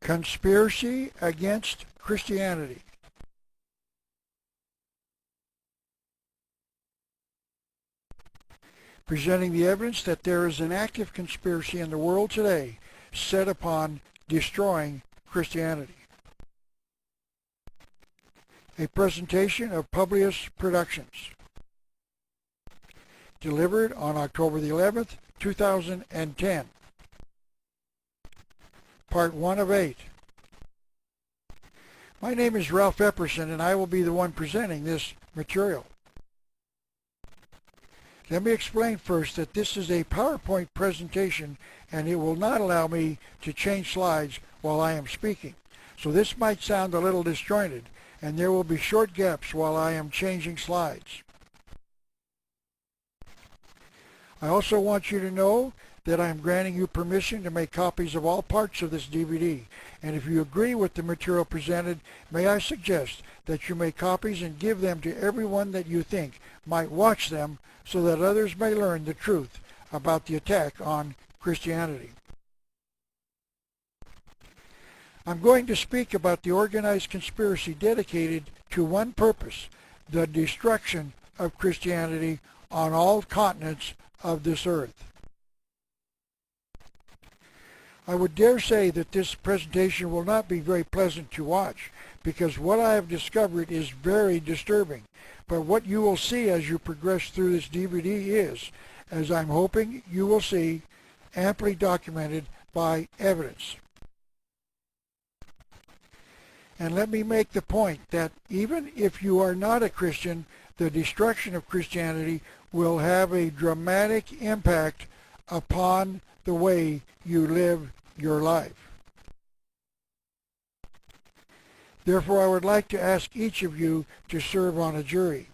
Conspiracy against Christianity. Presenting the evidence that there is an active conspiracy in the world today set upon destroying Christianity. A presentation of Publius Productions. Delivered on October the 11th, 2010. Part 1 of 8. My name is Ralph Epperson, and I will be the one presenting this material. Let me explain first that this is a PowerPoint presentation, and it will not allow me to change slides while I am speaking. So this might sound a little disjointed, and there will be short gaps while I am changing slides. I also want you to know that I am granting you permission to make copies of all parts of this DVD, and if you agree with the material presented, may I suggest that you make copies and give them to everyone that you think might watch them so that others may learn the truth about the attack on Christianity. I'm going to speak about the organized conspiracy dedicated to one purpose, the destruction of Christianity on all continents of this earth. I would dare say that this presentation will not be very pleasant to watch because what I have discovered is very disturbing. But what you will see as you progress through this DVD is, as I'm hoping you will see, amply documented by evidence. And let me make the point that even if you are not a Christian, the destruction of Christianity will have a dramatic impact upon the way you live your life. Therefore, I would like to ask each of you to serve on a jury.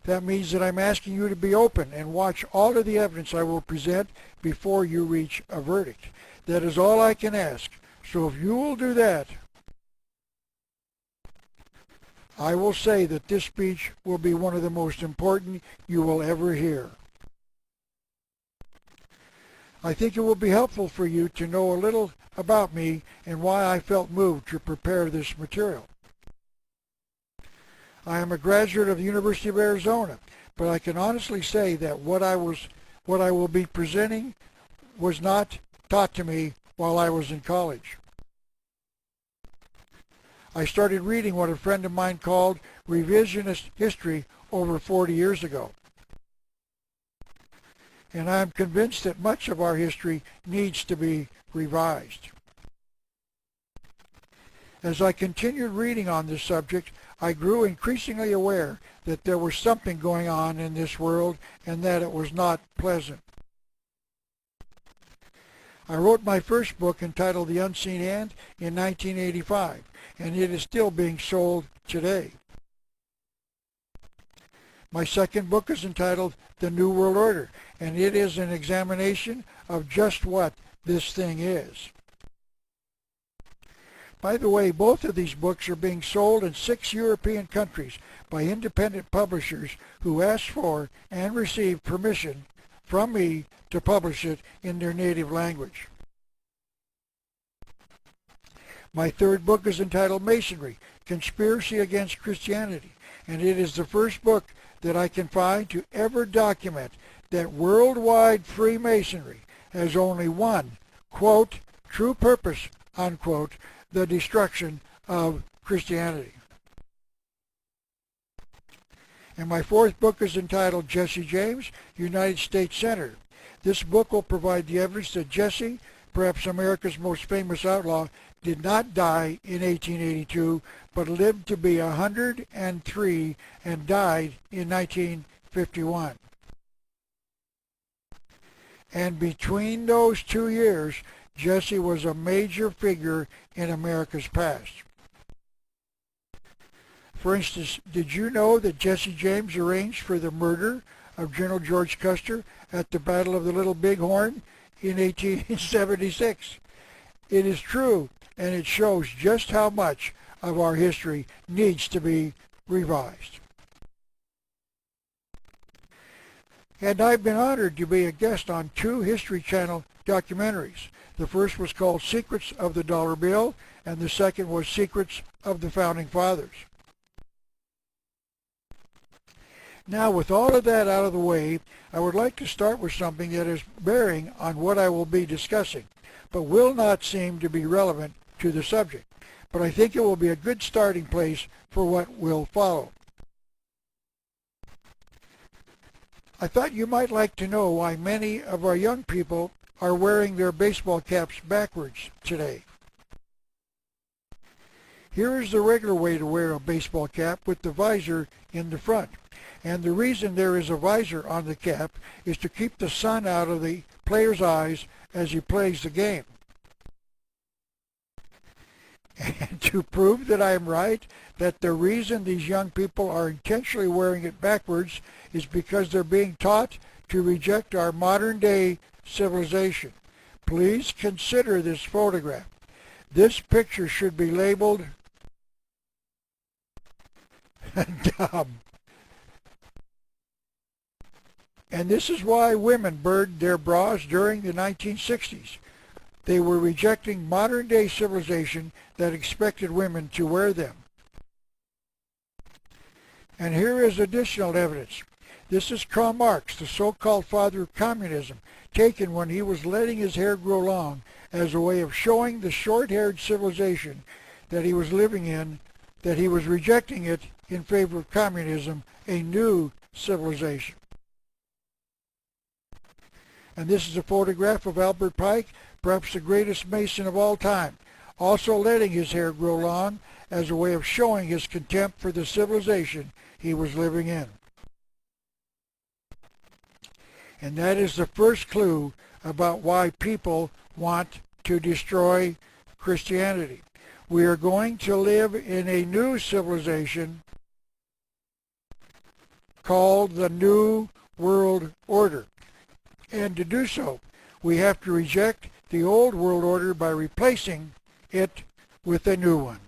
That means that I'm asking you to be open and watch all of the evidence I will present before you reach a verdict. That is all I can ask. So if you will do that, I will say that this speech will be one of the most important you will ever hear. I think it will be helpful for you to know a little about me and why I felt moved to prepare this material. I am a graduate of the University of Arizona, but I can honestly say that what I will be presenting was not taught to me while I was in college. I started reading what a friend of mine called revisionist history over 40 years ago. And I am convinced that much of our history needs to be revised. As I continued reading on this subject, I grew increasingly aware that there was something going on in this world and that it was not pleasant. I wrote my first book entitled The Unseen Hand in 1985, and it is still being sold today. My second book is entitled The New World Order, and it is an examination of just what this thing is. By the way, both of these books are being sold in 6 European countries by independent publishers who asked for and received permission from me to publish it in their native language. My third book is entitled Masonry, Conspiracy Against Christianity, and it is the first book that I can find to ever document that worldwide Freemasonry has only one, quote, true purpose, unquote, the destruction of Christianity. And my fourth book is entitled Jesse James, United States Senator. This book will provide the evidence that Jesse, perhaps America's most famous outlaw, did not die in 1882, but lived to be 103 and died in 1951. And between those 2 years, Jesse was a major figure in America's past. For instance, did you know that Jesse James arranged for the murder of General George Custer at the Battle of the Little Bighorn in 1876? It is true, and it shows just how much of our history needs to be revised. And I've been honored to be a guest on 2 History Channel documentaries. The first was called Secrets of the Dollar Bill, and the second was Secrets of the Founding Fathers. Now, with all of that out of the way, I would like to start with something that is bearing on what I will be discussing, but will not seem to be relevant to the subject. But I think it will be a good starting place for what will follow. I thought you might like to know why many of our young people are wearing their baseball caps backwards today. Here is the regular way to wear a baseball cap with the visor in the front. And the reason there is a visor on the cap is to keep the sun out of the player's eyes as he plays the game. And to prove that I am right, that the reason these young people are intentionally wearing it backwards is because they're being taught to reject our modern-day civilization. Please consider this photograph. This picture should be labeled dumb. And this is why women burned their bras during the 1960s. They were rejecting modern-day civilization that expected women to wear them. And here is additional evidence. This is Karl Marx, the so-called father of communism, taken when he was letting his hair grow long as a way of showing the short-haired civilization that he was living in, that he was rejecting it in favor of communism, a new civilization. And this is a photograph of Albert Pike, perhaps the greatest Mason of all time, also letting his hair grow long as a way of showing his contempt for the civilization he was living in. And that is the first clue about why people want to destroy Christianity. We are going to live in a new civilization called the New World Order. And to do so, we have to reject the old world order by replacing it with a new one.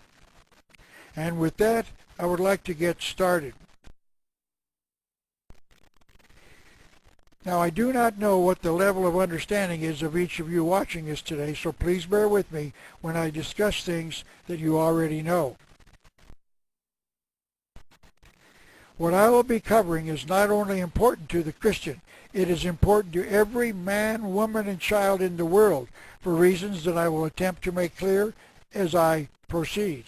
And with that, I would like to get started. Now, I do not know what the level of understanding is of each of you watching this today, so please bear with me when I discuss things that you already know. What I will be covering is not only important to the Christian, it is important to every man, woman, and child in the world for reasons that I will attempt to make clear as I proceed.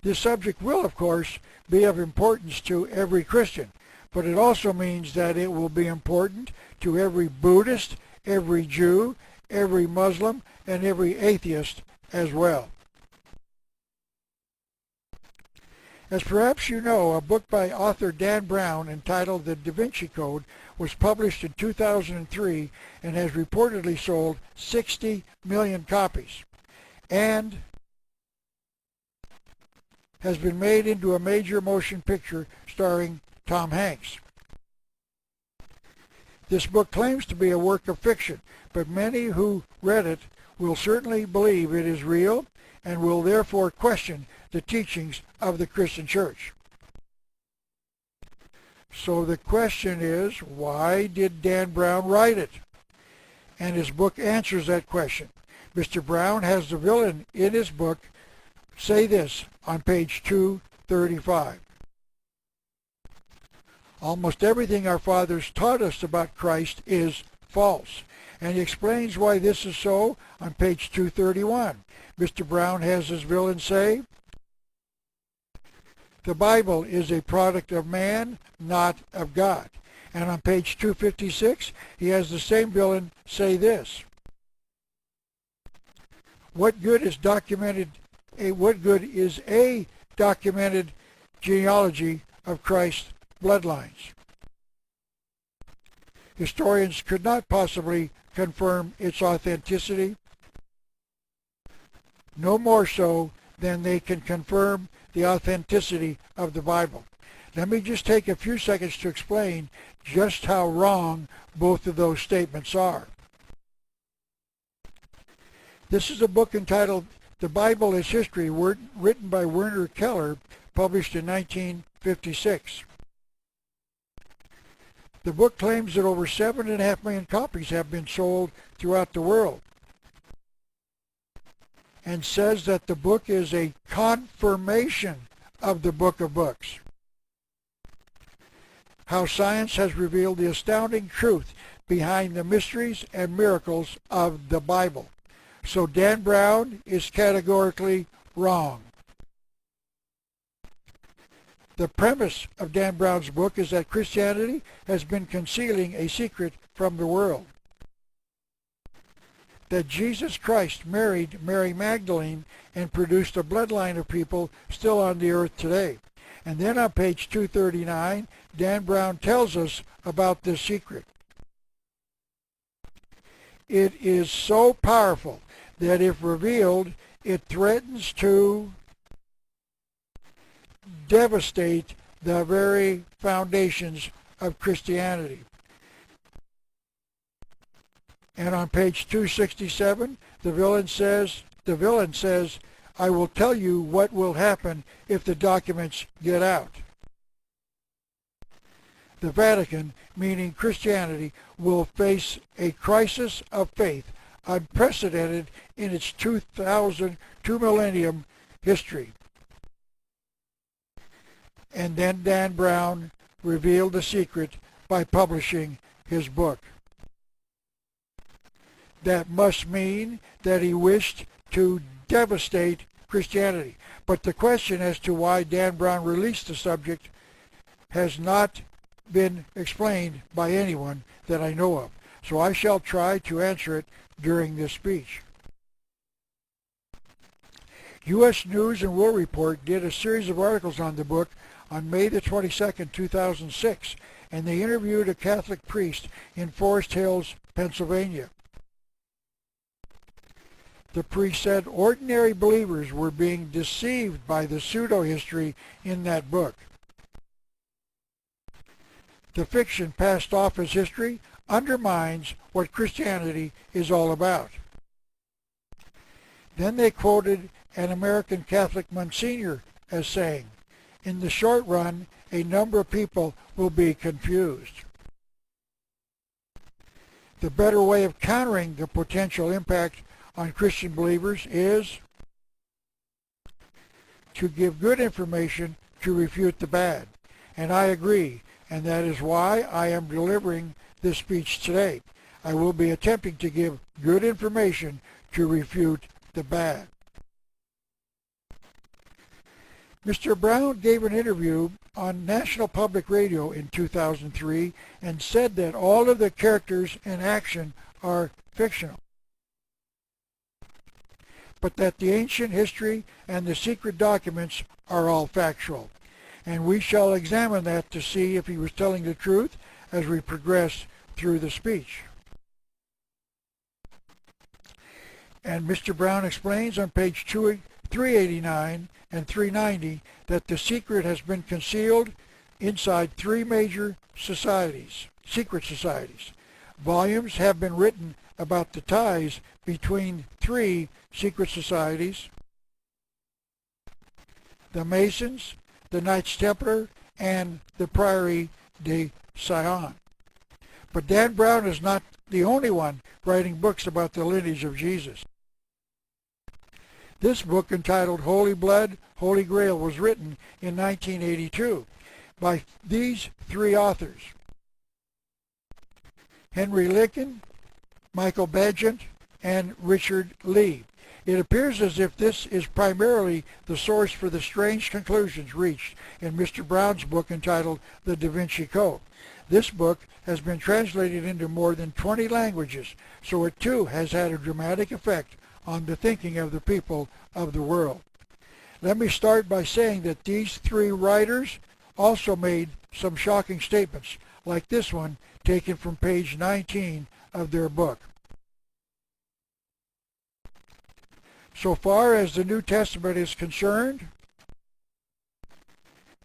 This subject will, of course, be of importance to every Christian, but it also means that it will be important to every Buddhist, every Jew, every Muslim, and every atheist as well. As perhaps you know, a book by author Dan Brown entitled The Da Vinci Code was published in 2003 and has reportedly sold 60 million copies and has been made into a major motion picture starring Tom Hanks. This book claims to be a work of fiction, but many who read it will certainly believe it is real and will therefore question the teachings of the Christian Church. So the question is, why did Dan Brown write it? And his book answers that question. Mr. Brown has the villain in his book say this on page 235. Almost everything our fathers taught us about Christ is false. And he explains why this is so on page 231. Mr. Brown has his villain say, the Bible is a product of man, not of God. And on page 256, he has the same villain say this. What good is a documented genealogy of Christ's bloodlines? Historians could not possibly confirm its authenticity, no more so than they can confirm the authenticity of the Bible. Let me just take a few seconds to explain just how wrong both of those statements are. This is a book entitled The Bible is History, written by Werner Keller, published in 1956. The book claims that over 7.5 million copies have been sold throughout the world. and says that the book is a confirmation of the book of books. How science has revealed the astounding truth behind the mysteries and miracles of the Bible. So Dan Brown is categorically wrong. The premise of Dan Brown's book is that Christianity has been concealing a secret from the world. That Jesus Christ married Mary Magdalene and produced a bloodline of people still on the earth today. And then on page 239, Dan Brown tells us about this secret. It is so powerful that if revealed, it threatens to devastate the very foundations of Christianity. And on page 267, the villain says, I will tell you what will happen if the documents get out. The Vatican, meaning Christianity, will face a crisis of faith unprecedented in its 2 millennium history. And then Dan Brown revealed the secret by publishing his book. That must mean that he wished to devastate Christianity. But the question as to why Dan Brown released the subject has not been explained by anyone that I know of. So I shall try to answer it during this speech. U.S. News and World Report did a series of articles on the book on May the 22nd, 2006, and they interviewed a Catholic priest in Forest Hills, Pennsylvania. The priest said ordinary believers were being deceived by the pseudo-history in that book. The fiction passed off as history undermines what Christianity is all about. Then they quoted an American Catholic Monsignor as saying, in the short run, a number of people will be confused. The better way of countering the potential impact on Christian believers is to give good information to refute the bad. And I agree, and that is why I am delivering this speech today. I will be attempting to give good information to refute the bad. Mr. Brown gave an interview on National Public Radio in 2003 and said that all of the characters in action are fictional, but that the ancient history and the secret documents are all factual. And we shall examine that to see if he was telling the truth as we progress through the speech. And Mr. Brown explains on page 389 and 390 that the secret has been concealed inside 3 major societies, secret societies. Volumes have been written about the ties between 3 secret societies: the Masons, the Knights Templar, and the Priory de Sion. But Dan Brown is not the only one writing books about the lineage of Jesus. This book, entitled Holy Blood, Holy Grail, was written in 1982 by these 3 authors: Henry Lincoln, Michael Bagent, and Richard Lee. It appears as if this is primarily the source for the strange conclusions reached in Mr. Brown's book entitled The Da Vinci Code. This book has been translated into more than 20 languages, so it too has had a dramatic effect on the thinking of the people of the world. Let me start by saying that these 3 writers also made some shocking statements, like this one taken from page 19 of their book. So far as the New Testament is concerned,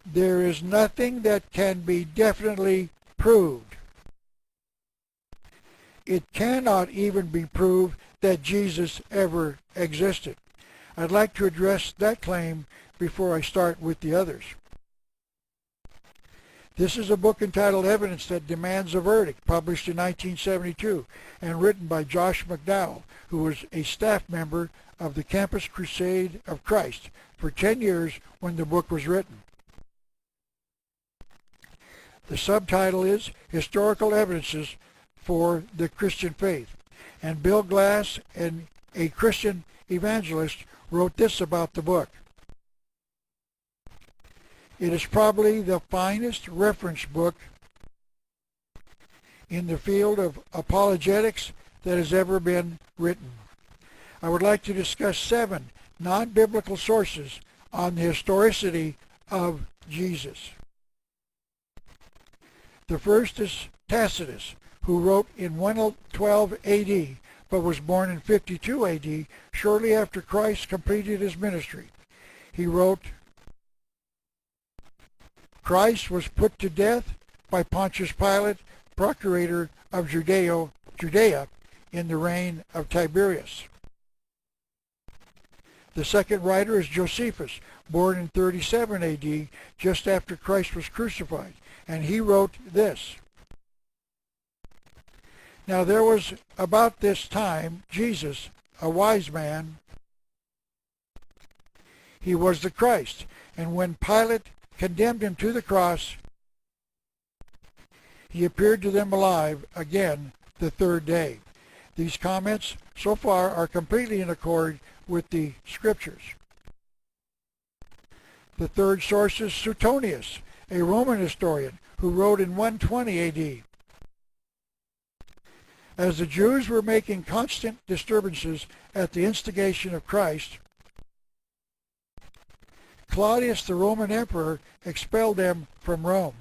there is nothing that can be definitely proved. It cannot even be proved that Jesus ever existed. I'd like to address that claim before I start with the others. This is a book entitled Evidence That Demands a Verdict, published in 1972 and written by Josh McDowell, who was a staff member of the Campus Crusade of Christ for 10 years when the book was written. The subtitle is Historical Evidences for the Christian Faith. And Bill Glass, a Christian evangelist, wrote this about the book. It is probably the finest reference book in the field of apologetics that has ever been written. I would like to discuss 7 non-biblical sources on the historicity of Jesus. The first is Tacitus, who wrote in 112 AD, but was born in 52 AD, shortly after Christ completed his ministry. He wrote, Christ was put to death by Pontius Pilate, procurator of Judea, in the reign of Tiberius. The second writer is Josephus, born in 37 AD, just after Christ was crucified, and he wrote this. Now there was about this time Jesus, a wise man. He was the Christ, and when Pilate condemned him to the cross, he appeared to them alive again the third day. These comments so far are completely in accord with the scriptures. The third source is Suetonius, a Roman historian who wrote in 120 AD. As the Jews were making constant disturbances at the instigation of Christ, Claudius, the Roman emperor, expelled them from Rome.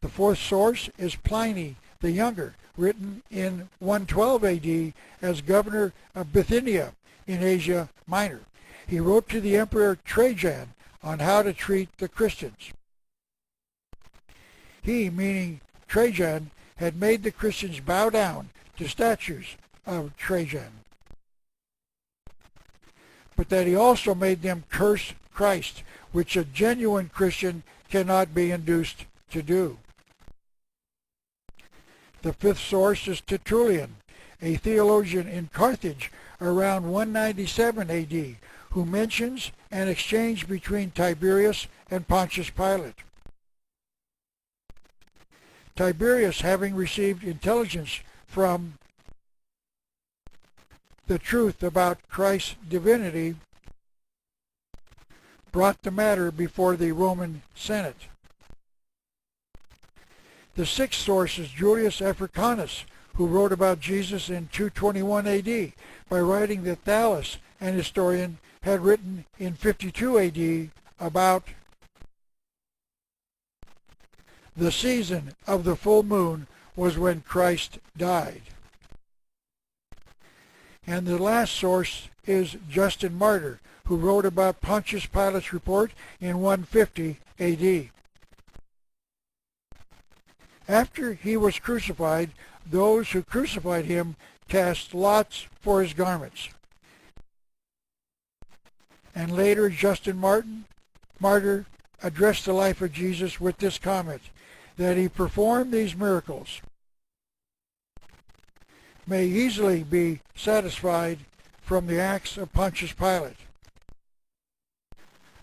The fourth source is Pliny the Younger, written in 112 AD as governor of Bithynia in Asia Minor. He wrote to the Emperor Trajan on how to treat the Christians. He, meaning Trajan, had made the Christians bow down to statues of Trajan, but that he also made them curse Christ, which a genuine Christian cannot be induced to do. The fifth source is Tertullian, a theologian in Carthage around 197 AD, who mentions an exchange between Tiberius and Pontius Pilate. Tiberius, having received intelligence from the truth about Christ's divinity, brought the matter before the Roman Senate. The sixth source is Julius Africanus, who wrote about Jesus in 221 AD by writing that Thales, an historian, had written in 52 AD about the season of the full moon was when Christ died. And the last source is Justin Martyr, who wrote about Pontius Pilate's report in 150 AD. After he was crucified, those who crucified him cast lots for his garments. And later Justin Martyr addressed the life of Jesus with this comment, that he performed these miracles may easily be satisfied from the acts of Pontius Pilate.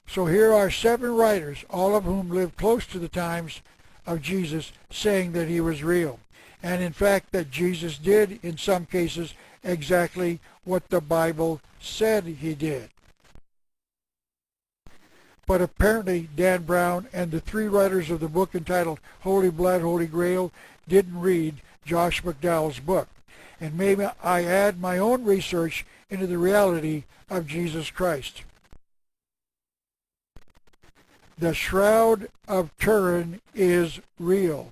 So here are 7 writers, all of whom lived close to the times of Jesus, saying that he was real, and in fact that Jesus did, in some cases, exactly what the Bible said he did. But apparently Dan Brown and the 3 writers of the book entitled Holy Blood, Holy Grail didn't read Josh McDowell's book. And maybe I add my own research into the reality of Jesus Christ. The Shroud of Turin is real.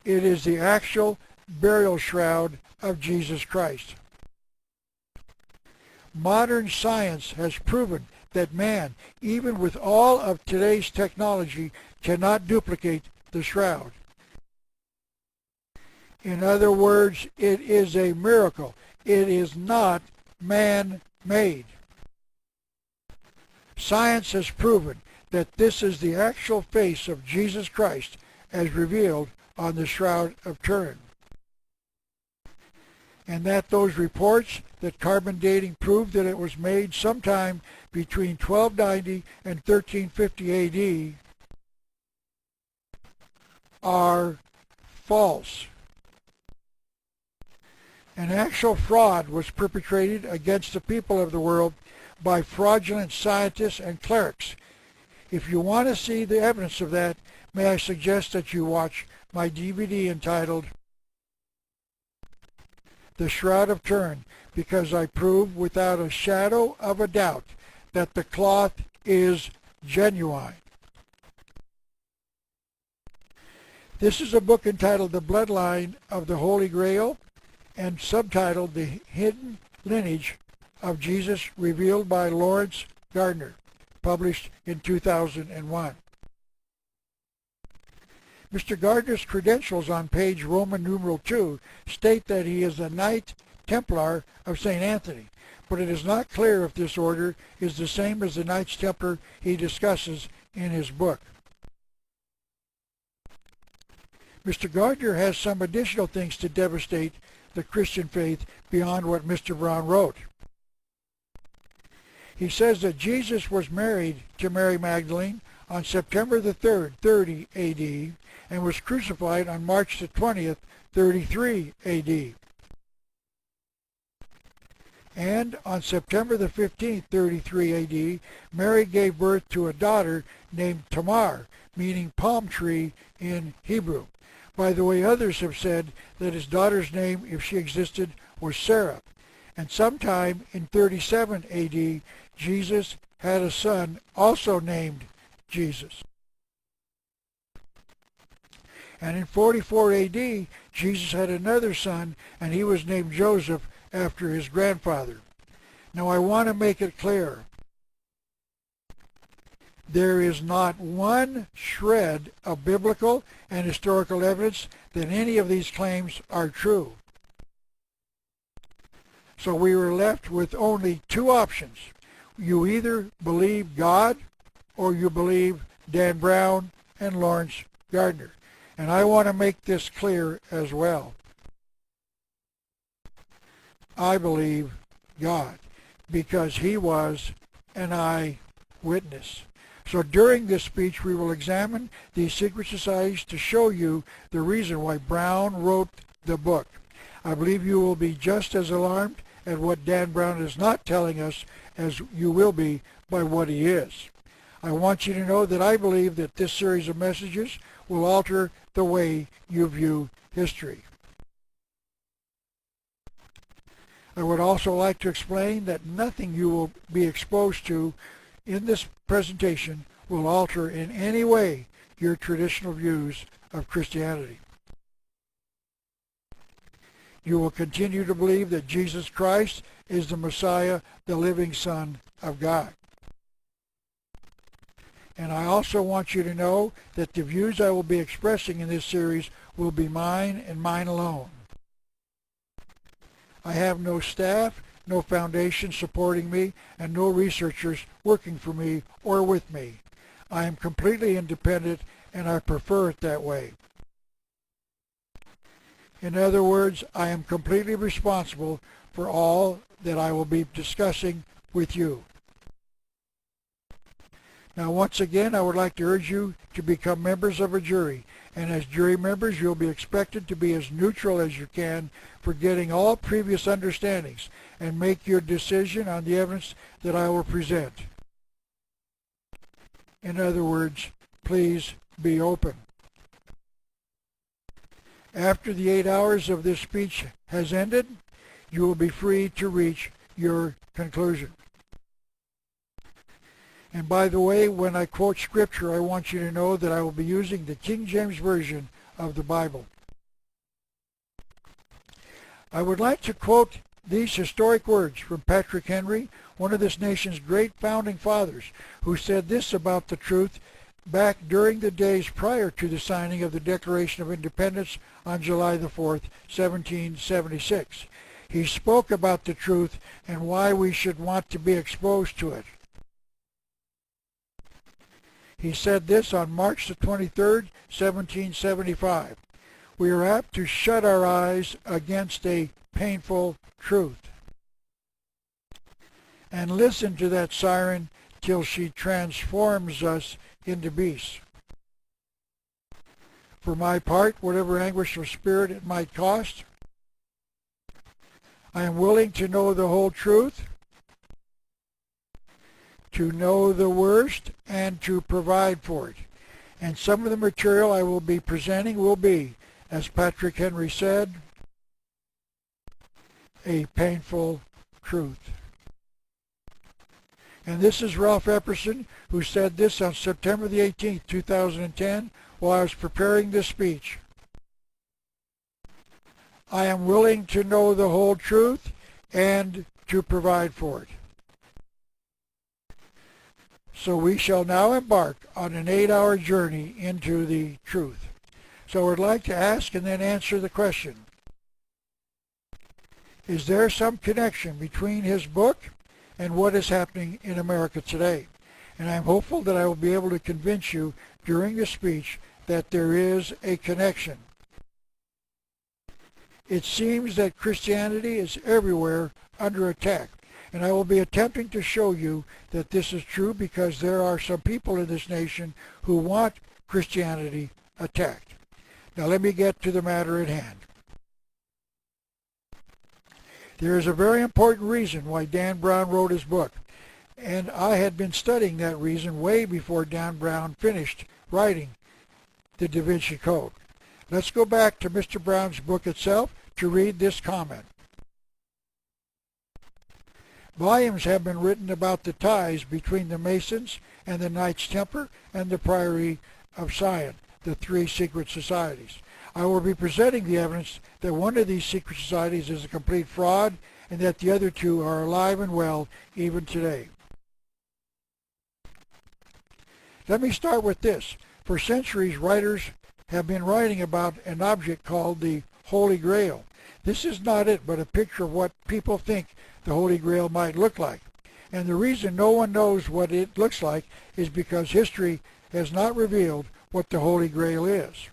It is the actual burial shroud of Jesus Christ. Modern science has proven that man, even with all of today's technology, cannot duplicate the shroud. In other words, it is a miracle. It is not man-made. Science has proven that this is the actual face of Jesus Christ as revealed on the Shroud of Turin. and that those reports that carbon dating proved that it was made sometime between 1290 and 1350 AD are false. An actual fraud was perpetrated against the people of the world by fraudulent scientists and clerics. If you want to see the evidence of that, may I suggest that you watch my DVD entitled The Shroud of Turin, because I prove without a shadow of a doubt that the cloth is genuine. This is a book entitled The Bloodline of the Holy Grail and subtitled The Hidden Lineage of Jesus, revealed by Lawrence Gardner, published in 2001. Mr. Gardner's credentials on page Roman numeral 2 state that he is a Knight Templar of St. Anthony, but it is not clear if this order is the same as the Knights Templar he discusses in his book. Mr. Gardner has some additional things to devastate the Christian faith beyond what Mr. Brown wrote. He says that Jesus was married to Mary Magdalene on September the 3rd, 30 AD, and was crucified on March the 20th, 33 AD. And on September the 15th, 33 AD, Mary gave birth to a daughter named Tamar, meaning palm tree in Hebrew. By the way, others have said that his daughter's name, if she existed, was Sarah. And sometime in 37 AD, Jesus had a son also named Jesus. And in 44 AD, Jesus had another son, and he was named Joseph after his grandfather. Now I want to make it clear. There is not one shred of biblical and historical evidence that any of these claims are true. So we were left with only two options. You either believe God or you believe Dan Brown and Lawrence Gardner. And I want to make this clear as well. I believe God because he was an eyewitness. So during this speech, we will examine these secret societies to show you the reason why Brown wrote the book. I believe you will be just as alarmed at what Dan Brown is not telling us as you will be by what he is. I want you to know that I believe that this series of messages will alter the way you view history. I would also like to explain that nothing you will be exposed to in this presentation will alter in any way your traditional views of Christianity. You will continue to believe that Jesus Christ is the Messiah, the living Son of God. And I also want you to know that the views I will be expressing in this series will be mine and mine alone. I have no staff, no foundation supporting me, and no researchers working for me or with me. I am completely independent, and I prefer it that way. In other words, I am completely responsible for all that I will be discussing with you. Now, once again, I would like to urge you to become members of a jury, and as jury members, you'll be expected to be as neutral as you can, forgetting all previous understandings, and make your decision on the evidence that I will present. In other words, please be open. After the 8 hours of this speech has ended, you will be free to reach your conclusion. And by the way, when I quote Scripture, I want you to know that I will be using the King James Version of the Bible. I would like to quote these historic words from Patrick Henry, one of this nation's great founding fathers, who said this about the truth back during the days prior to the signing of the Declaration of Independence on July the 4th, 1776. He spoke about the truth and why we should want to be exposed to it. He said this on March the 23rd, 1775. We are apt to shut our eyes against a painful truth. And listen to that siren till she transforms us into beasts. For my part, whatever anguish of spirit it might cost, I am willing to know the whole truth, to know the worst, and to provide for it. And some of the material I will be presenting will be, as Patrick Henry said, a painful truth. And this is Ralph Epperson, who said this on September the 18th, 2010, while I was preparing this speech. I am willing to know the whole truth and to provide for it. So we shall now embark on an 8-hour journey into the truth. So I'd like to ask and then answer the question. Is there some connection between his book and what is happening in America today? And I'm hopeful that I will be able to convince you during the speech that there is a connection. It seems that Christianity is everywhere under attack. And I will be attempting to show you that this is true because there are some people in this nation who want Christianity attacked. Now let me get to the matter at hand. There is a very important reason why Dan Brown wrote his book. And I had been studying that reason way before Dan Brown finished writing the Da Vinci Code. Let's go back to Mr. Brown's book itself to read this comment. Volumes have been written about the ties between the Masons and the Knights Templar and the Priory of Sion, the three secret societies. I will be presenting the evidence that one of these secret societies is a complete fraud and that the other two are alive and well even today. Let me start with this. For centuries, writers have been writing about an object called the Holy Grail. This is not it, but a picture of what people think the Holy Grail might look like. And the reason no one knows what it looks like is because history has not revealed what the Holy Grail is.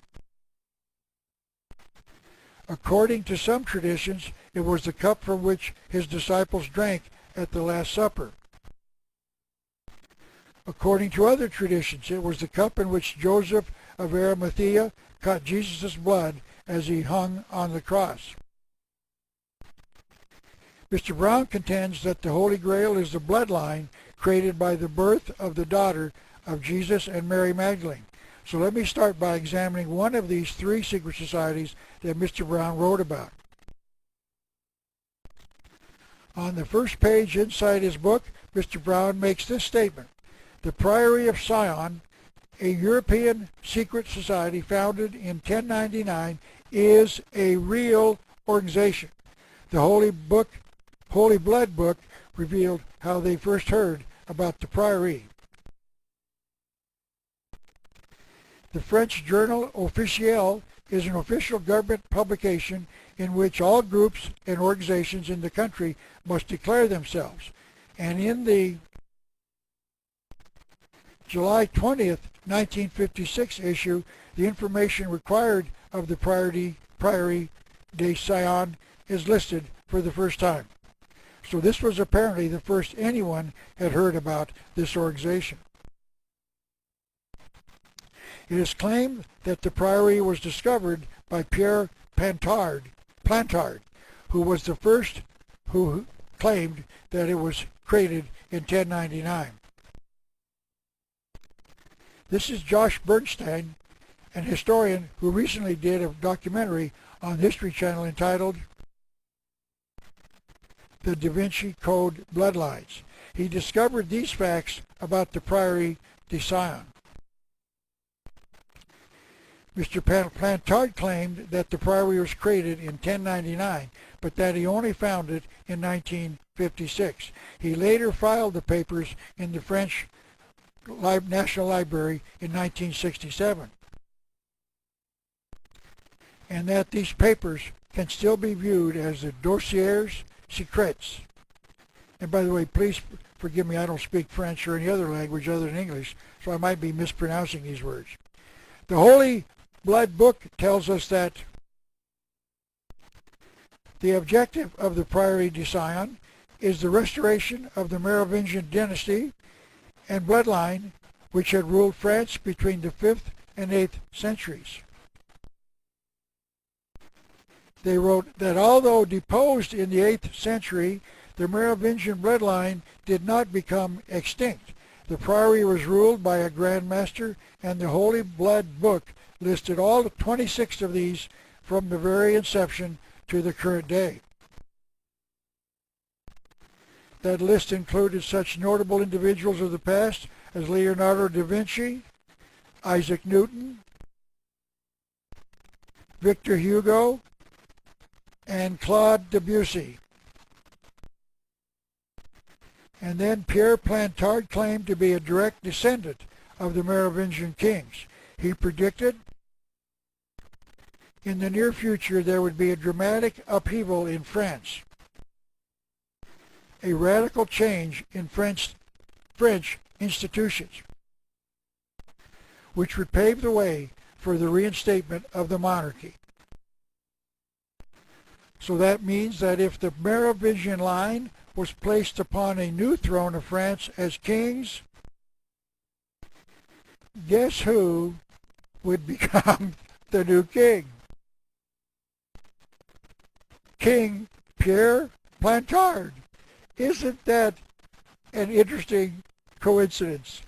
According to some traditions, it was the cup from which his disciples drank at the Last Supper. According to other traditions, it was the cup in which Joseph of Arimathea cut Jesus' blood as he hung on the cross. Mr. Brown contends that the Holy Grail is the bloodline created by the birth of the daughter of Jesus and Mary Magdalene. So let me start by examining one of these three secret societies that Mr. Brown wrote about. On the first page inside his book, Mr. Brown makes this statement. The Priory of Sion, a European secret society founded in 1099, is a real organization. The Holy Blood book revealed how they first heard about the Priory. The French journal Officiel is an official government publication in which all groups and organizations in the country must declare themselves. And in the July 20th, 1956 issue, the information required of the Priory de Sion is listed for the first time. So this was apparently the first anyone had heard about this organization. It is claimed that the Priory was discovered by Pierre Plantard, who was the first who claimed that it was created in 1099. This is Josh Bernstein, an historian who recently did a documentary on the History Channel entitled The Da Vinci Code Bloodlines. He discovered these facts about the Priory de Sion. Mr. Plantard claimed that the Priory was created in 1099, but that he only found it in 1956. He later filed the papers in the French National Library in 1967. And that these papers can still be viewed as the Dossiers Secrets. And by the way, please forgive me, I don't speak French or any other language other than English, so I might be mispronouncing these words. The Holy Blood book tells us that The objective of the Priory de Sion is the restoration of the Merovingian dynasty and bloodline which had ruled France between the 5th and 8th centuries. They wrote that although deposed in the 8th century, the Merovingian bloodline did not become extinct. The priory was ruled by a Grand Master, and the Holy Blood Book listed all 26 of these from the very inception to the current day. That list included such notable individuals of the past as Leonardo da Vinci, Isaac Newton, Victor Hugo, and Claude Debussy. And then Pierre Plantard claimed to be a direct descendant of the Merovingian kings. He predicted in the near future there would be a dramatic upheaval in France, a radical change in French institutions, which would pave the way for the reinstatement of the monarchy. So that means that if the Merovingian line was placed upon a new throne of France as kings, guess who would become the new king? King Pierre Plantard. Isn't that an interesting coincidence?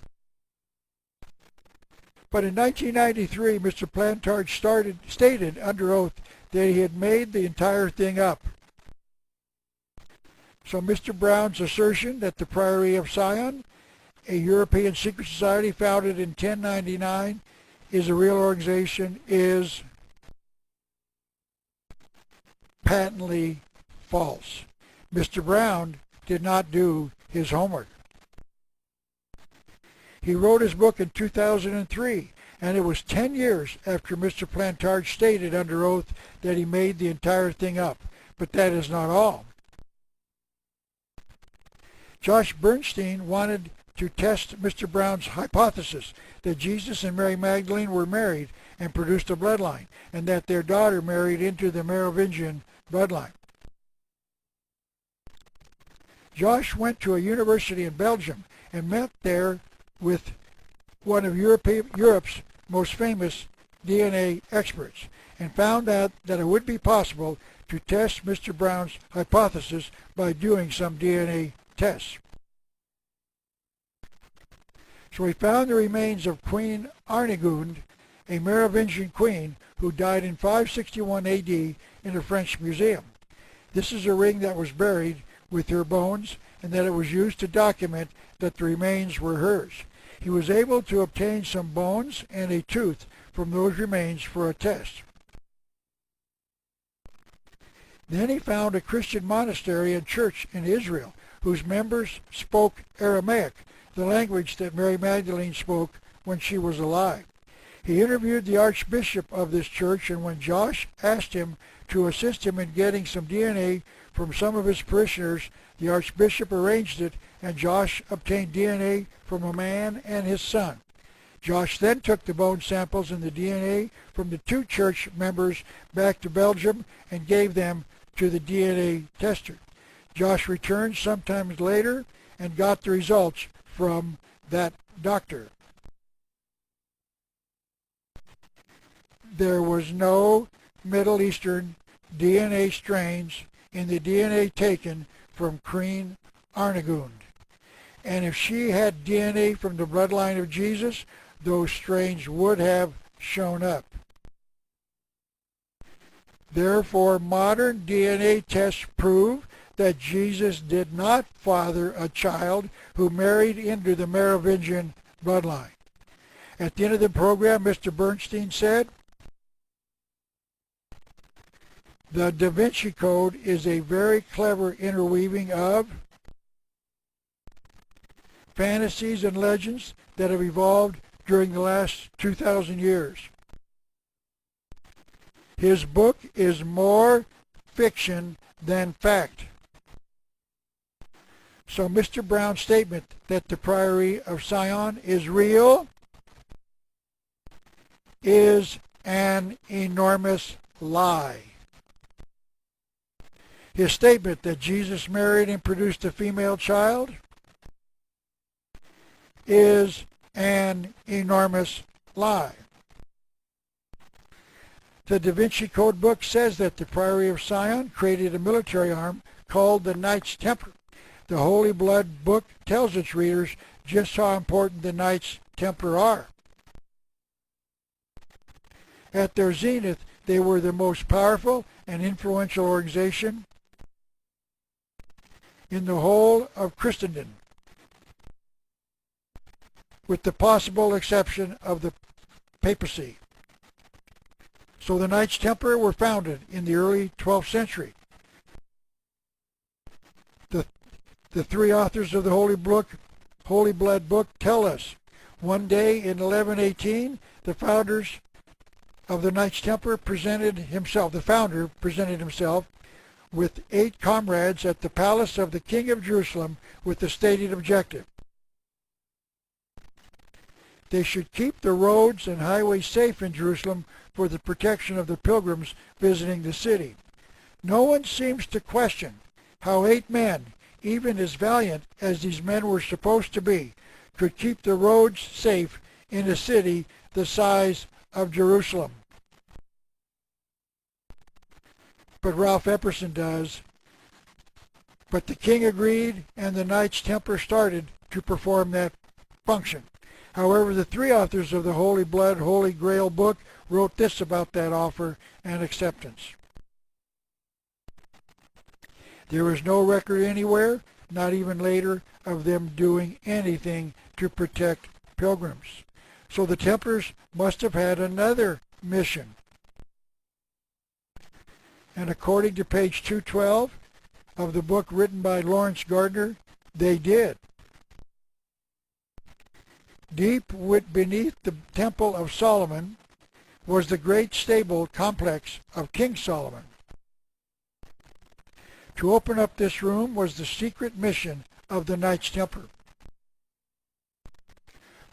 But in 1993, Mr. Plantard stated under oath that he had made the entire thing up. So Mr. Brown's assertion that the Priory of Sion, a European secret society founded in 1099, is a real organization is patently false. Mr. Brown did not do his homework. He wrote his book in 2003, and it was 10 years after Mr. Plantard stated under oath that he made the entire thing up. But that is not all. Josh Bernstein wanted to test Mr. Brown's hypothesis that Jesus and Mary Magdalene were married and produced a bloodline, and that their daughter married into the Merovingian bloodline. Josh went to a university in Belgium and met there with one of Europe's most famous DNA experts, and found out that it would be possible to test Mr. Brown's hypothesis by doing some DNA tests. So he found the remains of Queen Arnegunde, a Merovingian queen who died in 561 AD in a French museum. This is a ring that was buried with her bones, and that it was used to document that the remains were hers. He was able to obtain some bones and a tooth from those remains for a test. Then he found a Christian monastery and church in Israel whose members spoke Aramaic, the language that Mary Magdalene spoke when she was alive. He interviewed the archbishop of this church, and when Josh asked him to assist him in getting some DNA from some of his parishioners, the archbishop arranged it, and Josh obtained DNA from a man and his son. Josh then took the bone samples and the DNA from the two church members back to Belgium and gave them to the DNA tester. Josh returned sometime later and got the results from that doctor. There was no Middle Eastern DNA strains in the DNA taken from Queen Arnegunde. And if she had DNA from the bloodline of Jesus, those strains would have shown up. Therefore, modern DNA tests prove that Jesus did not father a child who married into the Merovingian bloodline. At the end of the program, Mr. Bernstein said, "The Da Vinci Code is a very clever interweaving of fantasies and legends that have evolved during the last 2,000 years. His book is more fiction than fact." So Mr. Brown's statement that the Priory of Sion is real is an enormous lie. His statement that Jesus married and produced a female child is an enormous lie. The Da Vinci Code book says that the Priory of Sion created a military arm called the Knights Templar. The Holy Blood book tells its readers just how important the Knights Templar are. At their zenith, they were the most powerful and influential organization in the whole of Christendom, with the possible exception of the papacy. So the Knights Templar were founded in the early 12th century. The three authors of the Holy Blood book tell us one day in 1118, the founders of the Knights Templar the founder presented himself with 8 comrades at the palace of the King of Jerusalem with the stated objective: they should keep the roads and highways safe in Jerusalem for the protection of the pilgrims visiting the city. No one seems to question how 8 men, even as valiant as these men were supposed to be, could keep the roads safe in a city the size of Jerusalem. But Ralph Epperson does. But the king agreed, and the Knights Templar started to perform that function. However, the 3 authors of the Holy Blood, Holy Grail book wrote this about that offer and acceptance. There is no record anywhere, not even later, of them doing anything to protect pilgrims. So the Templars must have had another mission. And according to page 212 of the book written by Lawrence Gardner, they did. Deep beneath the Temple of Solomon was the great stable complex of King Solomon. To open up this room was the secret mission of the Knights Templar,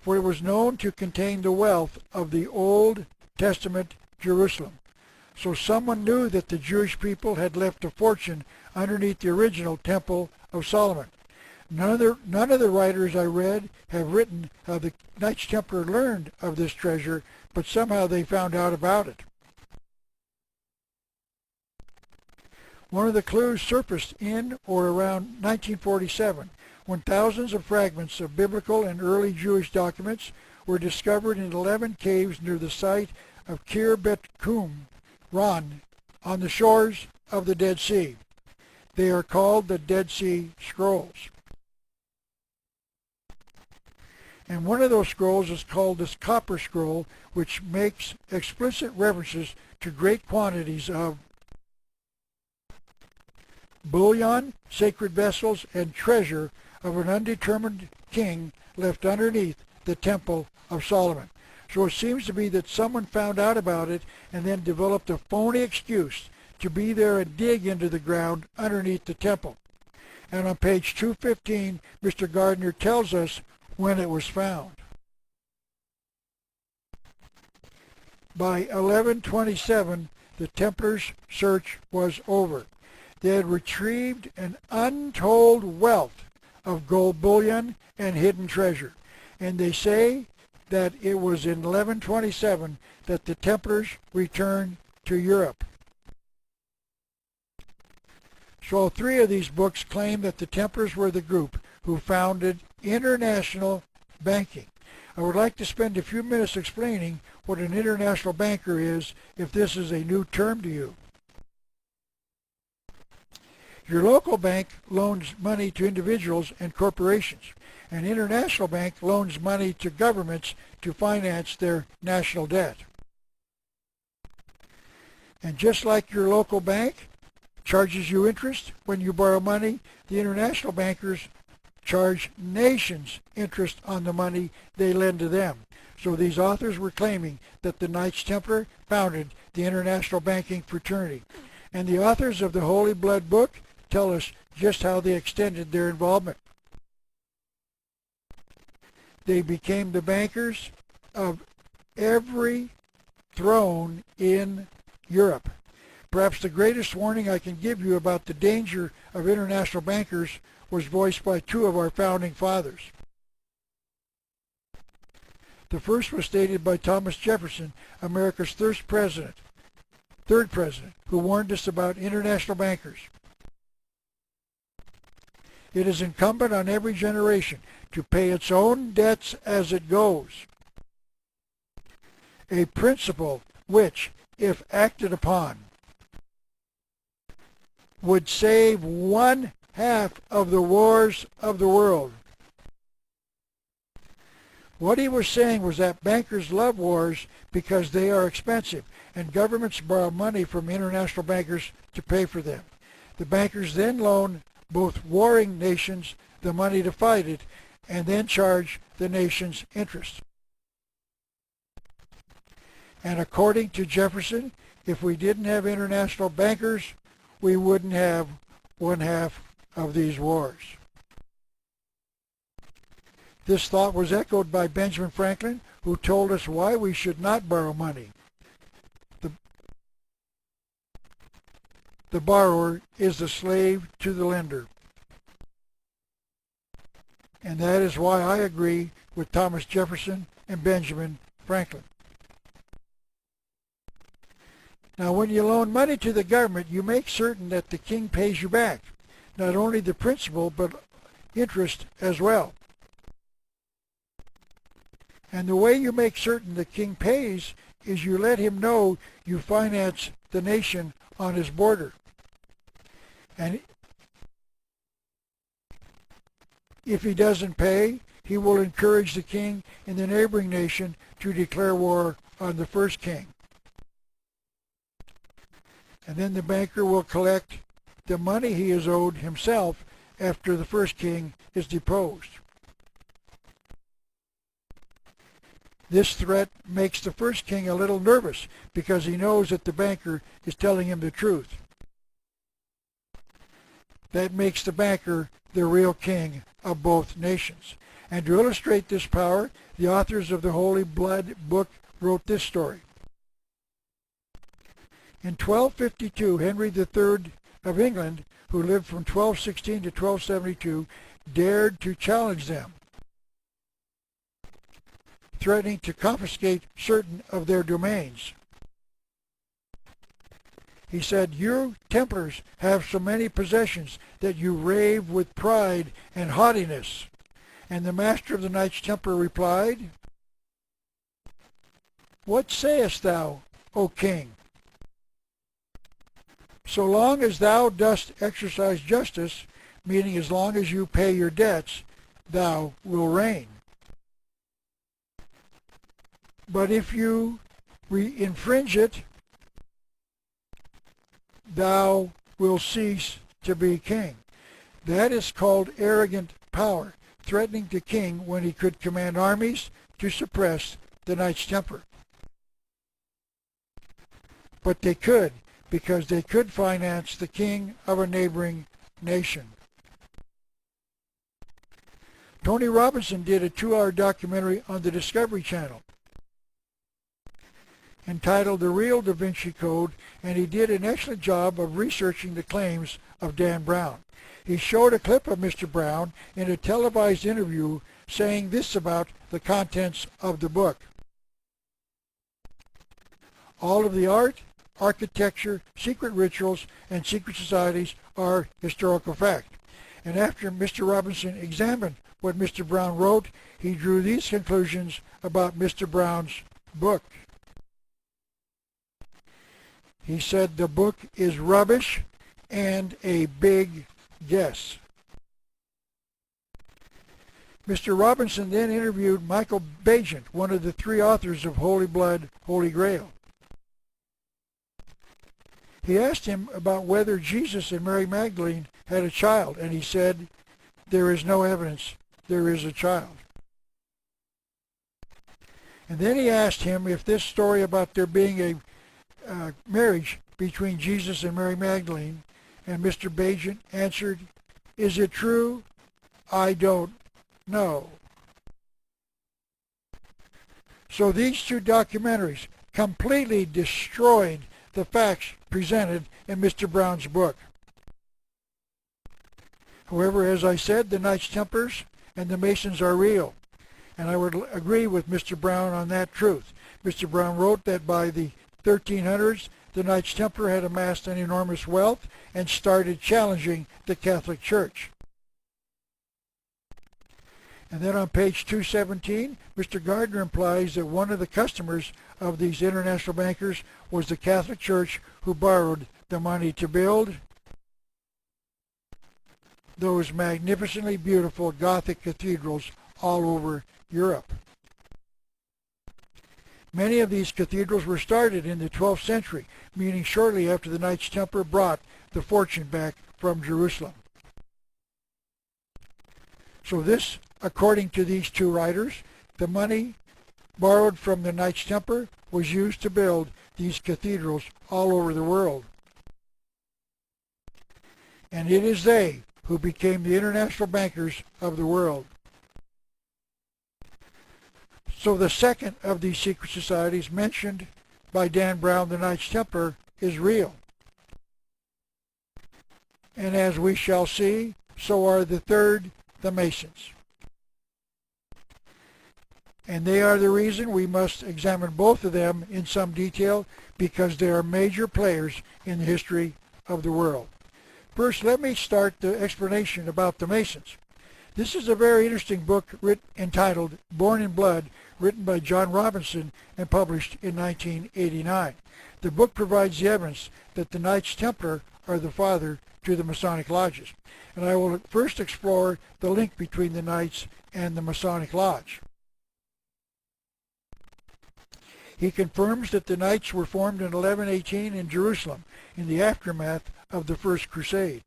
for it was known to contain the wealth of the Old Testament Jerusalem. So someone knew that the Jewish people had left a fortune underneath the original Temple of Solomon. None of the writers I read have written how the Knights Templar learned of this treasure, but somehow they found out about it. One of the clues surfaced in or around 1947, when thousands of fragments of biblical and early Jewish documents were discovered in 11 caves near the site of Kir Bet Kum Ran on the shores of the Dead Sea. They are called the Dead Sea Scrolls. And one of those scrolls is called this copper scroll, which makes explicit references to great quantities of bullion, sacred vessels, and treasure of an undetermined king left underneath the Temple of Solomon. So it seems to be that someone found out about it and then developed a phony excuse to be there and dig into the ground underneath the temple. And on page 215, Mr. Gardner tells us when it was found. By 1127, the Templars' search was over. They had retrieved an untold wealth of gold bullion and hidden treasure, and they say that it was in 1127 that the Templars returned to Europe. So all 3 of these books claim that the Templars were the group who founded international banking. I would like to spend a few minutes explaining what an international banker is, if this is a new term to you. Your local bank loans money to individuals and corporations. An international bank loans money to governments to finance their national debt. And just like your local bank charges you interest when you borrow money, the international bankers charge nations interest on the money they lend to them. So these authors were claiming that the Knights Templar founded the international banking fraternity. And the authors of the Holy Blood book tell us just how they extended their involvement. They became the bankers of every throne in Europe. Perhaps the greatest warning I can give you about the danger of international bankers was voiced by two of our founding fathers. The first was stated by Thomas Jefferson, America's third president, who warned us about international bankers. It is incumbent on every generation to pay its own debts as it goes, a principle which, if acted upon, would save 1/2 of the wars of the world. What he was saying was that bankers love wars because they are expensive, and governments borrow money from international bankers to pay for them. The bankers then loan both warring nations the money to fight it, and then charge the nation's interest. And according to Jefferson, if we didn't have international bankers, we wouldn't have 1/2 of these wars. This thought was echoed by Benjamin Franklin, who told us why we should not borrow money. The borrower is the slave to the lender. And that is why I agree with Thomas Jefferson and Benjamin Franklin. Now, when you loan money to the government, you make certain that the king pays you back, not only the principal, but interest as well. And the way you make certain the king pays is you let him know you finance the nation on his border. And if he doesn't pay, he will encourage the king in the neighboring nation to declare war on the first king. And then the banker will collect the money he is owed himself after the first king is deposed. This threat makes the first king a little nervous because he knows that the banker is telling him the truth. That makes the banker the real king of both nations. And to illustrate this power, the authors of the Holy Blood book wrote this story. In 1252, Henry III of England, who lived from 1216 to 1272, dared to challenge them, threatening to confiscate certain of their domains. He said, "You Templars have so many possessions that you rave with pride and haughtiness." And the master of the Knights Templar replied, "What sayest thou, O king? So long as thou dost exercise justice, meaning as long as you pay your debts, thou will reign. But if you infringe it, thou will cease to be king." That is called arrogant power, threatening the king when he could command armies to suppress the Knights Templar. But they could, because they could finance the king of a neighboring nation. Tony Robinson did a 2-hour documentary on the Discovery Channel entitled The Real Da Vinci Code, and he did an excellent job of researching the claims of Dan Brown. He showed a clip of Mr. Brown in a televised interview saying this about the contents of the book. All of the art, architecture, secret rituals, and secret societies are historical fact. And after Mr. Robinson examined what Mr. Brown wrote, he drew these conclusions about Mr. Brown's book. He said the book is rubbish and a big guess. Mr. Robinson then interviewed Michael Bagent, one of the 3 authors of Holy Blood, Holy Grail. He asked him about whether Jesus and Mary Magdalene had a child, and he said, "There is no evidence there is a child." And then he asked him if this story about there being a marriage between Jesus and Mary Magdalene, and Mr. Bagent answered, "Is it true? I don't know." So these 2 documentaries completely destroyed the facts presented in Mr. Brown's book. However, as I said, the Knights Templars and the Masons are real, and I would agree with Mr. Brown on that truth. Mr. Brown wrote that by the 1300s, the Knights Templar had amassed an enormous wealth and started challenging the Catholic Church. And then on page 217, Mr. Gardner implies that one of the customers of these international bankers was the Catholic Church, who borrowed the money to build those magnificently beautiful Gothic cathedrals all over Europe. Many of these cathedrals were started in the 12th century, meaning shortly after the Knights Templar brought the fortune back from Jerusalem. So this, according to these two writers, the money borrowed from the Knights Templar was used to build these cathedrals all over the world. And it is they who became the international bankers of the world. So the second of these secret societies mentioned by Dan Brown, the Knights Templar, is real. And as we shall see, so are the third, the Masons. And they are the reason we must examine both of them in some detail, because they are major players in the history of the world. First, let me start the explanation about the Masons. This is a very interesting book entitled Born in Blood, written by John Robinson and published in 1989. The book provides the evidence that the Knights Templar are the father to the Masonic lodges. And I will first explore the link between the Knights and the Masonic Lodge. He confirms that the Knights were formed in 1118 in Jerusalem in the aftermath of the First Crusade.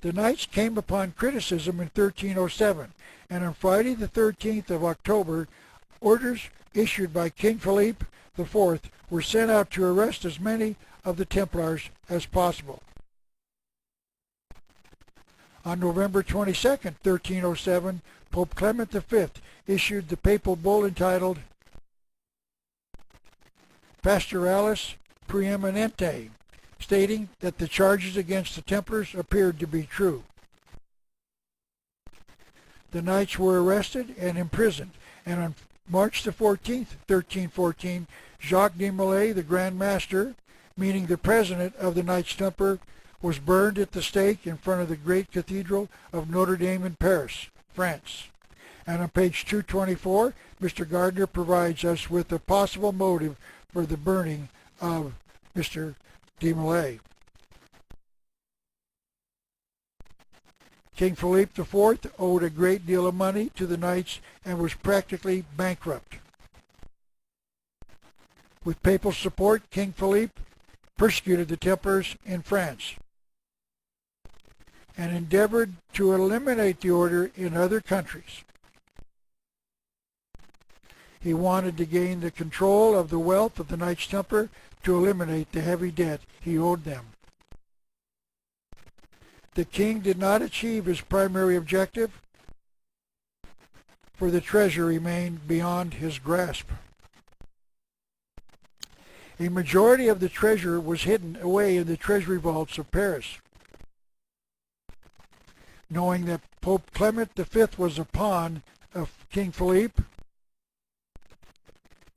The Knights came upon criticism in 1307, and on Friday the 13th of October, orders issued by King Philippe IV were sent out to arrest as many of the Templars as possible. On November 22, 1307, Pope Clement V issued the papal bull entitled Pastoralis Preeminente, stating that the charges against the Templars appeared to be true. The Knights were arrested and imprisoned, and on March the 14th, 1314, Jacques de Molay, the Grand Master, meaning the president of the Knights Templar, was burned at the stake in front of the great cathedral of Notre Dame in Paris, France. And on page 224, Mr. Gardner provides us with a possible motive for the burning of Mr. de Molay. King Philippe IV owed a great deal of money to the Knights and was practically bankrupt. With papal support, King Philippe persecuted the Templars in France and endeavored to eliminate the order in other countries. He wanted to gain the control of the wealth of the Knights Templar to eliminate the heavy debt he owed them. The king did not achieve his primary objective, for the treasure remained beyond his grasp. A majority of the treasure was hidden away in the treasury vaults of Paris. Knowing that Pope Clement V was a pawn of King Philippe,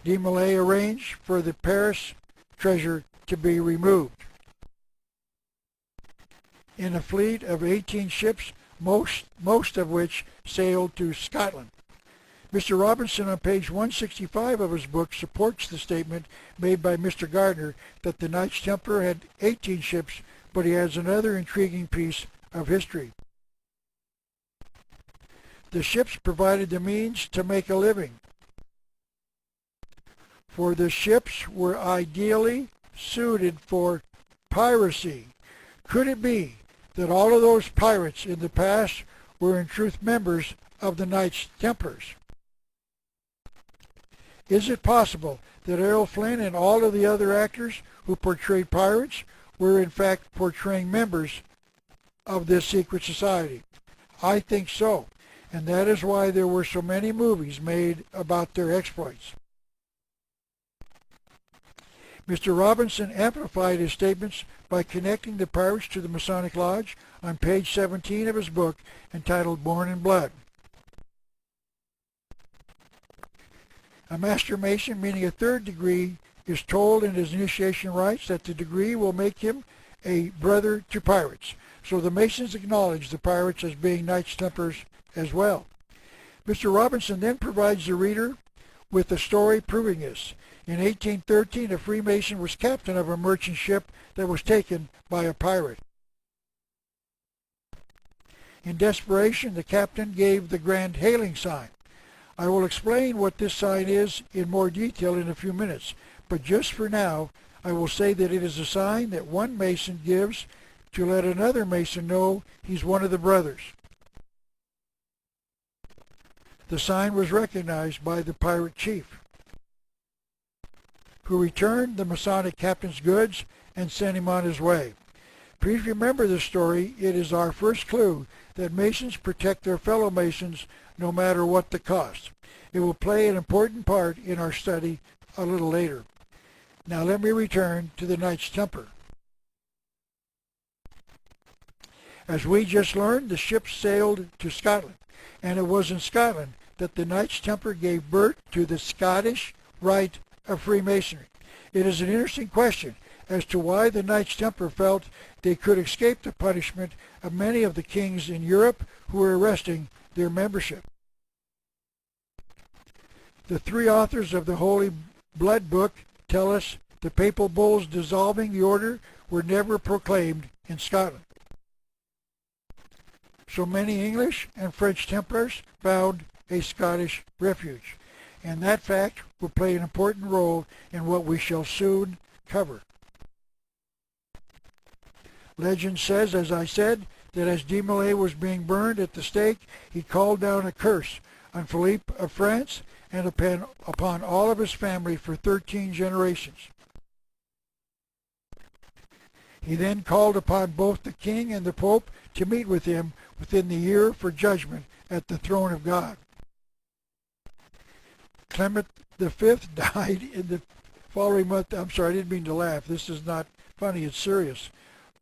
de Molay arranged for the Paris treasure to be removed. In a fleet of 18 ships, most of which sailed to Scotland. Mr. Robinson on page 165 of his book supports the statement made by Mr. Gardner that the Knights Templar had 18 ships, but he adds another intriguing piece of history. The ships provided the means to make a living, for the ships were ideally suited for piracy. Could it be that all of those pirates in the past were in truth members of the Knights Templars? Is it possible that Errol Flynn and all of the other actors who portrayed pirates were in fact portraying members of this secret society? I think so, and that is why there were so many movies made about their exploits. Mr. Robinson amplified his statements by connecting the pirates to the Masonic Lodge on page 17 of his book entitled Born in Blood. A Master Mason, meaning a third degree, is told in his initiation rites that the degree will make him a brother to pirates. So the Masons acknowledge the pirates as being Knights Templars as well. Mr. Robinson then provides the reader with a story proving this. In 1813, a Freemason was captain of a merchant ship that was taken by a pirate. In desperation, the captain gave the grand hailing sign. I will explain what this sign is in more detail in a few minutes, but just for now, I will say that it is a sign that one Mason gives to let another Mason know he's one of the brothers. The sign was recognized by the pirate chief, who returned the Masonic captain's goods and sent him on his way. Please remember this story. It is our first clue that Masons protect their fellow Masons no matter what the cost. It will play an important part in our study a little later. Now let me return to the Knights Templar. As we just learned, the ship sailed to Scotland, and it was in Scotland that the Knights Templar gave birth to the Scottish rite of Freemasonry. It is an interesting question as to why the Knights Templar felt they could escape the punishment of many of the kings in Europe who were arresting their membership. The three authors of the Holy Blood Book tell us the papal bulls dissolving the order were never proclaimed in Scotland. So many English and French Templars found a Scottish refuge, and that fact will play an important role in what we shall soon cover. Legend says, as I said, that as de Molay was being burned at the stake, he called down a curse on Philippe of France and upon all of his family for 13 generations. He then called upon both the king and the pope to meet with him within the year for judgment at the throne of God. Clement V died in the following month. I'm sorry, I didn't mean to laugh. This is not funny, it's serious.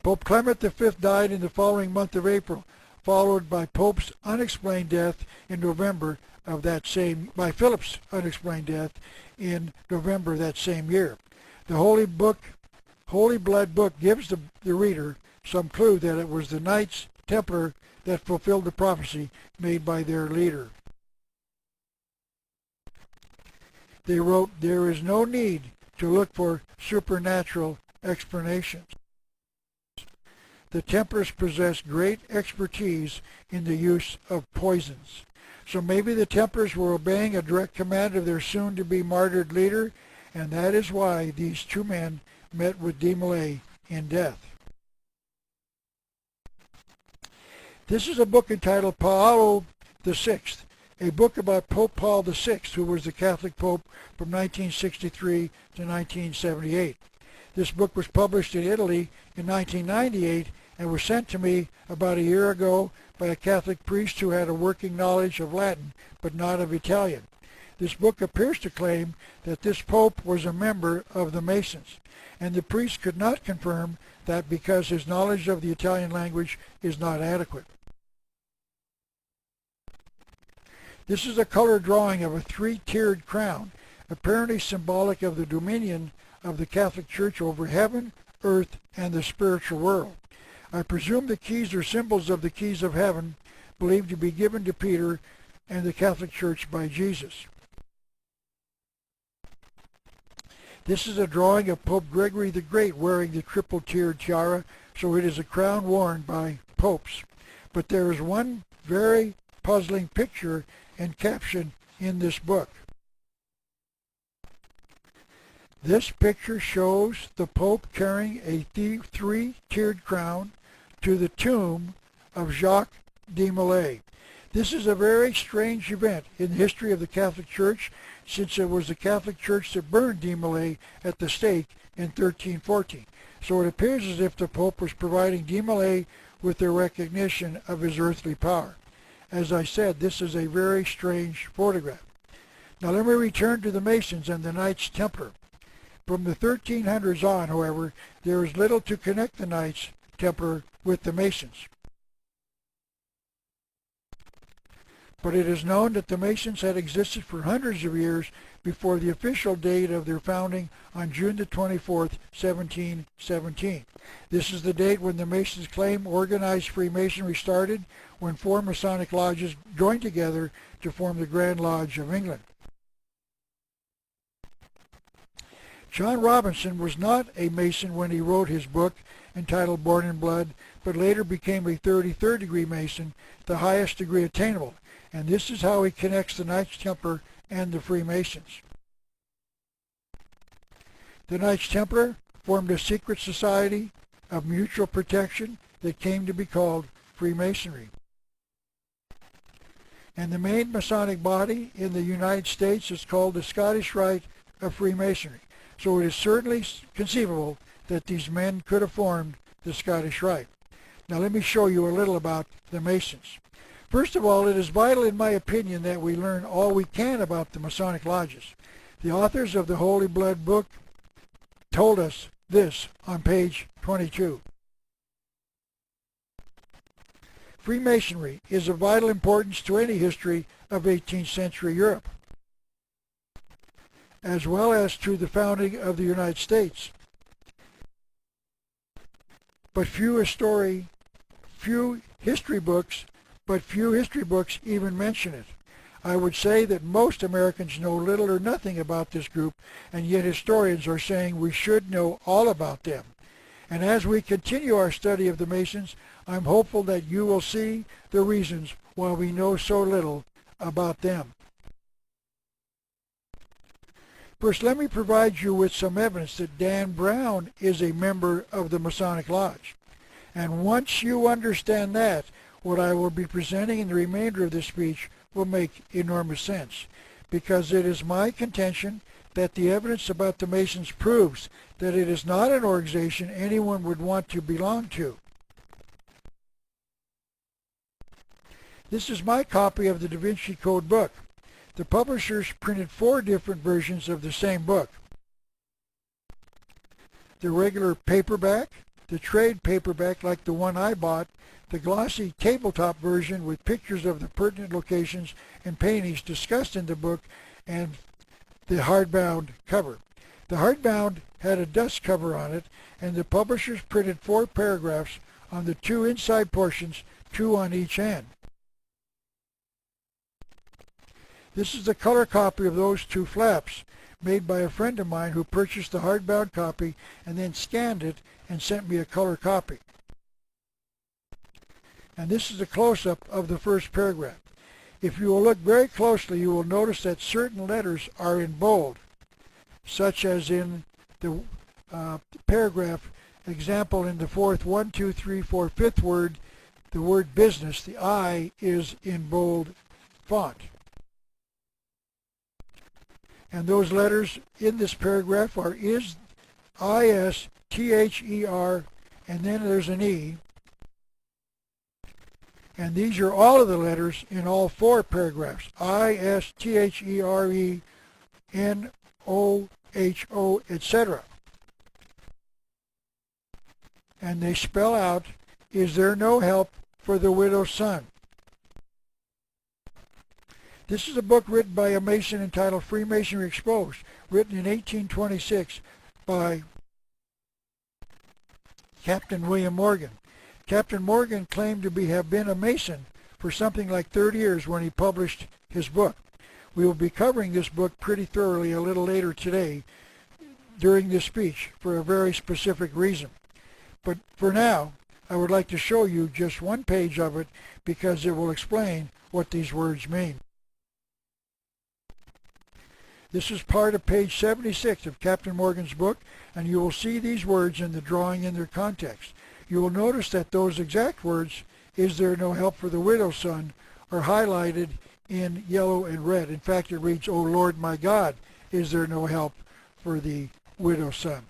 Pope Clement V died in the following month of April, followed by Pope's unexplained death in November of that same, by Philip's unexplained death in November that same year. The Holy Blood Book gives the reader some clue that it was the Knights Templar that fulfilled the prophecy made by their leader. They wrote, "There is no need to look for supernatural explanations. The Templars possess great expertise in the use of poisons." So maybe the Templars were obeying a direct command of their soon-to-be martyred leader, and that is why these two men met with de Molay in death. This is a book entitled Paolo VI, a book about Pope Paul VI, who was the Catholic Pope from 1963 to 1978. This book was published in Italy in 1998 and was sent to me about a year ago by a Catholic priest who had a working knowledge of Latin but not of Italian. This book appears to claim that this Pope was a member of the Masons, and the priest could not confirm that because his knowledge of the Italian language is not adequate. This is a color drawing of a three-tiered crown, apparently symbolic of the dominion of the Catholic Church over heaven, earth, and the spiritual world. I presume the keys are symbols of the keys of heaven, believed to be given to Peter and the Catholic Church by Jesus. This is a drawing of Pope Gregory the Great wearing the triple-tiered tiara, so it is a crown worn by popes. But there is one very puzzling picture and caption in this book. This picture shows the Pope carrying a three-tiered crown to the tomb of Jacques de Molay. This is a very strange event in the history of the Catholic Church, since it was the Catholic Church that burned de Molay at the stake in 1314. So it appears as if the Pope was providing de Molay with the recognition of his earthly power. As I said, this is a very strange photograph. Now let me return to the Masons and the Knights Templar. From the 1300s on, however, there is little to connect the Knights Templar with the Masons. But it is known that the Masons had existed for hundreds of years before the official date of their founding on June the 24th, 1717. This is the date when the Masons claim organized Freemasonry started, when 4 Masonic lodges joined together to form the Grand Lodge of England. John Robinson was not a Mason when he wrote his book entitled Born in Blood, but later became a 33rd degree Mason, the highest degree attainable. And this is how he connects the Knights Templar and the Freemasons. The Knights Templar formed a secret society of mutual protection that came to be called Freemasonry. And the main Masonic body in the United States is called the Scottish Rite of Freemasonry. So it is certainly conceivable that these men could have formed the Scottish Rite. Now let me show you a little about the Masons. First of all, it is vital in my opinion that we learn all we can about the Masonic lodges. The authors of the Holy Blood book told us this on page 22. Freemasonry is of vital importance to any history of 18th century Europe, as well as to the founding of the United States. But few history books even mention it. I would say that most Americans know little or nothing about this group, and yet historians are saying we should know all about them. And as we continue our study of the Masons, I'm hopeful that you will see the reasons why we know so little about them. First, let me provide you with some evidence that Dan Brown is a member of the Masonic Lodge. And once you understand that, what I will be presenting in the remainder of this speech will make enormous sense, because it is my contention that the evidence about the Masons proves that it is not an organization anyone would want to belong to. This is my copy of the Da Vinci Code book. The publishers printed 4 different versions of the same book. The regular paperback, the trade paperback like the one I bought, the glossy tabletop version with pictures of the pertinent locations and paintings discussed in the book, and the hardbound cover. The hardbound had a dust cover on it, and the publishers printed 4 paragraphs on the 2 inside portions, 2 on each end. This is the color copy of those 2 flaps, made by a friend of mine who purchased the hardbound copy and then scanned it and sent me a color copy. And this is a close-up of the first paragraph. If you will look very closely, you will notice that certain letters are in bold, such as in the paragraph example in the 4th, 1, 2, 3, 4, 5th word, the word business, the I is in bold font. And those letters in this paragraph are is, I-S, T-H-E-R, and then there's an E. And these are all of the letters in all 4 paragraphs. I-S-T-H-E-R-E, N-O-H-O, etc. And they spell out, is there no help for the widow's son? This is a book written by a Mason entitled Freemasonry Exposed, written in 1826 by Captain William Morgan. Captain Morgan claimed to have been a Mason for something like 30 years when he published his book. We will be covering this book pretty thoroughly a little later today during this speech for a very specific reason. But for now, I would like to show you just one page of it because it will explain what these words mean. This is part of page 76 of Captain Morgan's book, and you will see these words in the drawing in their context. You will notice that those exact words, is there no help for the widow's son, are highlighted in yellow and red. In fact, it reads, O Lord my God, is there no help for the widow's son?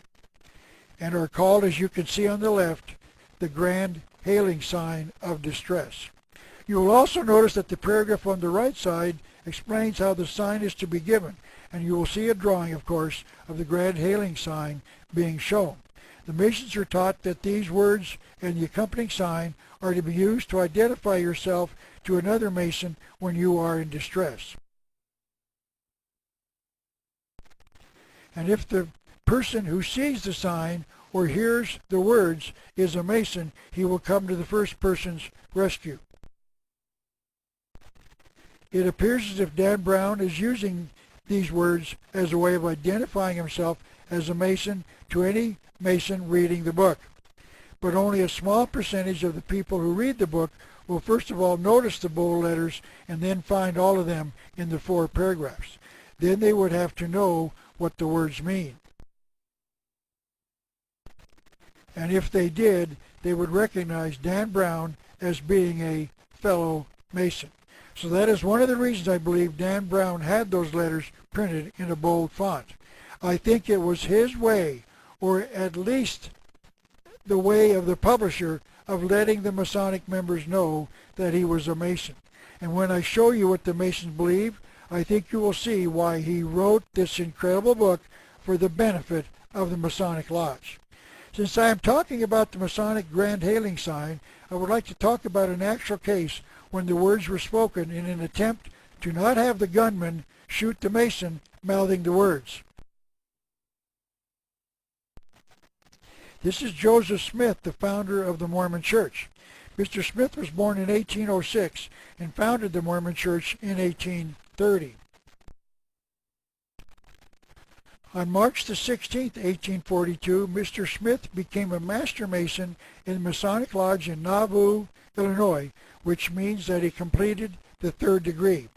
And are called, as you can see on the left, the grand hailing sign of distress. You will also notice that the paragraph on the right side explains how the sign is to be given. and you will see a drawing, of course, of the grand hailing sign being shown. The Masons are taught that these words and the accompanying sign are to be used to identify yourself to another Mason when you are in distress. And if the person who sees the sign or hears the words is a Mason, he will come to the first person's rescue. It appears as if Dan Brown is using these words as a way of identifying himself as a Mason to any Mason reading the book. But only a small percentage of the people who read the book will first of all notice the bold letters and then find all of them in the 4 paragraphs. Then they would have to know what the words mean. And if they did, they would recognize Dan Brown as being a fellow Mason. So that is one of the reasons I believe Dan Brown had those letters printed in a bold font. I think it was his way, or at least the way of the publisher, of letting the Masonic members know that he was a Mason. And when I show you what the Masons believe, I think you will see why he wrote this incredible book for the benefit of the Masonic Lodge. Since I am talking about the Masonic Grand Hailing Sign, I would like to talk about an actual case when the words were spoken in an attempt to not have the gunman shoot the Mason mouthing the words. This is Joseph Smith, the founder of the Mormon Church. Mr. Smith was born in 1806 and founded the Mormon Church in 1830. On March the 16th, 1842, Mr. Smith became a Master Mason in the Masonic Lodge in Nauvoo, Illinois, which means that he completed the 3rd degree.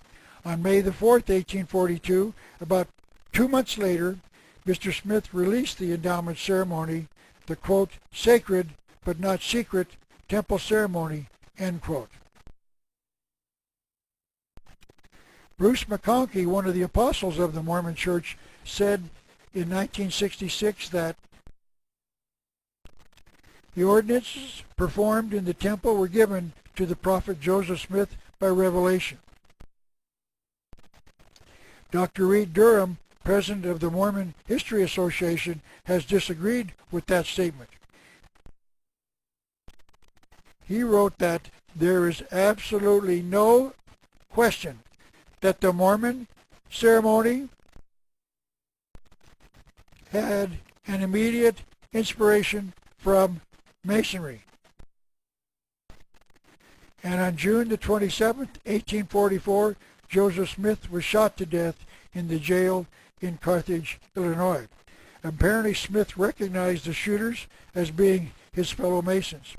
On May the 4th, 1842, about 2 months later, Mr. Smith released the endowment ceremony, the, quote, sacred but not secret temple ceremony, end quote. Bruce McConkie, one of the apostles of the Mormon Church, said in 1966 that the ordinances performed in the temple were given to the prophet Joseph Smith by revelation. Dr. Reed Durham, president of the Mormon History Association, has disagreed with that statement. He wrote that there is absolutely no question that the Mormon ceremony had an immediate inspiration from Masonry. And on June the 27th, 1844, Joseph Smith was shot to death in the jail in Carthage, Illinois. Apparently Smith recognized the shooters as being his fellow Masons.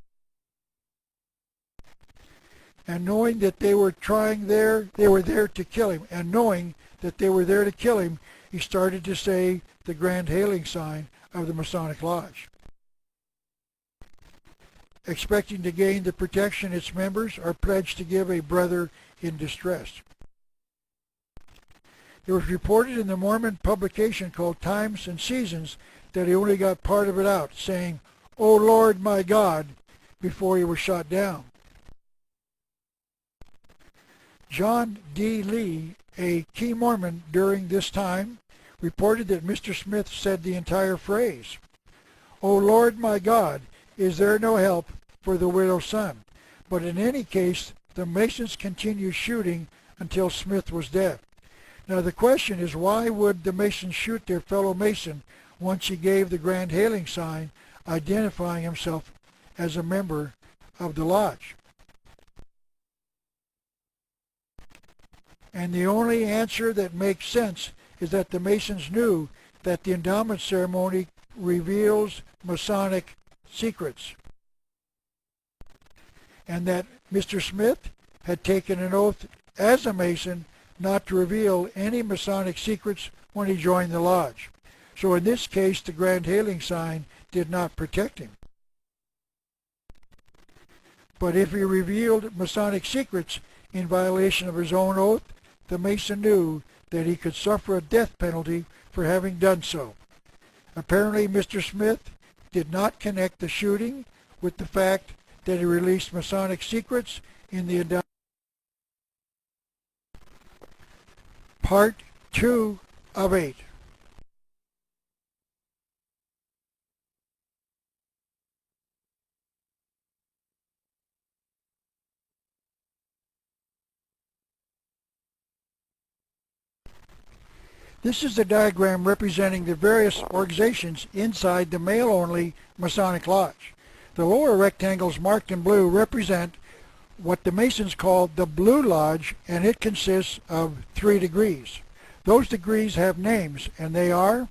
And knowing that they were there to kill him, and knowing that they were there to kill him, he started to say the grand hailing sign of the Masonic Lodge. Expecting to gain the protection its members are pledged to give a brother in distress. It was reported in the Mormon publication called Times and Seasons that he only got part of it out, saying, "O Lord my God," before he was shot down. John D. Lee, a key Mormon during this time, reported that Mr. Smith said the entire phrase, "O Lord my God, is there no help for the widow's son?" But in any case, the Masons continued shooting until Smith was dead. Now the question is, why would the Masons shoot their fellow Mason once he gave the grand hailing sign identifying himself as a member of the lodge? And the only answer that makes sense is that the Masons knew that the endowment ceremony reveals Masonic secrets, and that Mr. Smith had taken an oath as a Mason not to reveal any Masonic secrets when he joined the lodge. So in this case, the grand hailing sign did not protect him. But if he revealed Masonic secrets in violation of his own oath, the Mason knew that he could suffer a death penalty for having done so. Apparently, Mr. Smith did not connect the shooting with the fact that he released Masonic secrets in the endowment. Part 2 of 8. This is the diagram representing the various organizations inside the male-only Masonic Lodge. The lower rectangles marked in blue represent what the Masons call the Blue Lodge, and it consists of 3 degrees. Those degrees have names, and they are: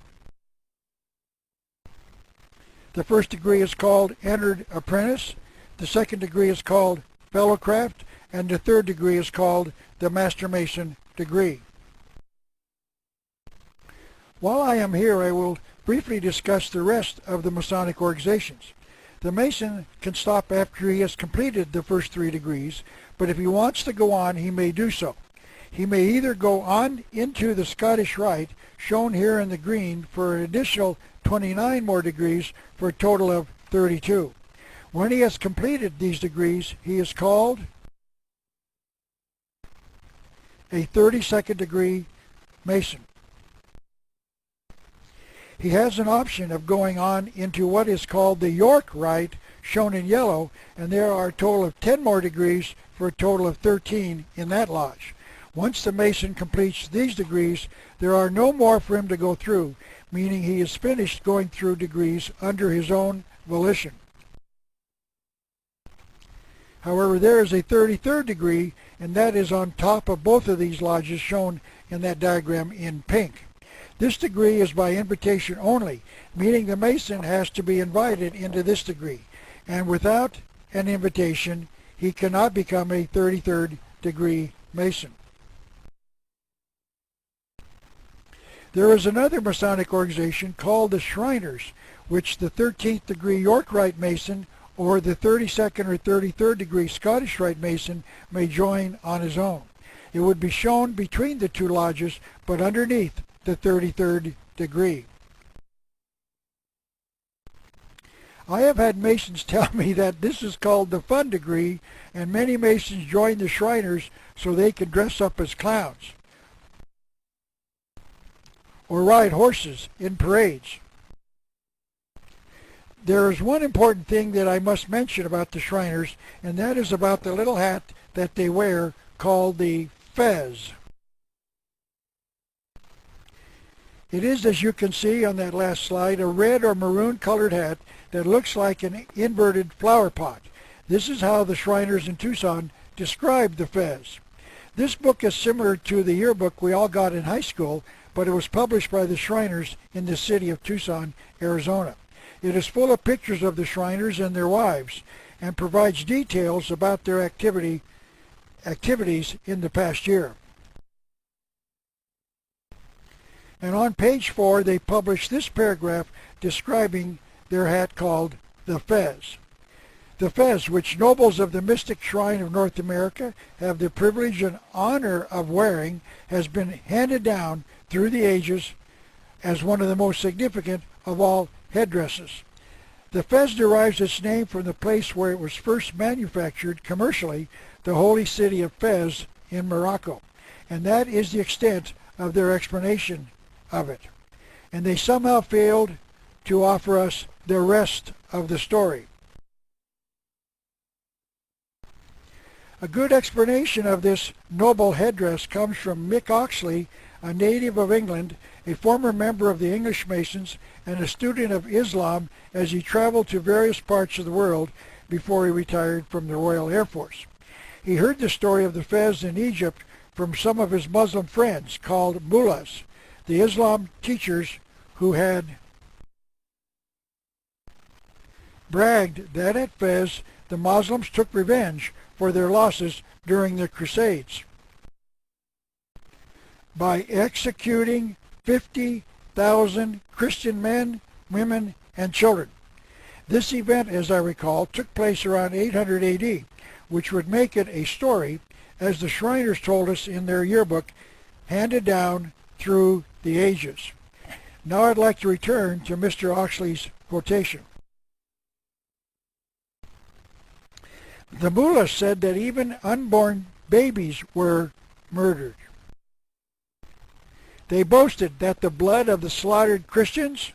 the first degree is called Entered Apprentice, the second degree is called Fellowcraft, and the third degree is called the Master Mason degree. While I am here, I will briefly discuss the rest of the Masonic organizations. The Mason can stop after he has completed the first 3 degrees, but if he wants to go on, he may do so. He may either go on into the Scottish Rite, shown here in the green, for an additional 29 more degrees for a total of 32. When he has completed these degrees, he is called a 32nd degree Mason. He has an option of going on into what is called the York Rite, shown in yellow, and there are a total of 10 more degrees for a total of 13 in that lodge. Once the Mason completes these degrees, there are no more for him to go through, meaning he is finished going through degrees under his own volition. However, there is a 33rd degree, and that is on top of both of these lodges shown in that diagram in pink. This degree is by invitation only, meaning the Mason has to be invited into this degree, and without an invitation, he cannot become a 33rd degree Mason. There is another Masonic organization called the Shriners, which the 13th degree York Rite Mason or the 32nd or 33rd degree Scottish Rite Mason may join on his own. It would be shown between the 2 lodges, but underneath the 33rd degree. I have had Masons tell me that this is called the fun degree, and many Masons join the Shriners so they can dress up as clowns or ride horses in parades. There is one important thing that I must mention about the Shriners, and that is about the little hat that they wear called the fez. It is, as you can see on that last slide, a red or maroon colored hat that looks like an inverted flower pot. This is how the Shriners in Tucson describe the fez. This book is similar to the yearbook we all got in high school, but it was published by the Shriners in the city of Tucson, Arizona. It is full of pictures of the Shriners and their wives, and provides details about their activities in the past year. And on page 4, they publish this paragraph describing their hat called the fez. The fez, which nobles of the Mystic Shrine of North America have the privilege and honor of wearing, has been handed down through the ages as one of the most significant of all headdresses. The fez derives its name from the place where it was first manufactured commercially, the holy city of Fez in Morocco. And that is the extent of their explanation of it. And they somehow failed to offer us the rest of the story. A good explanation of this noble headdress comes from Mick Oxley, a native of England, a former member of the English Masons, and a student of Islam as he traveled to various parts of the world before he retired from the Royal Air Force. He heard the story of the fez in Egypt from some of his Muslim friends called mullahs, the Islam teachers who had bragged that at Fez the Muslims took revenge for their losses during the Crusades by executing 50,000 Christian men, women, and children. This event, as I recall, took place around 800 AD, which would make it a story, as the Shriners told us in their yearbook, handed down through the ages. Now I'd like to return to Mr. Oxley's quotation. The mullahs said that even unborn babies were murdered. They boasted that the blood of the slaughtered Christians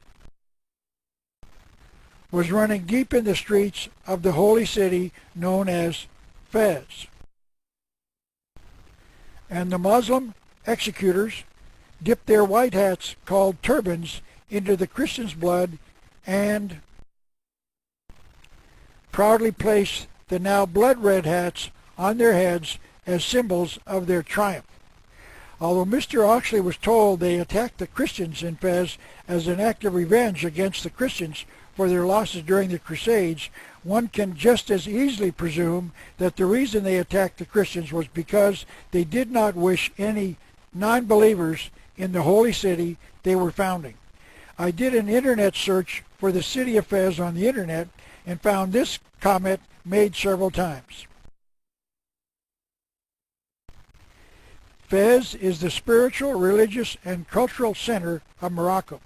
was running deep in the streets of the holy city known as Fez. And the Muslim executors dipped their white hats, called turbans, into the Christians' blood and proudly placed the now blood-red hats on their heads as symbols of their triumph. Although Mr. Oxley was told they attacked the Christians in Fez as an act of revenge against the Christians for their losses during the Crusades, one can just as easily presume that the reason they attacked the Christians was because they did not wish any non-believers in the holy city they were founding. I did an internet search for the city of Fez on the internet and found this comment made several times. Fez is the spiritual, religious, and cultural center of Morocco.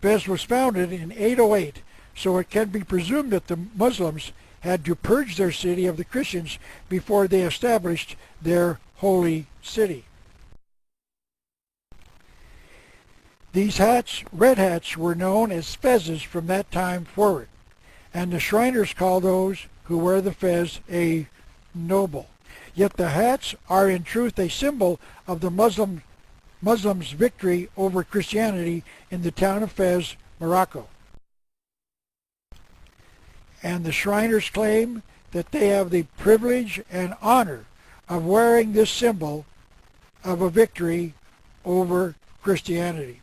Fez was founded in 808, so it can be presumed that the Muslims had to purge their city of the Christians before they established their holy city. These hats, red hats, were known as fezes from that time forward, and the Shriners call those who wear the fez a noble. Yet the hats are in truth a symbol of the Muslims' victory over Christianity in the town of Fez, Morocco. And the Shriners claim that they have the privilege and honor of wearing this symbol of a victory over Christianity.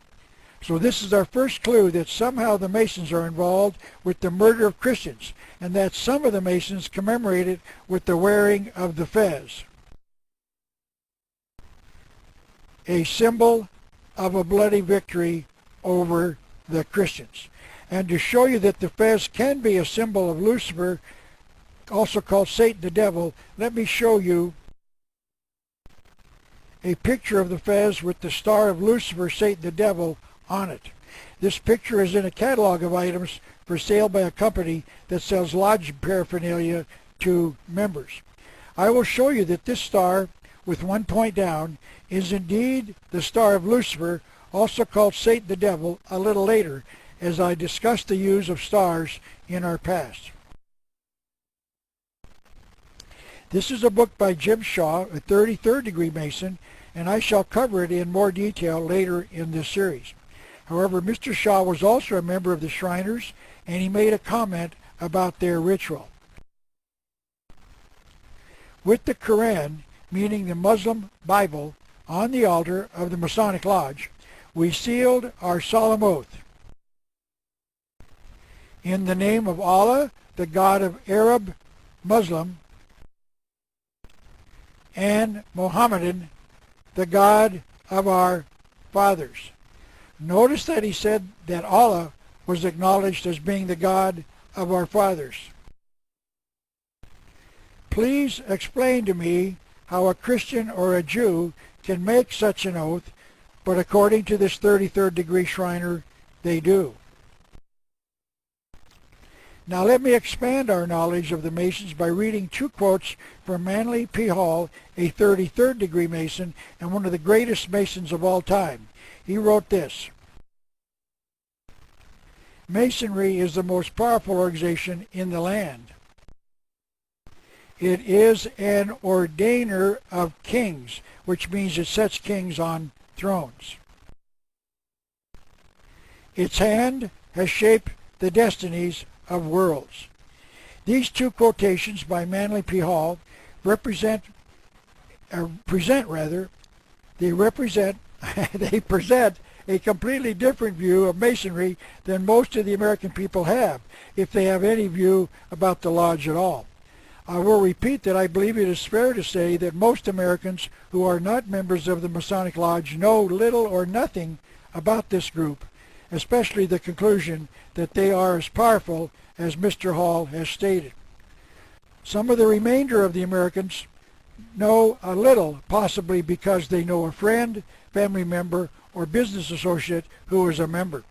So this is our first clue that somehow the Masons are involved with the murder of Christians, and that some of the Masons commemorate it with the wearing of the fez, a symbol of a bloody victory over the Christians. And to show you that the fez can be a symbol of Lucifer, also called Satan the devil, let me show you a picture of the fez with the star of Lucifer, Satan the devil, on it. This picture is in a catalog of items for sale by a company that sells lodge paraphernalia to members. I will show you that this star, with one point down, is indeed the star of Lucifer, also called Satan the devil, a little later, as I discuss the use of stars in our past. This is a book by Jim Shaw, a 33rd degree Mason, and I shall cover it in more detail later in this series. However, Mr. Shaw was also a member of the Shriners, and he made a comment about their ritual. With the Quran, meaning the Muslim Bible, on the altar of the Masonic Lodge, we sealed our solemn oath. In the name of Allah, the God of Arab, Muslim, and Mohammedan, the God of our fathers. Notice that he said that Allah was acknowledged as being the God of our fathers. Please explain to me how a Christian or a Jew can make such an oath, but according to this 33rd degree Shriner, they do. Now let me expand our knowledge of the Masons by reading two quotes from Manly P. Hall, a 33rd degree Mason and one of the greatest Masons of all time. He wrote this: Masonry is the most powerful organization in the land. It is an ordainer of kings, which means it sets kings on thrones. Its hand has shaped the destinies of worlds. These two quotations by Manly P. Hall present a completely different view of Masonry than most of the American people have, if they have any view about the Lodge at all. I will repeat that I believe it is fair to say that most Americans who are not members of the Masonic Lodge know little or nothing about this group, especially the conclusion that they are as powerful as Mr. Hall has stated. Some of the remainder of the Americans know a little, possibly because they know a friend, family member, or business associate who is a member.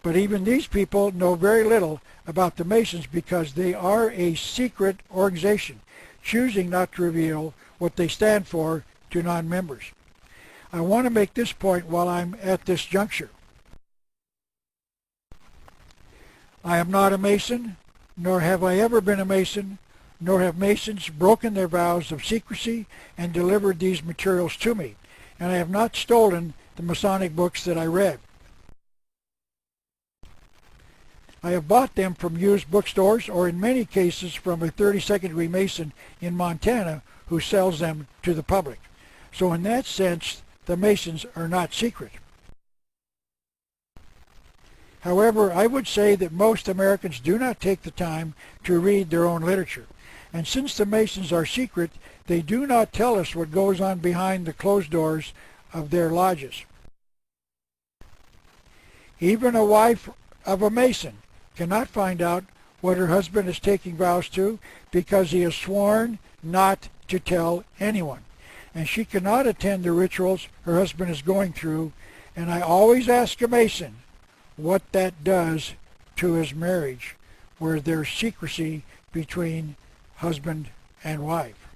But even these people know very little about the Masons because they are a secret organization, choosing not to reveal what they stand for to non-members. I want to make this point while I'm at this juncture. I am not a Mason, nor have I ever been a Mason, nor have Masons broken their vows of secrecy and delivered these materials to me, and I have not stolen the Masonic books that I read. I have bought them from used bookstores or in many cases from a 32nd degree Mason in Montana who sells them to the public. So in that sense, the Masons are not secret. However, I would say that most Americans do not take the time to read their own literature. And since the Masons are secret, they do not tell us what goes on behind the closed doors of their lodges. Even a wife of a Mason cannot find out what her husband is taking vows to because he has sworn not to tell anyone. And she cannot attend the rituals her husband is going through, and I always ask a Mason what that does to his marriage, where there's secrecy between husband and wife.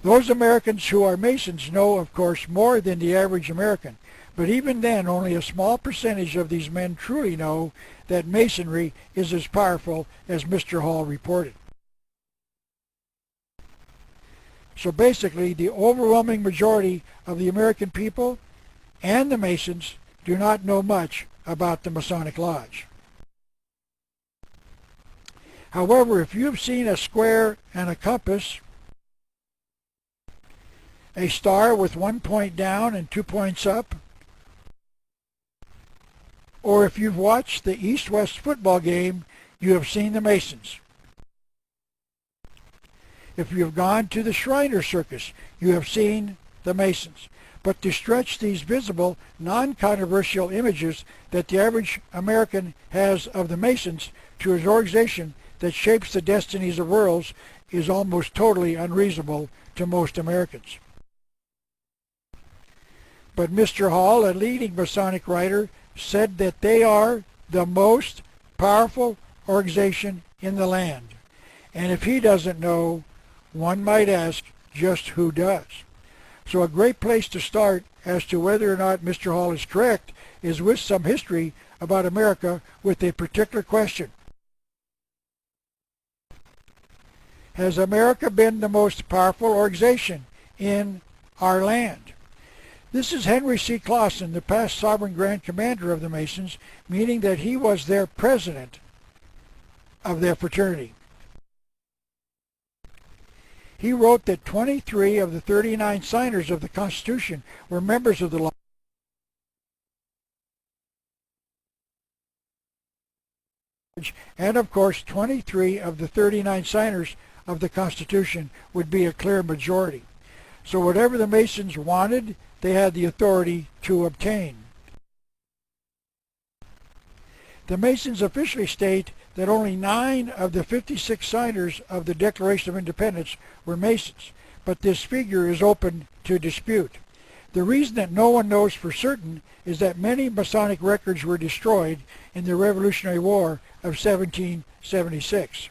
Those Americans who are Masons know, of course, more than the average American, but even then only a small percentage of these men truly know that Masonry is as powerful as Mr. Hall reported. So basically, the overwhelming majority of the American people and the Masons do not know much about the Masonic Lodge. However, if you've seen a square and a compass, a star with 1 point down and 2 points up, or if you've watched the East-West football game, you have seen the Masons. If you have gone to the Shriner Circus, you have seen the Masons. But to stretch these visible, non-controversial images that the average American has of the Masons to an organization that shapes the destinies of worlds is almost totally unreasonable to most Americans. But Mr. Hall, a leading Masonic writer, said that they are the most powerful organization in the land. And if he doesn't know, one might ask just who does. So a great place to start as to whether or not Mr. Hall is correct is with some history about America with a particular question. Has America been the most powerful organization in our land? This is Henry C. Clausen, the past Sovereign Grand Commander of the Masons, meaning that he was their president of their fraternity. He wrote that 23 of the 39 signers of the Constitution were members of the lodge, and of course 23 of the 39 signers of the Constitution would be a clear majority. So whatever the Masons wanted, they had the authority to obtain. The Masons officially state that only 9 of the 56 signers of the Declaration of Independence were Masons, but this figure is open to dispute. The reason that no one knows for certain is that many Masonic records were destroyed in the Revolutionary War of 1776.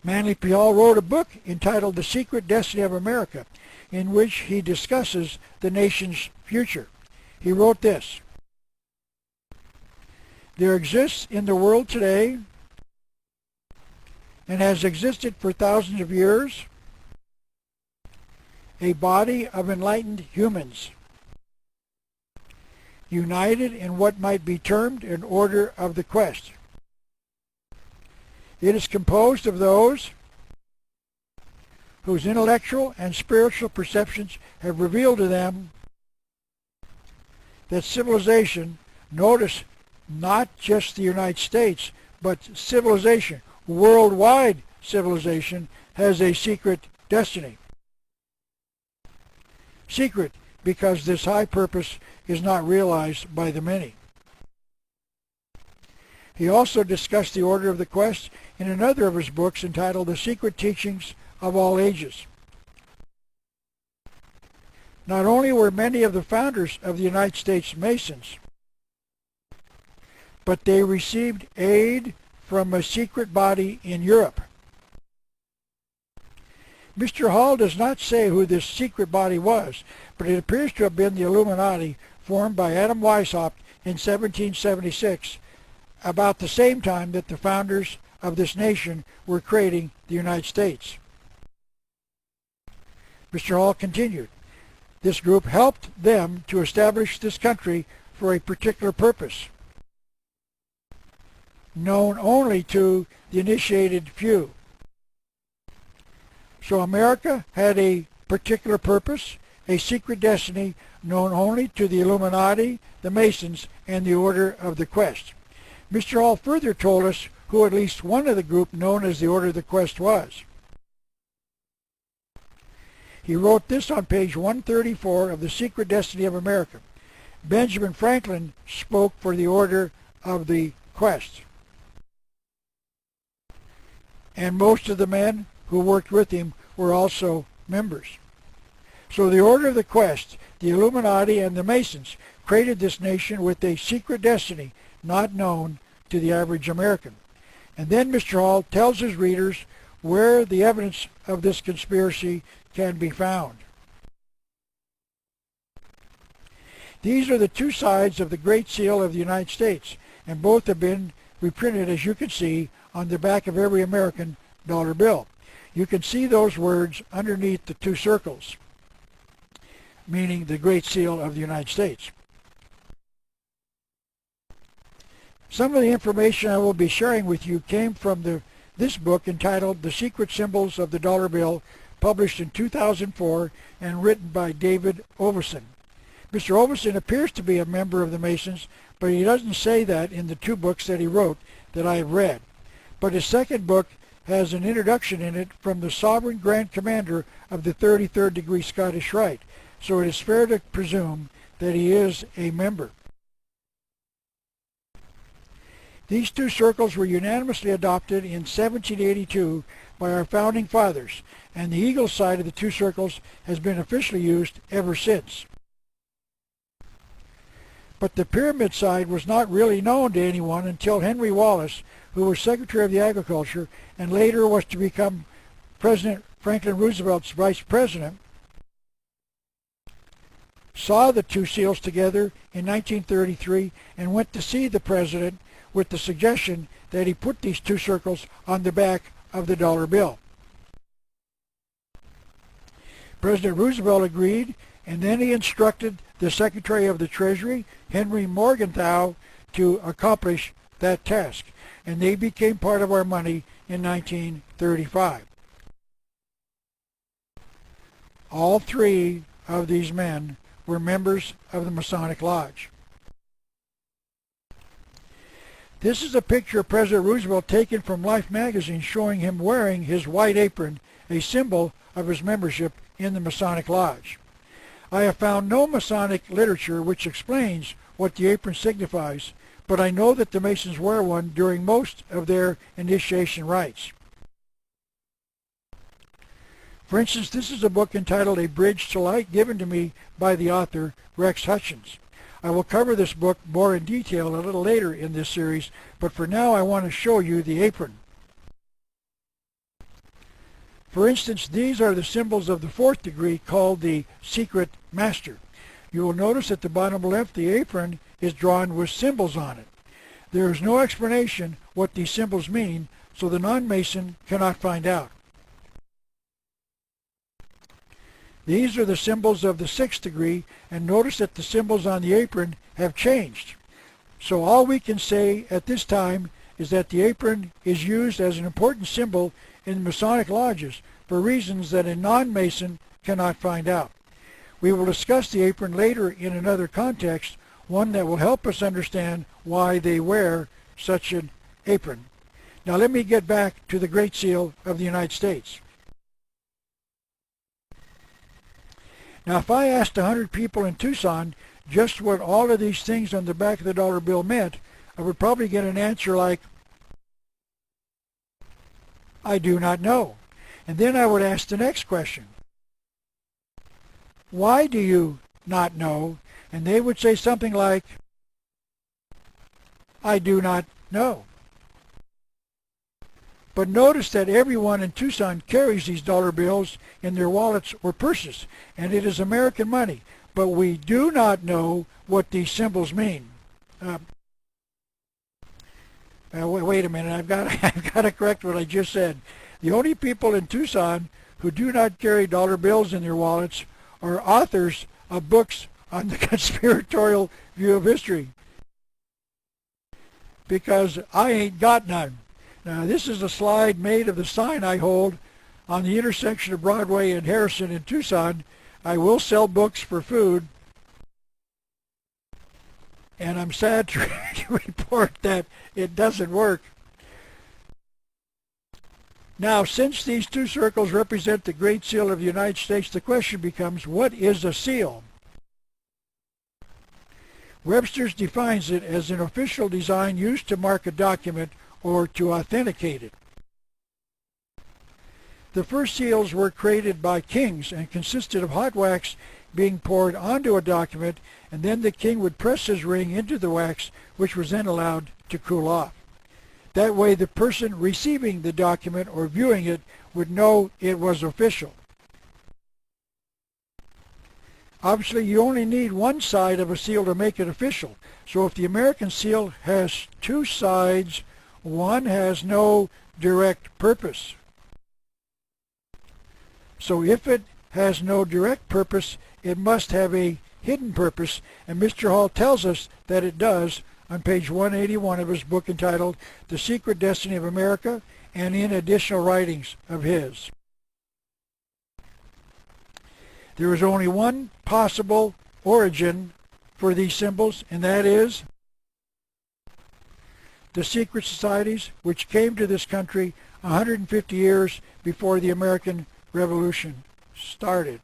Manly P. Hall wrote a book entitled The Secret Destiny of America, in which he discusses the nation's future. He wrote this: there exists in the world today, and has existed for thousands of years, a body of enlightened humans, united in what might be termed an order of the quest. It is composed of those whose intellectual and spiritual perceptions have revealed to them that civilization, notice not just the United States, but civilization, worldwide civilization, has a secret destiny. Secret because this high purpose is not realized by the many. He also discussed the order of the quest in another of his books entitled The Secret Teachings of All Ages. Not only were many of the founders of the United States Masons, but they received aid from a secret body in Europe. Mr. Hall does not say who this secret body was, but it appears to have been the Illuminati formed by Adam Weishaupt in 1776, about the same time that the founders of this nation were creating the United States. Mr. Hall continued, this group helped them to establish this country for a particular purpose, known only to the initiated few. So America had a particular purpose, a secret destiny known only to the Illuminati, the Masons, and the Order of the Quest. Mr. Hall further told us who at least one of the group known as the Order of the Quest was. He wrote this on page 134 of The Secret Destiny of America. Benjamin Franklin spoke for the Order of the Quest, and most of the men who worked with him were also members. So the Order of the Quest, the Illuminati, and the Masons created this nation with a secret destiny not known to the average American. And then Mr. Hall tells his readers where the evidence of this conspiracy can be found. These are the two sides of the Great Seal of the United States, and both have been reprinted, as you can see, on the back of every American dollar bill. You can see those words underneath the two circles, meaning the Great Seal of the United States. Some of the information I will be sharing with you came from this book entitled The Secret Symbols of the Dollar Bill, published in 2004 and written by David Overson. Mr. Overson appears to be a member of the Masons, but he doesn't say that in the two books that he wrote that I have read. But his second book has an introduction in it from the Sovereign Grand Commander of the 33rd Degree Scottish Rite, so it is fair to presume that he is a member. These two circles were unanimously adopted in 1782 by our founding fathers, and the eagle side of the two circles has been officially used ever since. But the pyramid side was not really known to anyone until Henry Wallace, who was Secretary of the Agriculture and later was to become President Franklin Roosevelt's Vice President, saw the two seals together in 1933 and went to see the President with the suggestion that he put these two circles on the back of the dollar bill. President Roosevelt agreed, and then he instructed the Secretary of the Treasury, Henry Morgenthau, to accomplish that task, and they became part of our money in 1935. All three of these men were members of the Masonic Lodge. This is a picture of President Roosevelt taken from Life magazine showing him wearing his white apron, a symbol of his membership in the Masonic Lodge. I have found no Masonic literature which explains what the apron signifies, but I know that the Masons wear one during most of their initiation rites. For instance, this is a book entitled A Bridge to Light, given to me by the author Rex Hutchins. I will cover this book more in detail a little later in this series, but for now I want to show you the apron. For instance, these are the symbols of the fourth degree called the Secret Master. You will notice at the bottom left the apron is drawn with symbols on it. There is no explanation what these symbols mean, so the non-Mason cannot find out. These are the symbols of the sixth degree, and notice that the symbols on the apron have changed. So all we can say at this time is that the apron is used as an important symbol in the Masonic lodges for reasons that a non-Mason cannot find out. We will discuss the apron later in another context, one that will help us understand why they wear such an apron. Now let me get back to the Great Seal of the United States. Now if I asked 100 people in Tucson just what all of these things on the back of the dollar bill meant, I would probably get an answer like, I do not know. And then I would ask the next question. Why do you not know? And they would say something like, I do not know. But notice that everyone in Tucson carries these dollar bills in their wallets or purses, and it is American money. But we do not know what these symbols mean. Wait a minute, I've got to correct what I just said. The only people in Tucson who do not carry dollar bills in their wallets are authors of books on the conspiratorial view of history, because I ain't got none. Now, this is a slide made of the sign I hold on the intersection of Broadway and Harrison in Tucson. I will sell books for food, and I'm sad to report that it doesn't work. Now, since these two circles represent the Great Seal of the United States, the question becomes, what is a seal? Webster's defines it as an official design used to mark a document or to authenticate it. The first seals were created by kings and consisted of hot wax being poured onto a document, and then the king would press his ring into the wax, which was then allowed to cool off. That way the person receiving the document or viewing it would know it was official. Obviously, you only need one side of a seal to make it official. So if the American seal has two sides, one has no direct purpose. So if it has no direct purpose, it must have a hidden purpose, and Mr. Hall tells us that it does on page 181 of his book entitled The Secret Destiny of America, and in additional writings of his. There is only one possible origin for these symbols, and that is the secret societies which came to this country 150 years before the American Revolution started.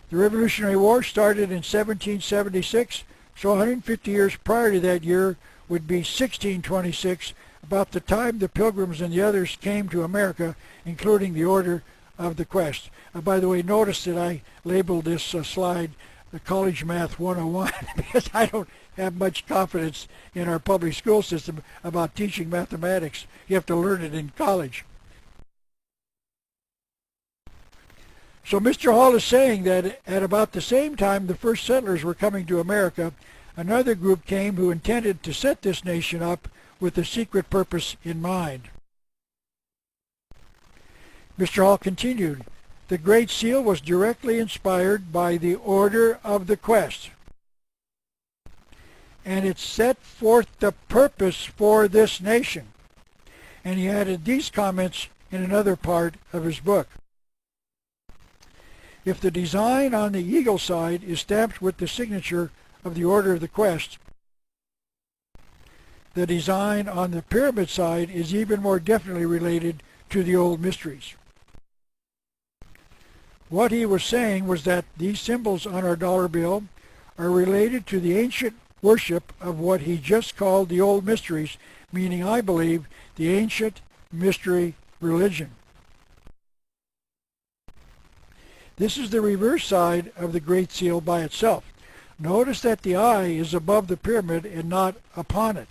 The Revolutionary War started in 1776, so 150 years prior to that year would be 1626, about the time the Pilgrims and the others came to America, including the Order of the Quest. By the way, notice that I labeled this slide the College Math 101 because I don't have much confidence in our public school system about teaching mathematics. You have to learn it in college. So Mr. Hall is saying that at about the same time the first settlers were coming to America, another group came who intended to set this nation up with a secret purpose in mind. Mr. Hall continued, the Great Seal was directly inspired by the Order of the Quest, and it set forth the purpose for this nation. And he added these comments in another part of his book. If the design on the eagle side is stamped with the signature of the Order of the Quest, the design on the pyramid side is even more definitely related to the old mysteries. What he was saying was that these symbols on our dollar bill are related to the ancient worship of what he just called the old mysteries, meaning, I believe, the ancient mystery religion. This is the reverse side of the Great Seal by itself. Notice that the eye is above the pyramid and not upon it.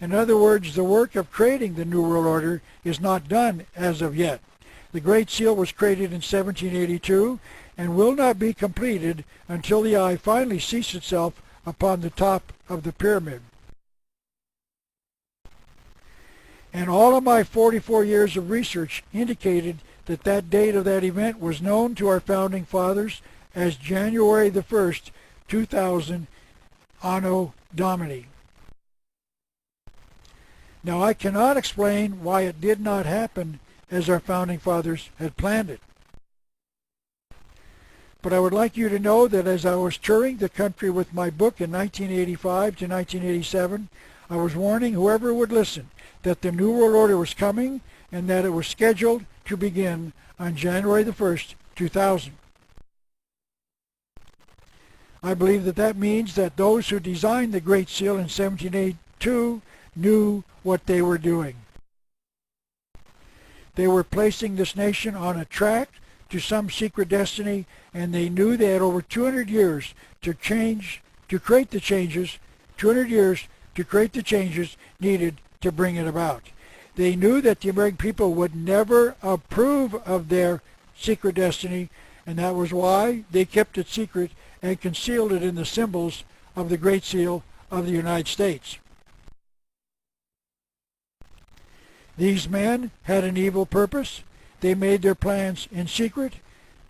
In other words, the work of creating the New World Order is not done as of yet. The Great Seal was created in 1782 and will not be completed until the eye finally seats itself upon the top of the pyramid. And all of my 44 years of research indicated that that date of that event was known to our founding fathers as January the 1st, 2000, Anno Domini. Now, I cannot explain why it did not happen as our founding fathers had planned it. But I would like you to know that as I was touring the country with my book in 1985 to 1987, I was warning whoever would listen that the New World Order was coming and that it was scheduled to begin on January the 1st, 2000. I believe that that means that those who designed the Great Seal in 1782 knew what they were doing. They were placing this nation on a track to some secret destiny, and they knew they had over 200 years to create the changes, 200 years to create the changes needed to bring it about. They knew that the American people would never approve of their secret destiny, and that was why they kept it secret and concealed it in the symbols of the Great Seal of the United States. These men had an evil purpose. They made their plans in secret,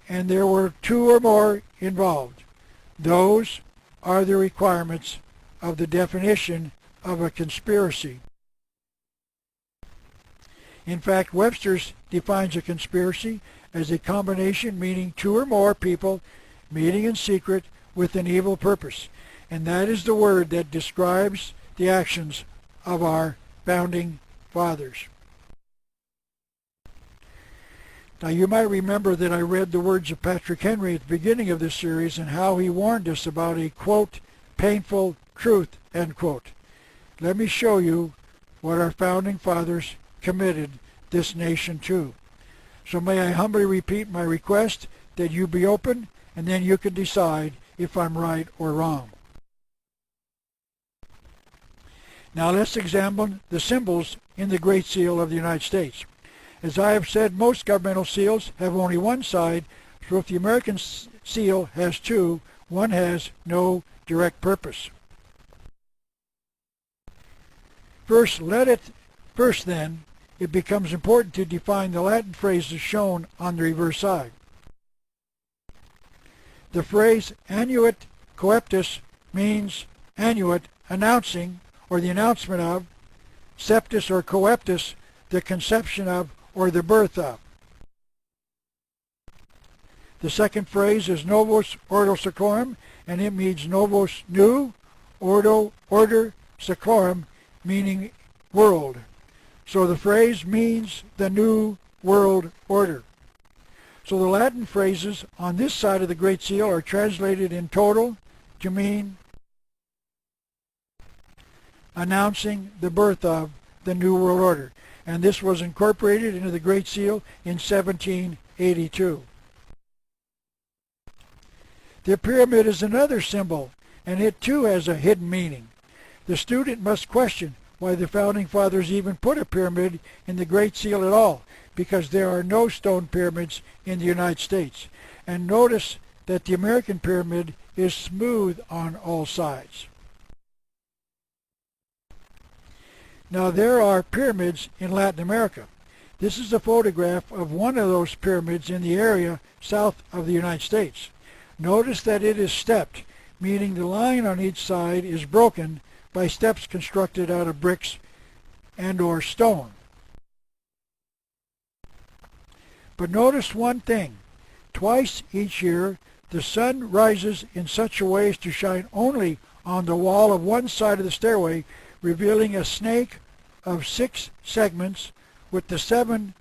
and there were two or more involved. Those are the requirements of the definition of a conspiracy. In fact, Webster's defines a conspiracy as a combination meaning two or more people meeting in secret with an evil purpose. And that is the word that describes the actions of our founding fathers. Now, you might remember that I read the words of Patrick Henry at the beginning of this series and how he warned us about a, quote, painful truth, end quote. Let me show you what our founding fathers committed this nation to. So may I humbly repeat my request that you be open, and then you can decide if I'm right or wrong. Now let's examine the symbols in the Great Seal of the United States. As I have said, most governmental seals have only one side, so if the American seal has two, one has no direct purpose. First, then, it becomes important to define the Latin phrases shown on the reverse side. The phrase annuit coeptus means annuit, announcing, or the announcement of, septus or coeptus, the conception of, or the birth of. The second phrase is novus ordo seclorum, and it means novus new, ordo order, seclorum, meaning world. So the phrase means the new world order. So the Latin phrases on this side of the Great Seal are translated in total to mean announcing the birth of the new world order. And this was incorporated into the Great Seal in 1782. The pyramid is another symbol, and it too has a hidden meaning. The student must question why the Founding Fathers even put a pyramid in the Great Seal at all, because there are no stone pyramids in the United States. And notice that the American pyramid is smooth on all sides. Now there are pyramids in Latin America. This is a photograph of one of those pyramids in the area south of the United States. Notice that it is stepped, meaning the line on each side is broken by steps constructed out of bricks and or stone. But notice one thing. Twice each year, the sun rises in such a way as to shine only on the wall of one side of the stairway, revealing a snake of 6 segments, with the seventh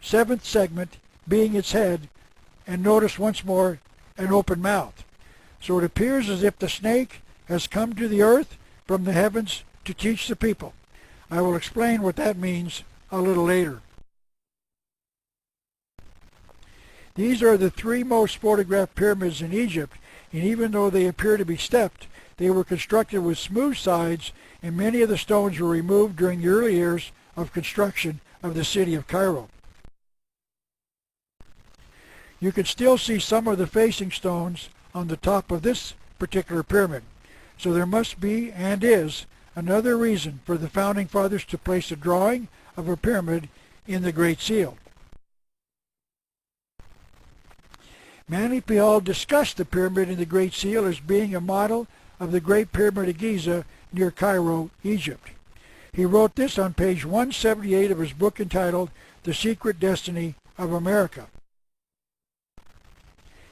segment being its head, and notice once more an open mouth. So it appears as if the snake has come to the earth from the heavens to teach the people. I will explain what that means a little later. These are the 3 most photographed pyramids in Egypt, and even though they appear to be stepped, they were constructed with smooth sides, and many of the stones were removed during the early years of construction of the city of Cairo. You can still see some of the facing stones on the top of this particular pyramid. So there must be, and is, another reason for the Founding Fathers to place a drawing of a pyramid in the Great Seal. Manly P. Hall discussed the pyramid in the Great Seal as being a model of the Great Pyramid of Giza near Cairo, Egypt. He wrote this on page 178 of his book entitled The Secret Destiny of America.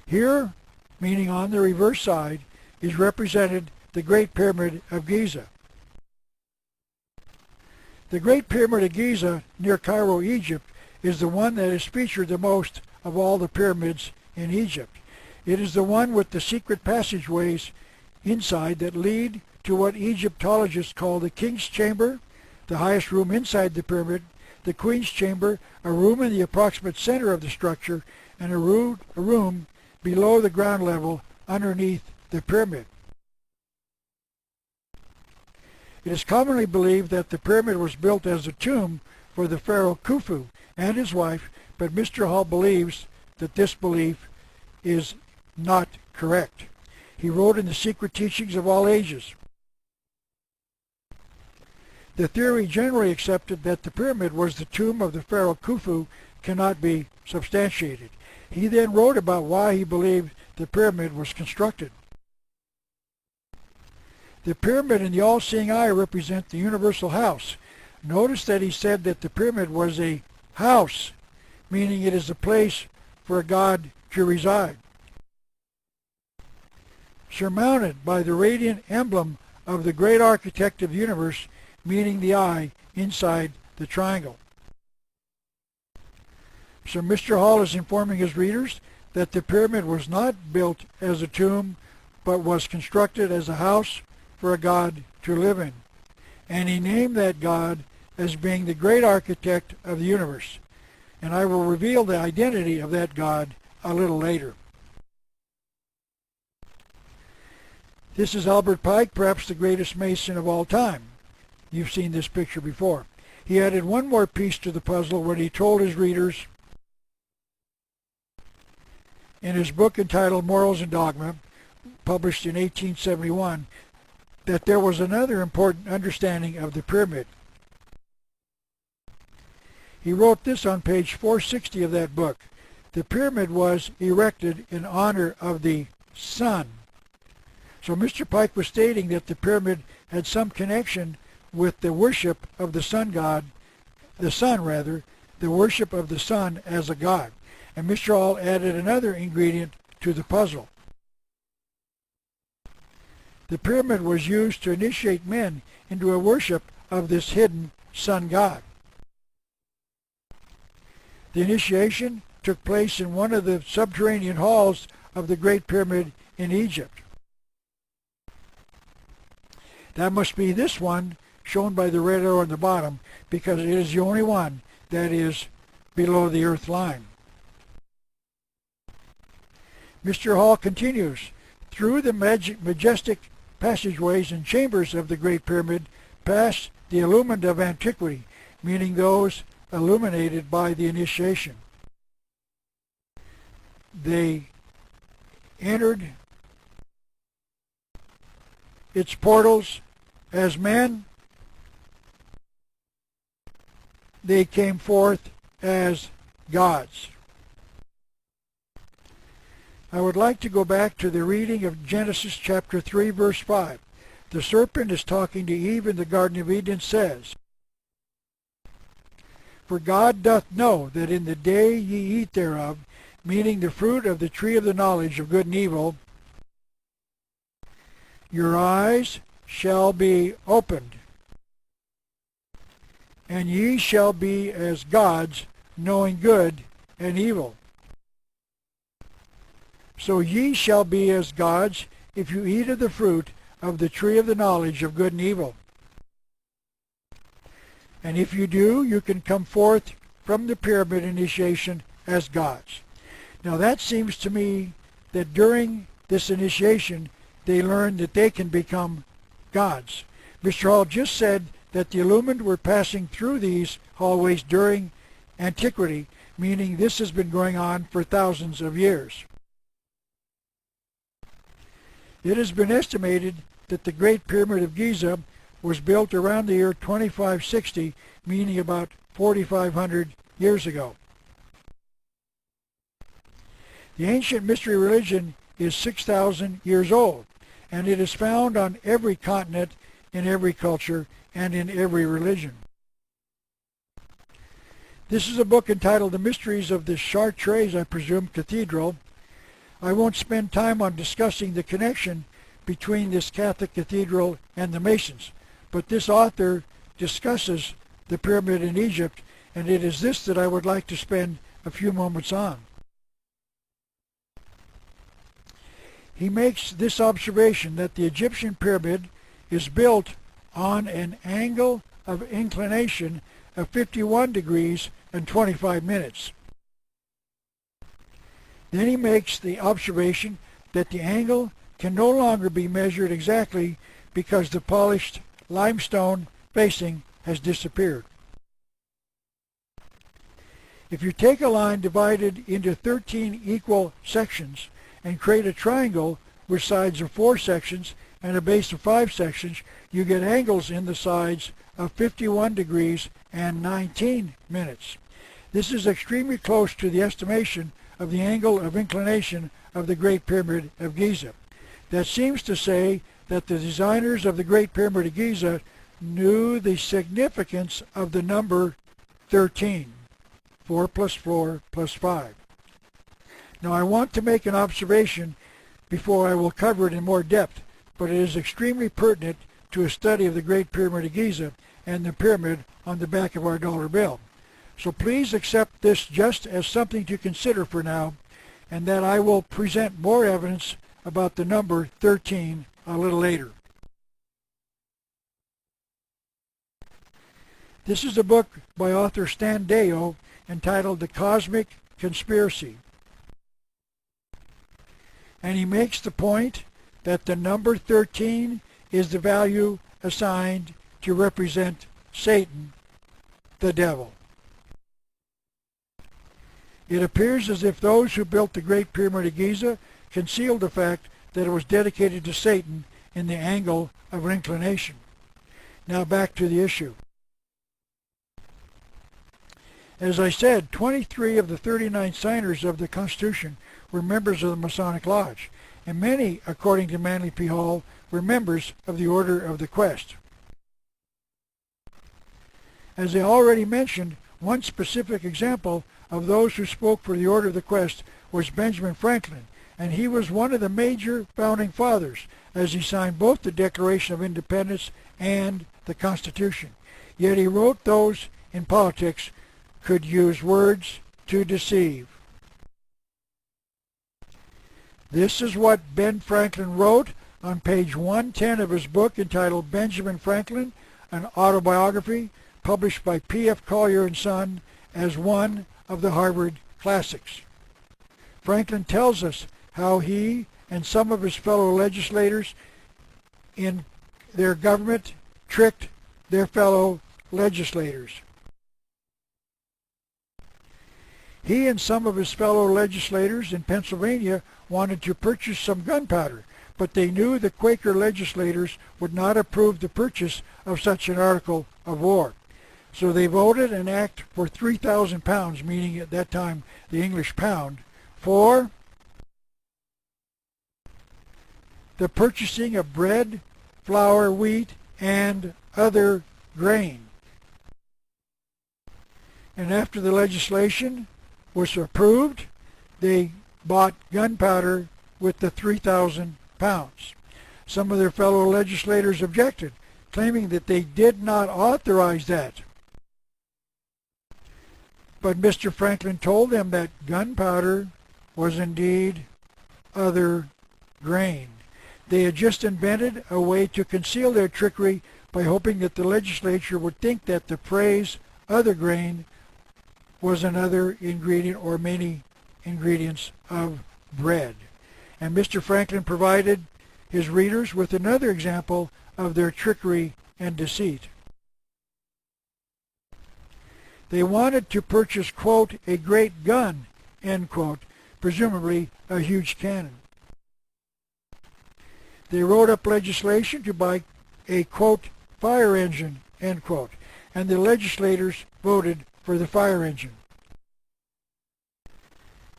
Here, meaning on the reverse side, is represented the Great Pyramid of Giza. The Great Pyramid of Giza near Cairo, Egypt, is the one that is featured the most of all the pyramids in Egypt. It is the one with the secret passageways inside that lead to what Egyptologists call the King's Chamber, the highest room inside the pyramid, the Queen's Chamber, a room in the approximate center of the structure, and a room below the ground level underneath the pyramid. It is commonly believed that the pyramid was built as a tomb for the pharaoh Khufu and his wife, but Mr. Hall believes that this belief is not correct. He wrote in The Secret Teachings of All Ages, "The theory generally accepted that the pyramid was the tomb of the pharaoh Khufu cannot be substantiated." He then wrote about why he believed the pyramid was constructed. "The pyramid and the all-seeing eye represent the universal house." Notice that he said that the pyramid was a house, meaning it is a place for a God to reside, surmounted by the radiant emblem of the great architect of the universe, meaning the eye inside the triangle. So Mr. Hall is informing his readers that the pyramid was not built as a tomb, but was constructed as a house for a God to live in. And he named that God as being the great architect of the universe. And I will reveal the identity of that God a little later. This is Albert Pike, perhaps the greatest Mason of all time. You've seen this picture before. He added one more piece to the puzzle when he told his readers in his book entitled Morals and Dogma, published in 1871, that there was another important understanding of the pyramid. He wrote this on page 460 of that book. The pyramid was erected in honor of the sun. So Mr. Pike was stating that the pyramid had some connection with the worship of the sun god, the worship of the sun as a god. And Mr. Hall added another ingredient to the puzzle. The pyramid was used to initiate men into a worship of this hidden sun god. The initiation took place in one of the subterranean halls of the Great Pyramid in Egypt. That must be this one, shown by the red arrow on the bottom, because it is the only one that is below the earth line. Mr. Hall continues, through the majestic passageways and chambers of the Great Pyramid, past the illumined of antiquity, meaning those illuminated by the initiation. They entered its portals as men. They came forth as gods. I would like to go back to the reading of Genesis chapter 3, verse 5. The serpent is talking to Eve in the Garden of Eden and says, "For God doth know that in the day ye eat thereof," meaning the fruit of the tree of the knowledge of good and evil, "your eyes shall be opened, and ye shall be as gods, knowing good and evil." So ye shall be as gods if you eat of the fruit of the tree of the knowledge of good and evil. And if you do, you can come forth from the pyramid initiation as gods. Now that seems to me that during this initiation, they learned that they can become gods. Mr. Hall just said that the illumined were passing through these hallways during antiquity, meaning this has been going on for thousands of years. It has been estimated that the Great Pyramid of Giza was built around the year 2560, meaning about 4,500 years ago. The ancient mystery religion is 6,000 years old, and it is found on every continent, in every culture, and in every religion. This is a book entitled The Mysteries of the Chartres, I presume, Cathedral. I won't spend time on discussing the connection between this Catholic cathedral and the Masons, but this author discusses the pyramid in Egypt, and it is this that I would like to spend a few moments on. He makes this observation that the Egyptian pyramid is built on an angle of inclination of 51 degrees and 25 minutes. Then he makes the observation that the angle can no longer be measured exactly because the polished limestone facing has disappeared. If you take a line divided into 13 equal sections and create a triangle with sides of 4 sections and a base of 5 sections, you get angles in the sides of 51 degrees and 19 minutes. This is extremely close to the estimation of the angle of inclination of the Great Pyramid of Giza. That seems to say that the designers of the Great Pyramid of Giza knew the significance of the number 13. 4 plus 4 plus 5. Now I want to make an observation before I will cover it in more depth, but it is extremely pertinent to a study of the Great Pyramid of Giza and the pyramid on the back of our dollar bill. So please accept this just as something to consider for now, and that I will present more evidence about the number 13 a little later. This is a book by author Stan Deyo entitled The Cosmic Conspiracy. And he makes the point that the number 13 is the value assigned to represent Satan, the devil. It appears as if those who built the Great Pyramid of Giza concealed the fact that it was dedicated to Satan in the angle of inclination. Now back to the issue. As I said, 23 of the 39 signers of the Constitution were members of the Masonic Lodge, and many, according to Manly P. Hall, were members of the Order of the Quest. As I already mentioned, one specific example of those who spoke for the Order of the Quest was Benjamin Franklin, and he was one of the major founding fathers, as he signed both the Declaration of Independence and the Constitution. Yet he wrote those in politics could use words to deceive. This is what Ben Franklin wrote on page 110 of his book entitled Benjamin Franklin, an Autobiography, published by P.F. Collier & Son as one of the Harvard Classics. Franklin tells us how he and some of his fellow legislators in their government tricked their fellow legislators. He and some of his fellow legislators in Pennsylvania wanted to purchase some gunpowder, but they knew the Quaker legislators would not approve the purchase of such an article of war. So they voted an act for 3,000 pounds, meaning at that time the English pound, for the purchasing of bread, flour, wheat, and other grain. And after the legislation was approved, they bought gunpowder with the 3,000 pounds. Some of their fellow legislators objected, claiming that they did not authorize that. But Mr. Franklin told them that gunpowder was indeed other grain. They had just invented a way to conceal their trickery by hoping that the legislature would think that the phrase other grain was another ingredient or many ingredients of bread. And Mr. Franklin provided his readers with another example of their trickery and deceit. They wanted to purchase, quote, a great gun, end quote, presumably a huge cannon. They wrote up legislation to buy a, quote, fire engine, end quote, and the legislators voted for the fire engine.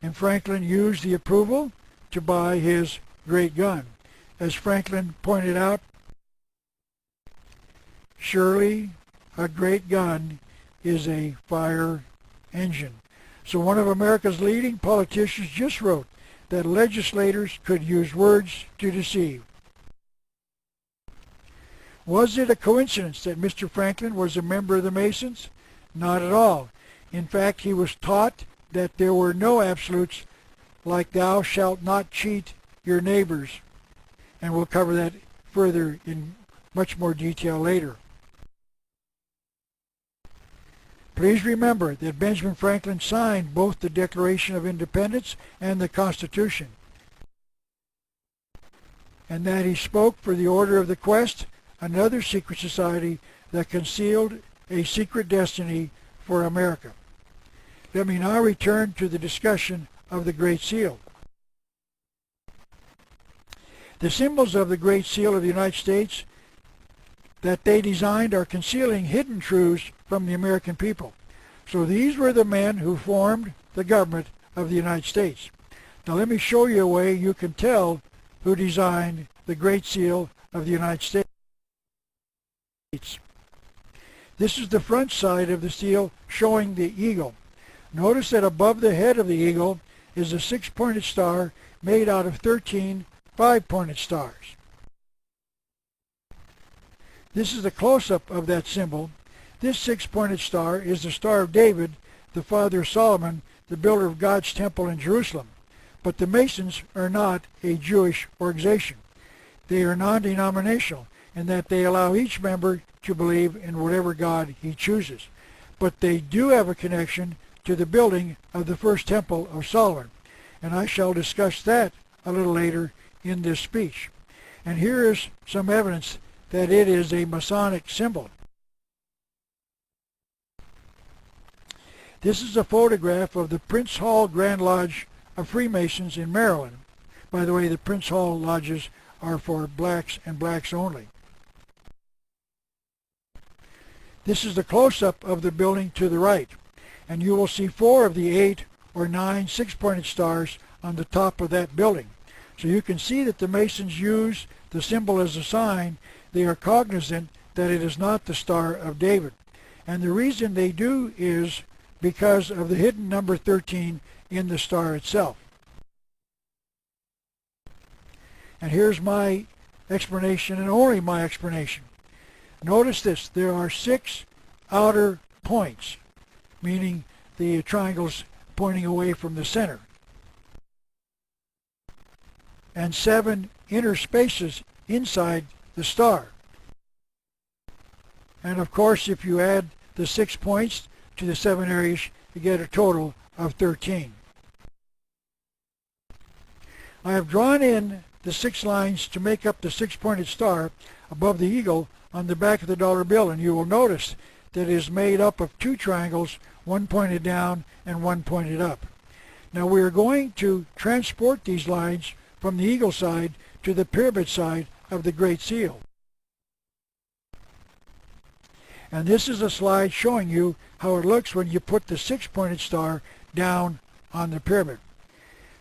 And Franklin used the approval to buy his great gun. As Franklin pointed out, surely a great gun is a fire engine. So one of America's leading politicians just wrote that legislators could use words to deceive. Was it a coincidence that Mr. Franklin was a member of the Masons? Not at all. In fact, he was taught that there were no absolutes like thou shalt not cheat your neighbors. And we'll cover that further in much more detail later. Please remember that Benjamin Franklin signed both the Declaration of Independence and the Constitution, and that he spoke for the Order of the Quest another secret society that concealed a secret destiny for America. Let me now return to the discussion of the Great Seal. The symbols of the Great Seal of the United States that they designed are concealing hidden truths from the American people. So these were the men who formed the government of the United States. Now let me show you a way you can tell who designed the Great Seal of the United States. This is the front side of the seal showing the eagle. Notice that above the head of the eagle is a 6-pointed star made out of 13 5-pointed stars. This is a close-up of that symbol. This 6-pointed star is the Star of David, the father of Solomon, the builder of God's temple in Jerusalem. But the Masons are not a Jewish organization. They are non-denominational in that they allow each member to believe in whatever God he chooses. But they do have a connection to the building of the first temple of Solomon, and I shall discuss that a little later in this speech. And here is some evidence that it is a Masonic symbol. This is a photograph of the Prince Hall Grand Lodge of Freemasons in Maryland. By the way, the Prince Hall lodges are for blacks and blacks only. This is the close-up of the building to the right, and you will see 4 of the 8 or 9 6-pointed stars on the top of that building. So you can see that the Masons use the symbol as a sign. They are cognizant that it is not the Star of David. And the reason they do is because of the hidden number 13 in the star itself. And here's my explanation, and only my explanation. Notice this. There are 6 outer points, meaning the triangles pointing away from the center, and 7 inner spaces inside the star. And of course, if you add the 6 points to the 7 areas, you get a total of 13. I have drawn in the 6 lines to make up the 6-pointed star above the eagle on the back of the dollar bill, and you will notice that it is made up of 2 triangles, one pointed down and one pointed up. Now we are going to transport these lines from the eagle side to the pyramid side of the Great Seal. And this is a slide showing you how it looks when you put the 6-pointed star down on the pyramid.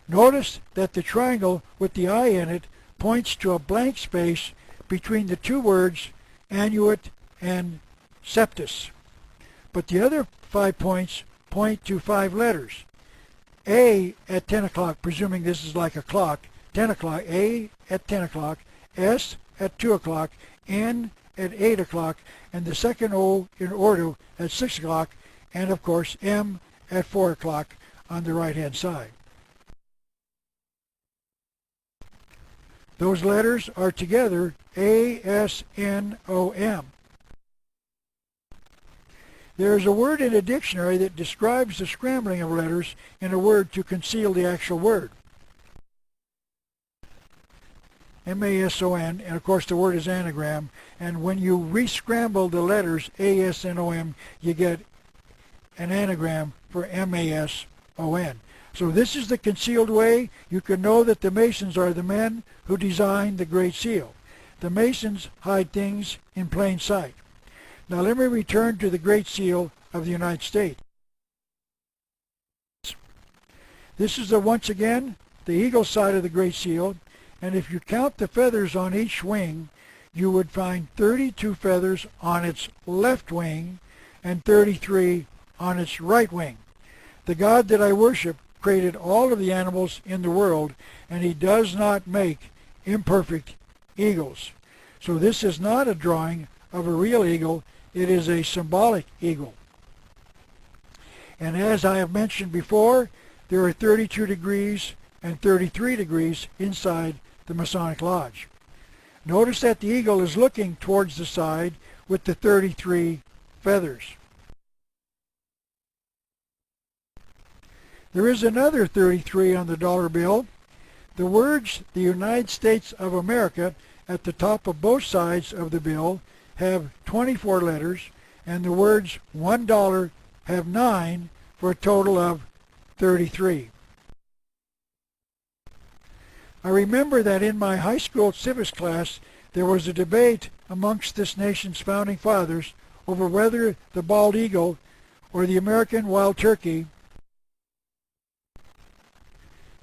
Notice that the triangle with the eye in it points to a blank space between the 2 words annuit and septus. But the other 5 points point to 5 letters. A at 10 o'clock, presuming this is like a clock, 10 o'clock, A at 10 o'clock, S at 2 o'clock, N at 8 o'clock, and the second O in order at 6 o'clock, and of course M at 4 o'clock on the right-hand side. Those letters are together A-S-N-O-M. There is a word in a dictionary that describes the scrambling of letters in a word to conceal the actual word. M-A-S-O-N, and of course the word is anagram, and when you re-scramble the letters A-S-N-O-M, you get an anagram for M-A-S-O-N. So this is the concealed way you can know that the Masons are the men who designed the Great Seal. The Masons hide things in plain sight. Now let me return to the Great Seal of the United States. This is once again the eagle side of the Great Seal, and if you count the feathers on each wing, you would find 32 feathers on its left wing and 33 on its right wing. The God that I worship created all of the animals in the world, and he does not make imperfect eagles. So this is not a drawing of a real eagle, it is a symbolic eagle. And as I have mentioned before, there are 32 degrees and 33 degrees inside the Masonic Lodge. Notice that the eagle is looking towards the side with the 33 feathers. There is another 33 on the dollar bill. The words, the United States of America, at the top of both sides of the bill have 24 letters, and the words $1 have 9, for a total of 33. I remember that in my high school civics class there was a debate amongst this nation's founding fathers over whether the bald eagle or the American wild turkey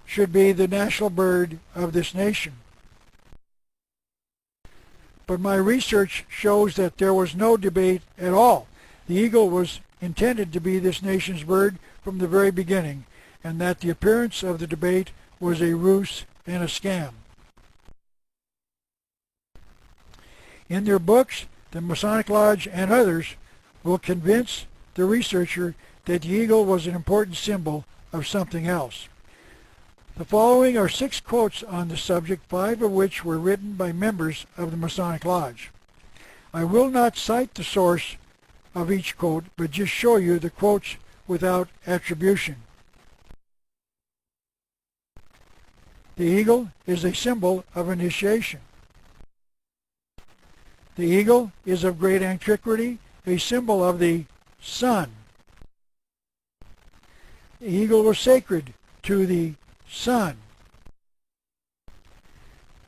should be the national bird of this nation. But my research shows that there was no debate at all. The eagle was intended to be this nation's bird from the very beginning, and that the appearance of the debate was a ruse and a scam. In their books, the Masonic Lodge and others will convince the researcher that the eagle was an important symbol of something else. The following are 6 quotes on the subject, 5 of which were written by members of the Masonic Lodge. I will not cite the source of each quote, but just show you the quotes without attribution. The eagle is a symbol of initiation. The eagle is of great antiquity, a symbol of the sun. The eagle was sacred to the sun.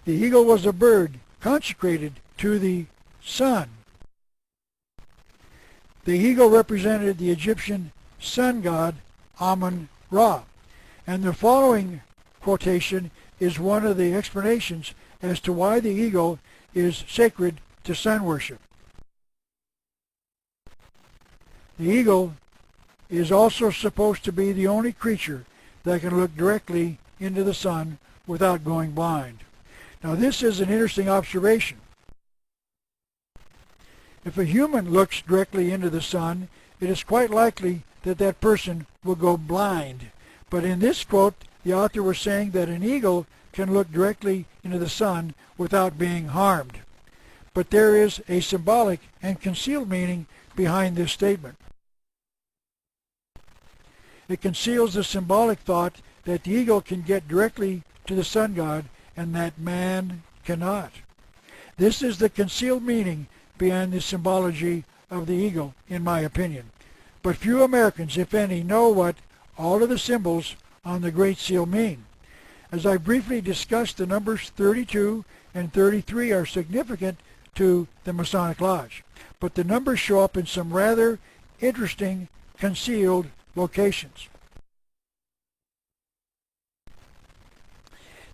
The eagle was a bird consecrated to the sun. The eagle represented the Egyptian sun god Amun-Ra. And the following quotation is one of the explanations as to why the eagle is sacred to sun worship. The eagle is also supposed to be the only creature that can look directly into the sun without going blind. Now this is an interesting observation. If a human looks directly into the sun, it is quite likely that that person will go blind. But in this quote, the author was saying that an eagle can look directly into the sun without being harmed. But there is a symbolic and concealed meaning behind this statement. It conceals the symbolic thought that the eagle can get directly to the sun god and that man cannot. This is the concealed meaning behind the symbology of the eagle, in my opinion. But few Americans, if any, know what all of the symbols on the Great Seal mean. As I briefly discussed, the numbers 32 and 33 are significant to the Masonic Lodge, but the numbers show up in some rather interesting concealed locations.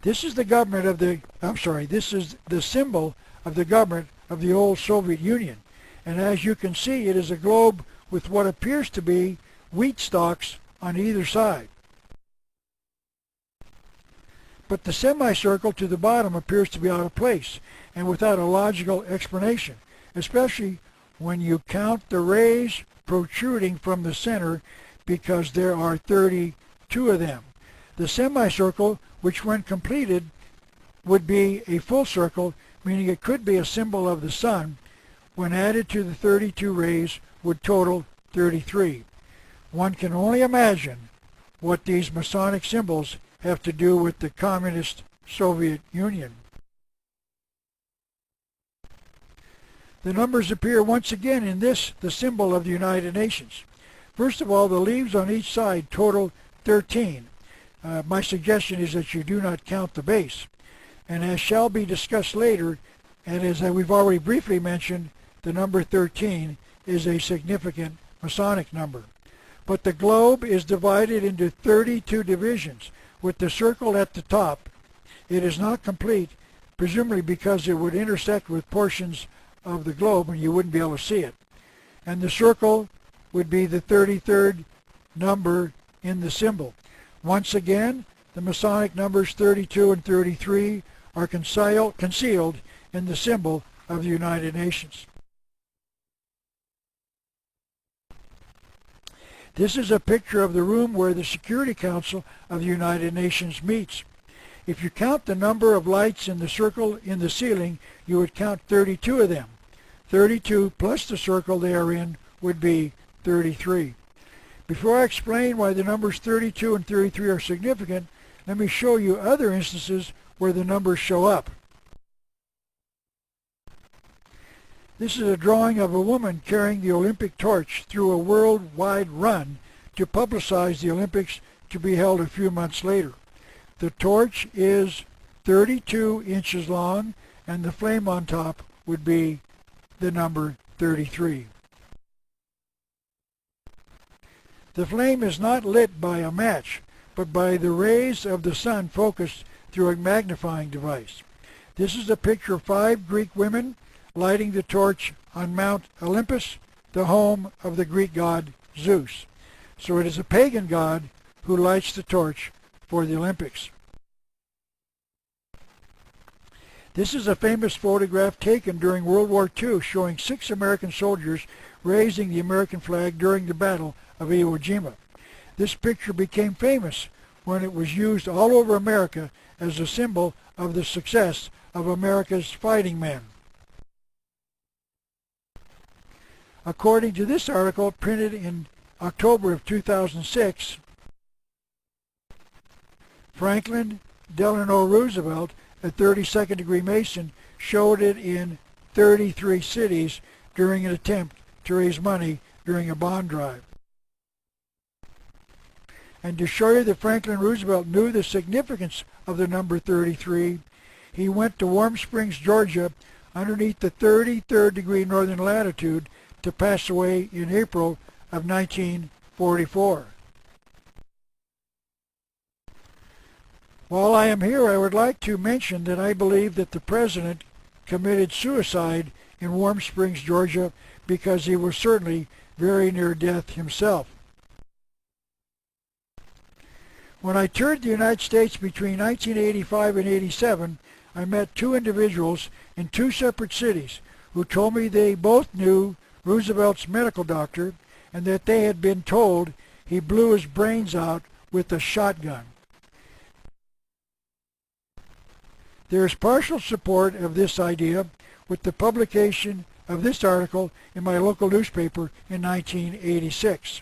This is the government of the, this is the symbol of the government of the old Soviet Union. And as you can see, it is a globe with what appears to be wheat stalks on either side. But the semicircle to the bottom appears to be out of place and without a logical explanation, especially when you count the rays protruding from the center, because there are 32 of them. The semicircle, which when completed would be a full circle, meaning it could be a symbol of the sun, when added to the 32 rays would total 33. One can only imagine what these Masonic symbols have to do with the communist Soviet Union. The numbers appear once again in this, the symbol of the United Nations. First of all, the leaves on each side total 13. My suggestion is that you do not count the base. And as shall be discussed later, and as we've already briefly mentioned, the number 13 is a significant Masonic number. But the globe is divided into 32 divisions, with the circle at the top. It is not complete, presumably because it would intersect with portions of the globe and you wouldn't be able to see it. And the circle would be the 33rd number in the symbol. Once again, the Masonic numbers 32 and 33 are concealed in the symbol of the United Nations. This is a picture of the room where the Security Council of the United Nations meets. If you count the number of lights in the circle in the ceiling, you would count 32 of them. 32 plus the circle they are in would be 33. Before I explain why the numbers 32 and 33 are significant, let me show you other instances where the numbers show up. This is a drawing of a woman carrying the Olympic torch through a worldwide run to publicize the Olympics to be held a few months later. The torch is 32 inches long, and the flame on top would be the number 33. The flame is not lit by a match, but by the rays of the sun focused through a magnifying device. This is a picture of 5 Greek women lighting the torch on Mount Olympus, the home of the Greek god Zeus. So it is a pagan god who lights the torch for the Olympics. This is a famous photograph taken during World War II showing 6 American soldiers raising the American flag during the Battle of Iwo Jima. This picture became famous when it was used all over America as a symbol of the success of America's fighting men. According to this article printed in October of 2006, Franklin Delano Roosevelt, a 32nd degree Mason, showed it in 33 cities during an attempt to raise money during a bond drive. And to show you that Franklin Roosevelt knew the significance of the number 33, he went to Warm Springs, Georgia, underneath the 33rd degree northern latitude, to pass away in April of 1944. While I am here, I would like to mention that I believe that the president committed suicide in Warm Springs, Georgia, because he was certainly very near death himself. When I toured the United States between 1985 and 87, I met 2 individuals in 2 separate cities who told me they both knew Roosevelt's medical doctor and that they had been told he blew his brains out with a shotgun. There is partial support of this idea with the publication of this article in my local newspaper in 1986.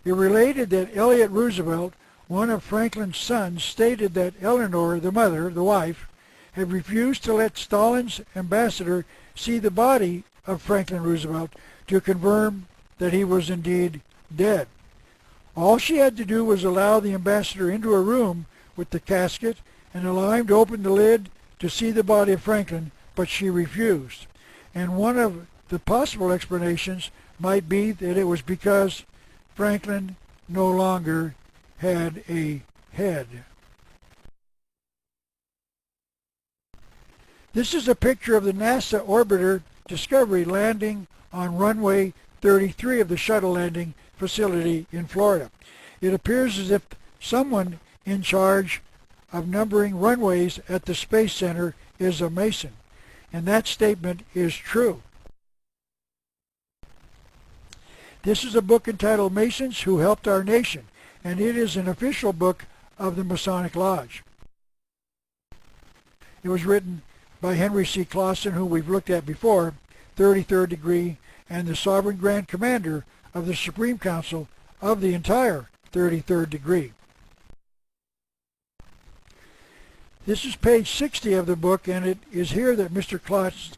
It related that Elliott Roosevelt, one of Franklin's sons, stated that Eleanor, the mother, the wife, had refused to let Stalin's ambassador see the body of Franklin Roosevelt to confirm that he was indeed dead. All she had to do was allow the ambassador into a room with the casket and allow him to open the lid to see the body of Franklin, but she refused. And one of the possible explanations might be that it was because Franklin no longer had a head. This is a picture of the NASA orbiter Discovery landing on runway 33 of the shuttle landing facility in Florida. It appears as if someone in charge of numbering runways at the Space Center is a Mason, and that statement is true. This is a book entitled Masons Who Helped Our Nation, and it is an official book of the Masonic Lodge. It was written by Henry C. Clausen, who we've looked at before, 33rd degree, and the Sovereign Grand Commander of the Supreme Council of the entire 33rd degree. This is page 60 of the book, and it is here that Mr.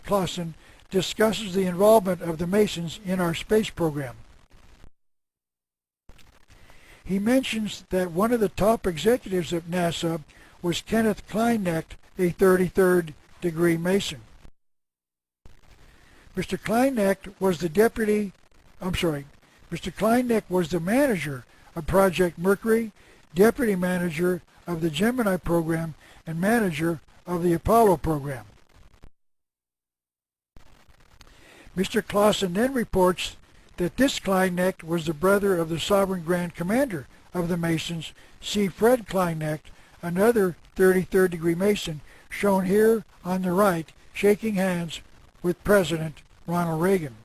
Clausen discusses the involvement of the Masons in our space program. He mentions that one of the top executives of NASA was Kenneth Kleinecht, a 33rd degree Mason. Mr. Kleinecht was the manager of Project Mercury, deputy manager of the Gemini program, and manager of the Apollo program. Mr. Clausen then reports that this Kleinecht was the brother of the Sovereign Grand Commander of the Masons, C. Fred Kleinecht, another 33rd degree Mason, shown here on the right, shaking hands with President Ronald Reagan.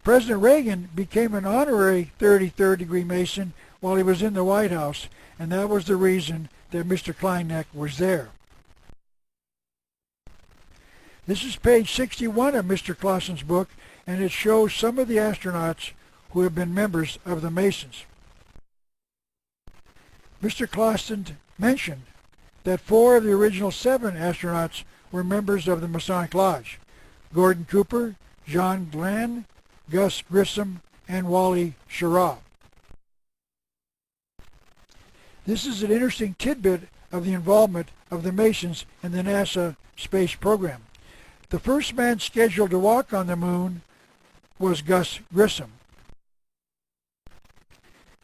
President Reagan became an honorary 33rd degree Mason while he was in the White House, and that was the reason that Mr. Kleinecht was there. This is page 61 of Mr. Clausen's book, and it shows some of the astronauts who have been members of the Masons. Mr. Clausen mentioned that 4 of the original 7 astronauts were members of the Masonic Lodge: Gordon Cooper, John Glenn, Gus Grissom, and Wally Schirra. This is an interesting tidbit of the involvement of the Masons in the NASA space program. The first man scheduled to walk on the moon was Gus Grissom.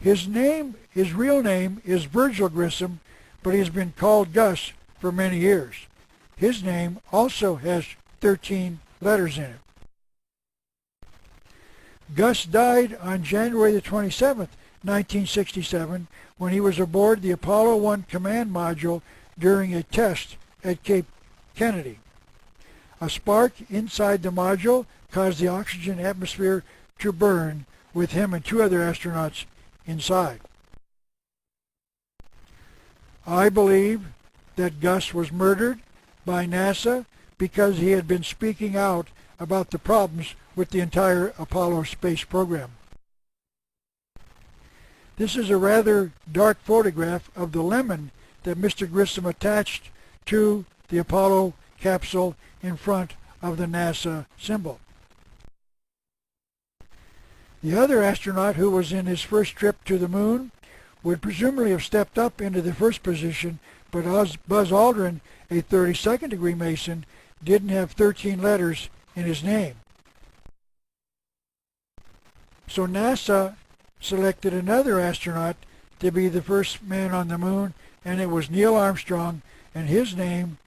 His real name is Virgil Grissom, but he has been called Gus for many years. His name also has 13 letters in it. Gus died on January the 27th, 1967, when he was aboard the Apollo 1 command module during a test at Cape Kennedy. A spark inside the module caused the oxygen atmosphere to burn, with him and 2 other astronauts inside. I believe that Gus was murdered by NASA because he had been speaking out about the problems with the entire Apollo space program. This is a rather dark photograph of the lemon that Mr. Grissom attached to the Apollo capsule in front of the NASA symbol. The other astronaut, who was in his first trip to the moon, would presumably have stepped up into the first position, but Buzz Aldrin, a 32nd degree Mason, didn't have 13 letters in his name. So NASA selected another astronaut to be the first man on the moon, and it was Neil Armstrong, and his name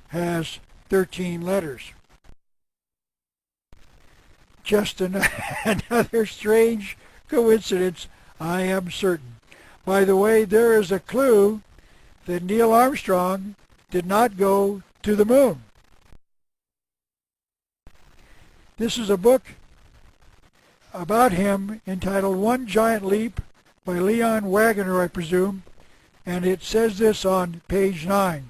has 13 letters. Just another strange coincidence, I am certain. By the way, there is a clue that Neil Armstrong did not go to the moon. This is a book about him entitled One Giant Leap by Leon Wagner, I presume, and it says this on page 9.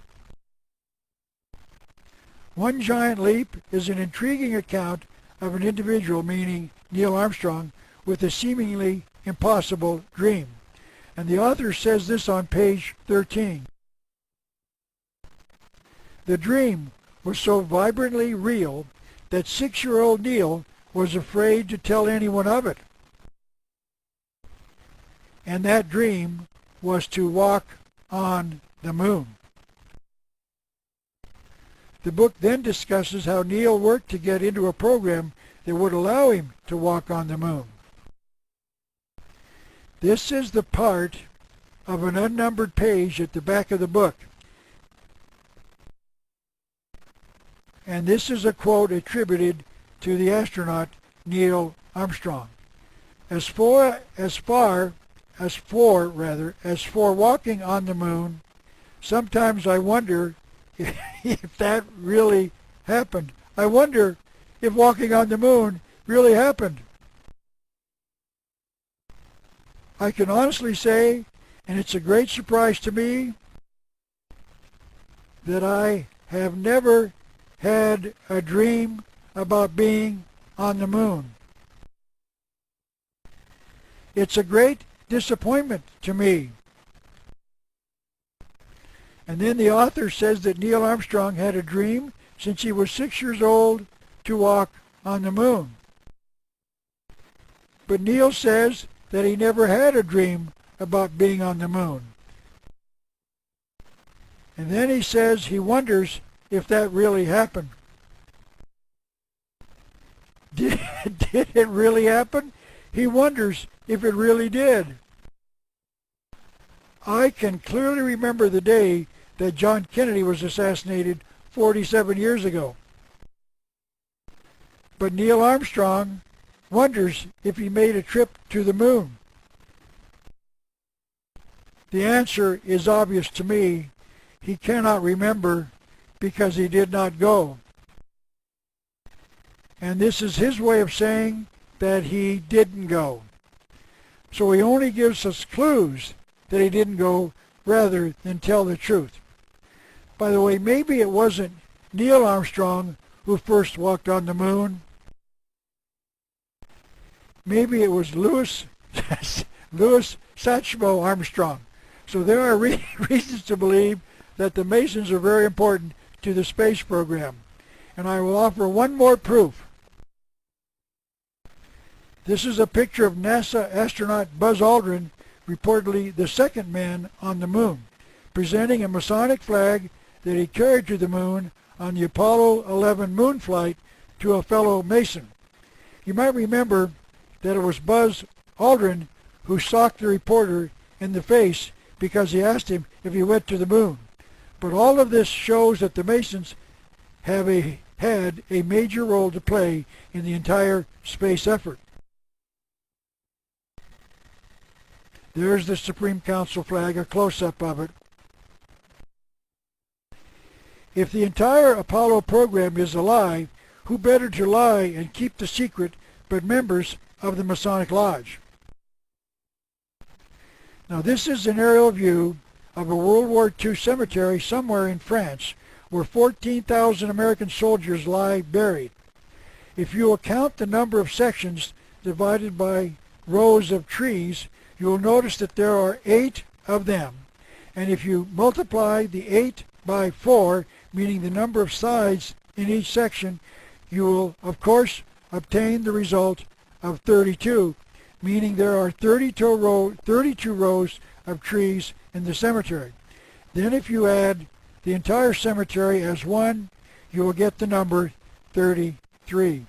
One Giant Leap is an intriguing account of an individual, meaning Neil Armstrong, with a seemingly impossible dream. And the author says this on page 13. The dream was so vibrantly real that 6-year-old Neil was afraid to tell anyone of it. And that dream was to walk on the moon. The book then discusses how Neil worked to get into a program that would allow him to walk on the moon. This is the part of an unnumbered page at the back of the book. And this is a quote attributed to the astronaut Neil Armstrong. As for walking on the moon, sometimes I wonder if that really happened. I wonder if walking on the moon really happened. I can honestly say, and it's a great surprise to me, that I have never had a dream about being on the moon. It's a great disappointment to me. And then the author says that Neil Armstrong had a dream since he was 6 years old to walk on the moon. But Neil says that he never had a dream about being on the moon. And then he says he wonders if that really happened. Did it really happen? He wonders if it really did. I can clearly remember the day that John Kennedy was assassinated 47 years ago. But Neil Armstrong wonders if he made a trip to the moon. The answer is obvious to me. He cannot remember because he did not go. And this is his way of saying that he didn't go. So he only gives us clues that he didn't go rather than tell the truth. By the way, maybe it wasn't Neil Armstrong who first walked on the moon. Maybe it was Louis Satchmo Armstrong. So there are reasons to believe that the Masons are very important to the space program. And I will offer one more proof. This is a picture of NASA astronaut Buzz Aldrin, reportedly the second man on the moon, presenting a Masonic flag that he carried to the moon on the Apollo 11 moon flight to a fellow Mason. You might remember that it was Buzz Aldrin who socked the reporter in the face because he asked him if he went to the moon. But all of this shows that the Masons have had a major role to play in the entire space effort. There's the Supreme Council flag, a close-up of it. If the entire Apollo program is a lie, who better to lie and keep the secret but members of the Masonic Lodge? Now this is an aerial view of a World War II cemetery somewhere in France where 14,000 American soldiers lie buried. If you account the number of sections divided by rows of trees, you will notice that there are 8 of them. And if you multiply the 8 by 4, meaning the number of sides in each section, you will, of course, obtain the result of 32, meaning there are 32 rows of trees in the cemetery. Then if you add the entire cemetery as one, you will get the number 33.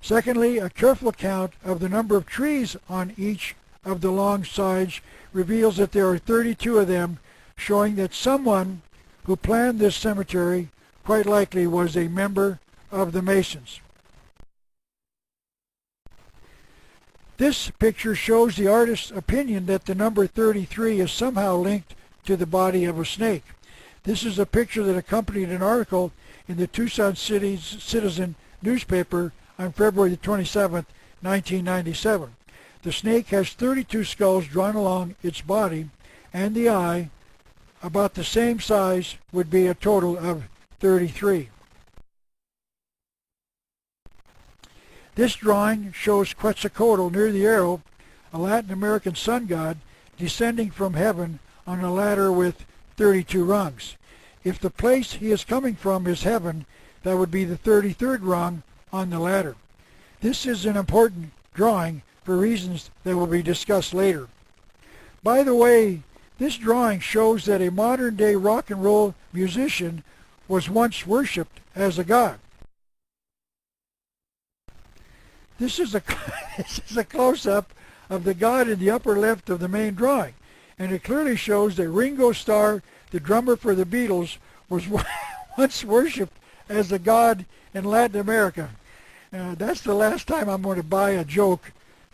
Secondly, a careful count of the number of trees on each of the long sides reveals that there are 32 of them, showing that someone who planned this cemetery quite likely was a member of the Masons. This picture shows the artist's opinion that the number 33 is somehow linked to the body of a snake. This is a picture that accompanied an article in the Tucson Citizen newspaper on February 27, 1997. The snake has 32 skulls drawn along its body, and the eye, about the same size, would be a total of 33. This drawing shows Quetzalcoatl near the arrow, a Latin American sun god, descending from heaven on a ladder with 32 rungs. If the place he is coming from is heaven, that would be the 33rd rung on the ladder. This is an important drawing for reasons that will be discussed later. By the way, this drawing shows that a modern-day rock and roll musician was once worshipped as a god. This is a close-up of the god in the upper left of the main drawing, and it clearly shows that Ringo Starr, the drummer for the Beatles, was once worshipped as a god in Latin America. That's the last time I'm going to buy a joke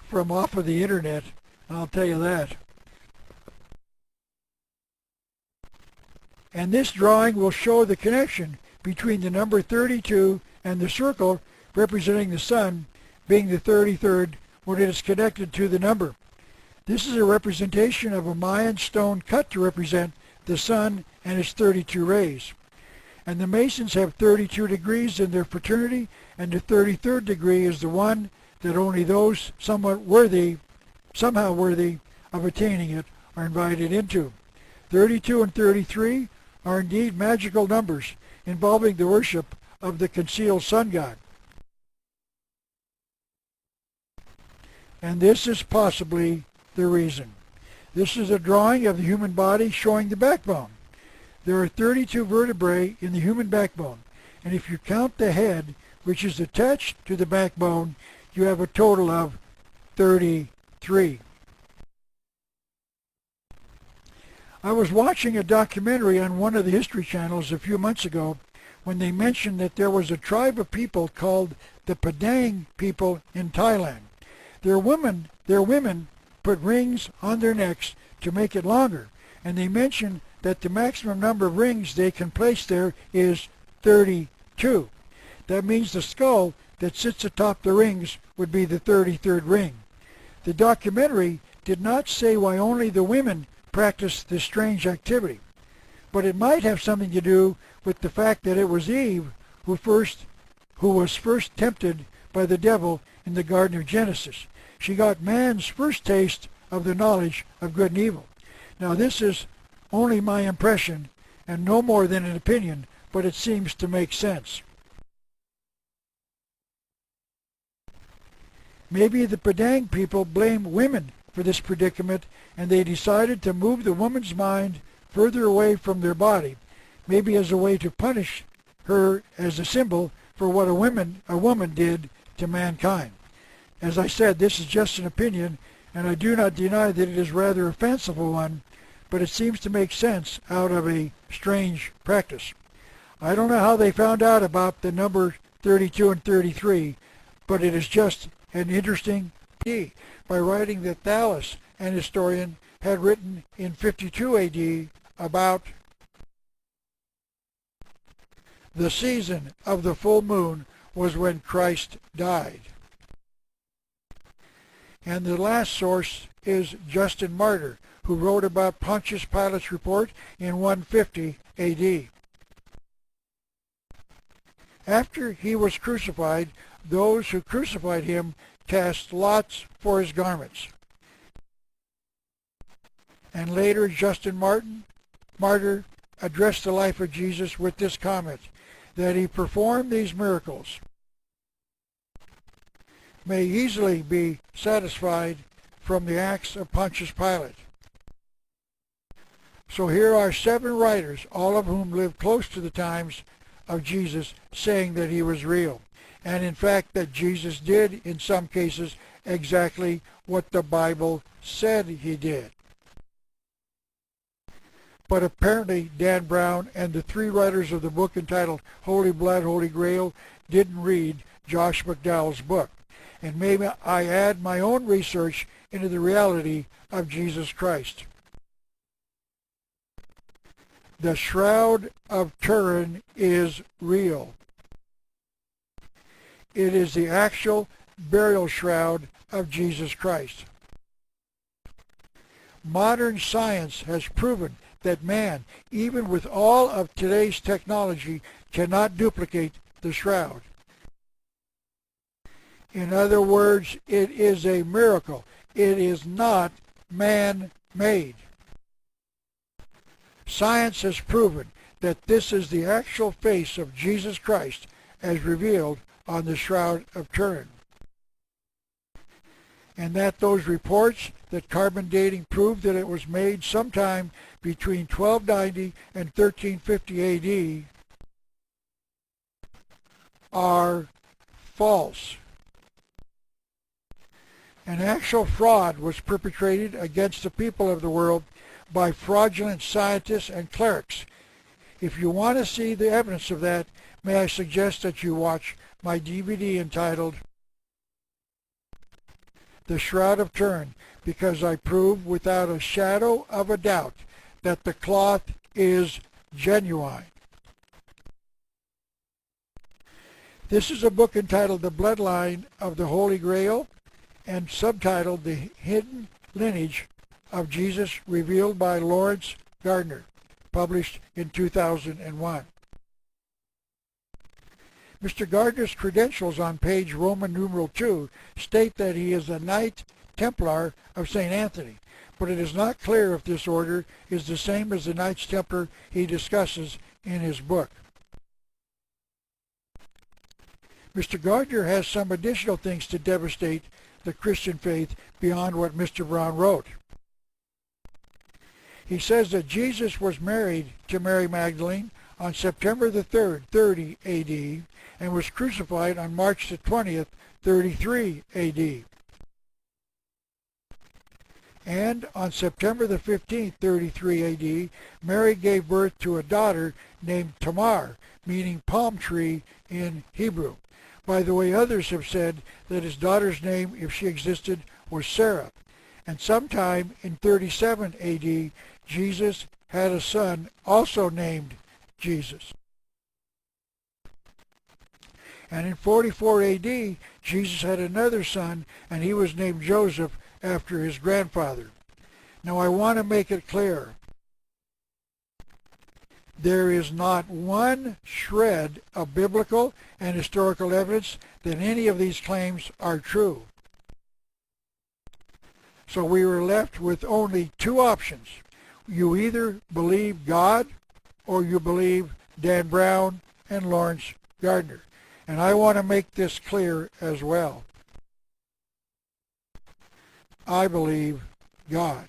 from off of the internet, I'll tell you that. And this drawing will show the connection between the number 32 and the circle representing the sun being the 33rd when it is connected to the number. This is a representation of a Mayan stone cut to represent the sun and its 32 rays. And the Masons have 32 degrees in their fraternity, and the 33rd degree is the one that only those somehow worthy of attaining it are invited into. 32 and 33 are indeed magical numbers involving the worship of the concealed sun god. And this is possibly the reason. This is a drawing of the human body showing the backbone. There are 32 vertebrae in the human backbone, and if you count the head, which is attached to the backbone, you have a total of 33. I was watching a documentary on one of the History Channels a few months ago when they mentioned that there was a tribe of people called the Padang people in Thailand. Their women put rings on their necks to make it longer, and they mentioned that the maximum number of rings they can place there is 32. That means the skull that sits atop the rings would be the 33rd ring. The documentary did not say why only the women practiced this strange activity, but it might have something to do with the fact that it was Eve who was first tempted by the devil in the Garden of Genesis. She got man's first taste of the knowledge of good and evil. Now this is only my impression and no more than an opinion, but it seems to make sense. Maybe the Padang people blamed women for this predicament, and they decided to move the woman's mind further away from their body, maybe as a way to punish her as a symbol for what a woman did to mankind. As I said, this is just an opinion, and I do not deny that it is rather a fanciful one, but it seems to make sense out of a strange practice. I don't know how they found out about the number 32 and 33, but it is just an interesting idea. By writing that Thales, an historian, had written in 52 AD about the season of the full moon was when Christ died. And the last source is Justin Martyr, who wrote about Pontius Pilate's report in 150 AD. After he was crucified, those who crucified him cast lots for his garments. And later Justin Martyr addressed the life of Jesus with this comment, that he performed these miracles may easily be satisfied from the acts of Pontius Pilate. So here are 7 writers, all of whom lived close to the times of Jesus, saying that he was real. And in fact that Jesus did, in some cases, exactly what the Bible said he did. But apparently Dan Brown and the 3 writers of the book entitled Holy Blood, Holy Grail didn't read Josh McDowell's book. And maybe I add my own research into the reality of Jesus Christ. The Shroud of Turin is real. It is the actual burial shroud of Jesus Christ. Modern science has proven that man, even with all of today's technology, cannot duplicate the shroud. In other words, it is a miracle. It is not man-made. Science has proven that this is the actual face of Jesus Christ as revealed on the Shroud of Turin. And that those reports that carbon dating proved that it was made sometime between 1290 and 1350 AD are false. An actual fraud was perpetrated against the people of the world by fraudulent scientists and clerics. If you want to see the evidence of that, may I suggest that you watch my DVD entitled The Shroud of Turin, because I prove without a shadow of a doubt that the cloth is genuine. This is a book entitled The Bloodline of the Holy Grail and subtitled The Hidden Lineage of Jesus, revealed by Lawrence Gardner, published in 2001. Mr. Gardner's credentials on page Roman numeral 2 state that he is a Knight Templar of St. Anthony, but it is not clear if this order is the same as the Knights Templar he discusses in his book. Mr. Gardner has some additional things to devastate the Christian faith beyond what Mr. Brown wrote. He says that Jesus was married to Mary Magdalene on September the 3rd, 30 AD, and was crucified on March the 20th, 33 AD. And on September the 15th, 33 AD, Mary gave birth to a daughter named Tamar, meaning palm tree in Hebrew. By the way, others have said that his daughter's name, if she existed, was Sarah. And sometime in 37 AD, Jesus had a son also named Jesus. And in 44 AD, Jesus had another son, and he was named Joseph after his grandfather. Now I want to make it clear. There is not one shred of biblical and historical evidence that any of these claims are true. So we were left with only 2 options. you either believe God or you believe Dan Brown and Lawrence Gardner. And I want to make this clear as well. I believe God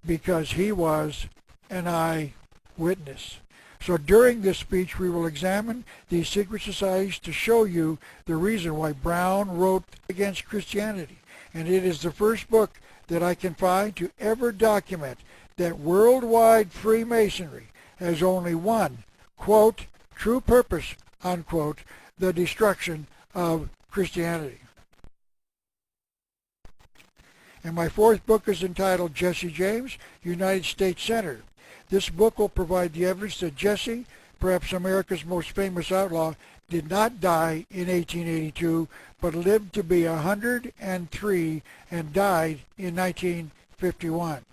because he was an eyewitness. So during this speech, we will examine these secret societies to show you the reason why Brown wrote against Christianity. And it is the first book that I can find to ever document that worldwide Freemasonry has only one, quote, true purpose, unquote, the destruction of Christianity. And my fourth book is entitled Jesse James, United States Senator. This book will provide the evidence that Jesse, perhaps America's most famous outlaw, did not die in 1882, but lived to be 103 and died in 1951.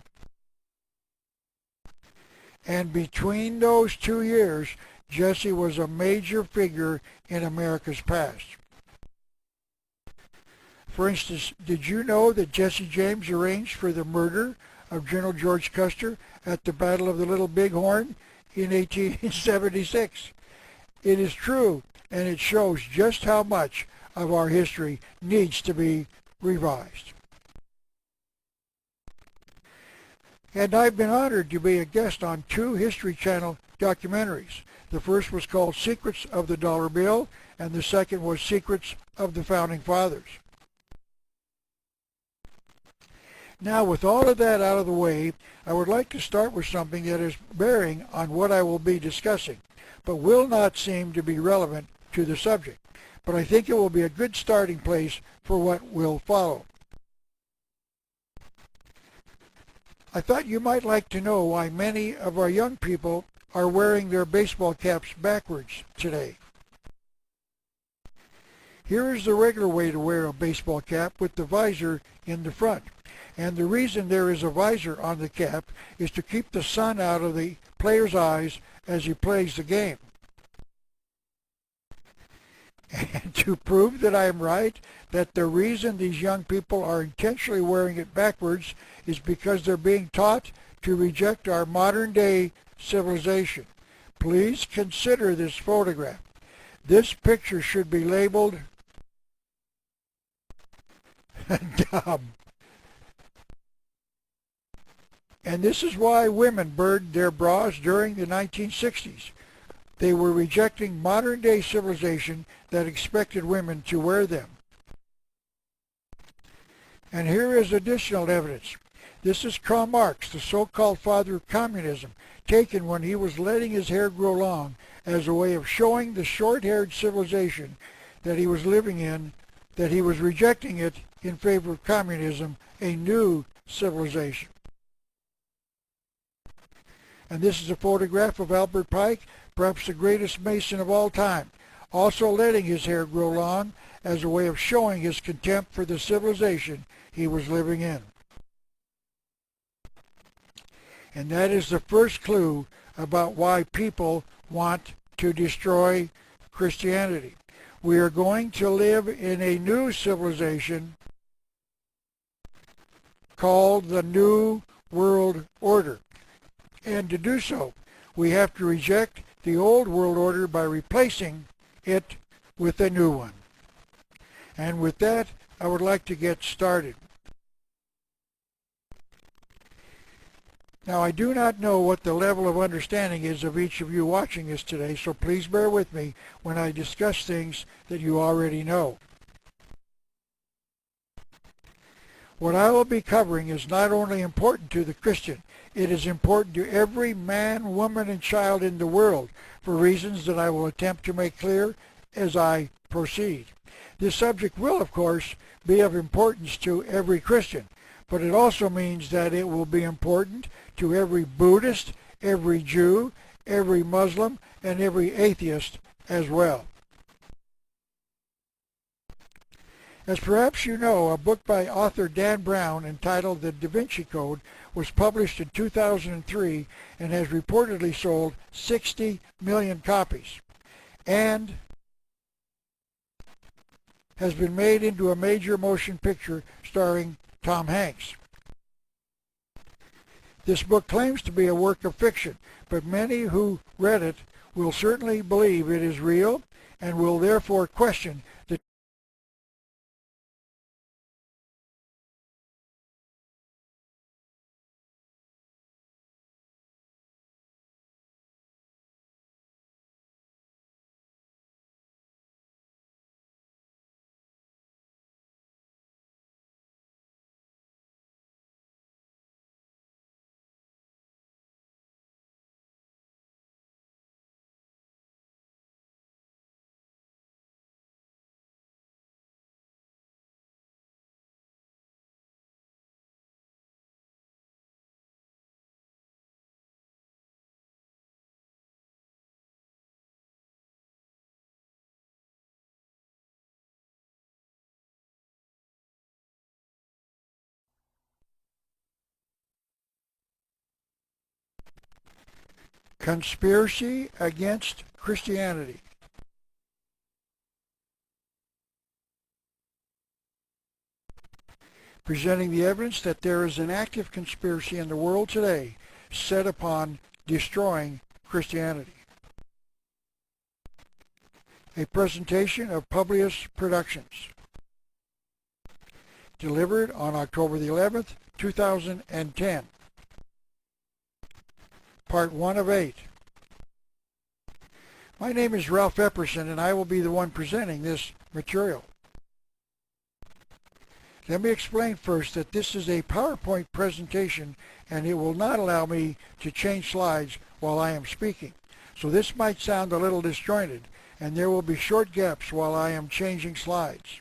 And between those 2 years, Jesse was a major figure in America's past. For instance, did you know that Jesse James arranged for the murder of General George Custer at the Battle of the Little Bighorn in 1876? It is true, and it shows just how much of our history needs to be revised. And I've been honored to be a guest on 2 History Channel documentaries. The first was called Secrets of the Dollar Bill, and the second was Secrets of the Founding Fathers. Now, with all of that out of the way, I would like to start with something that is bearing on what I will be discussing, but will not seem to be relevant to the subject. But I think it will be a good starting place for what will follow. I thought you might like to know why many of our young people are wearing their baseball caps backwards today. Here is the regular way to wear a baseball cap with the visor in the front. And the reason there is a visor on the cap is to keep the sun out of the player's eyes as he plays the game. And to prove that I am right, that the reason these young people are intentionally wearing it backwards is because they're being taught to reject our modern-day civilization. Please consider this photograph. This picture should be labeled dumb. And this is why women burned their bras during the 1960s. They were rejecting modern-day civilization that expected women to wear them. And here is additional evidence. This is Karl Marx, the so-called father of communism, taken when he was letting his hair grow long as a way of showing the short-haired civilization that he was living in, that he was rejecting it in favor of communism, a new civilization. And this is a photograph of Albert Pike, perhaps the greatest Mason of all time, also letting his hair grow long as a way of showing his contempt for the civilization he was living in. And that is the first clue about why people want to destroy Christianity. We are going to live in a new civilization called the New World Order. And to do so, we have to reject the old world order by replacing it with a new one. And with that, I would like to get started. Now, I do not know what the level of understanding is of each of you watching this today, so please bear with me when I discuss things that you already know. What I will be covering is not only important to the Christian, it is important to every man, woman, and child in the world for reasons that I will attempt to make clear as I proceed. This subject will, of course, be of importance to every Christian, but it also means that it will be important to every Buddhist, every Jew, every Muslim, and every atheist as well. As perhaps you know, a book by author Dan Brown entitled The Da Vinci Code was published in 2003 and has reportedly sold 60 million copies and has been made into a major motion picture starring Tom Hanks. This book claims to be a work of fiction, but many who read it will certainly believe it is real and will therefore question the conspiracy against Christianity. Presenting the evidence that there is an active conspiracy in the world today set upon destroying Christianity. A presentation of Publius Productions. Delivered on October the 11th, 2010. Part 1 of 8. My name is Ralph Epperson, and I will be the one presenting this material. Let me explain first that this is a PowerPoint presentation, and it will not allow me to change slides while I am speaking. So this might sound a little disjointed, and there will be short gaps while I am changing slides.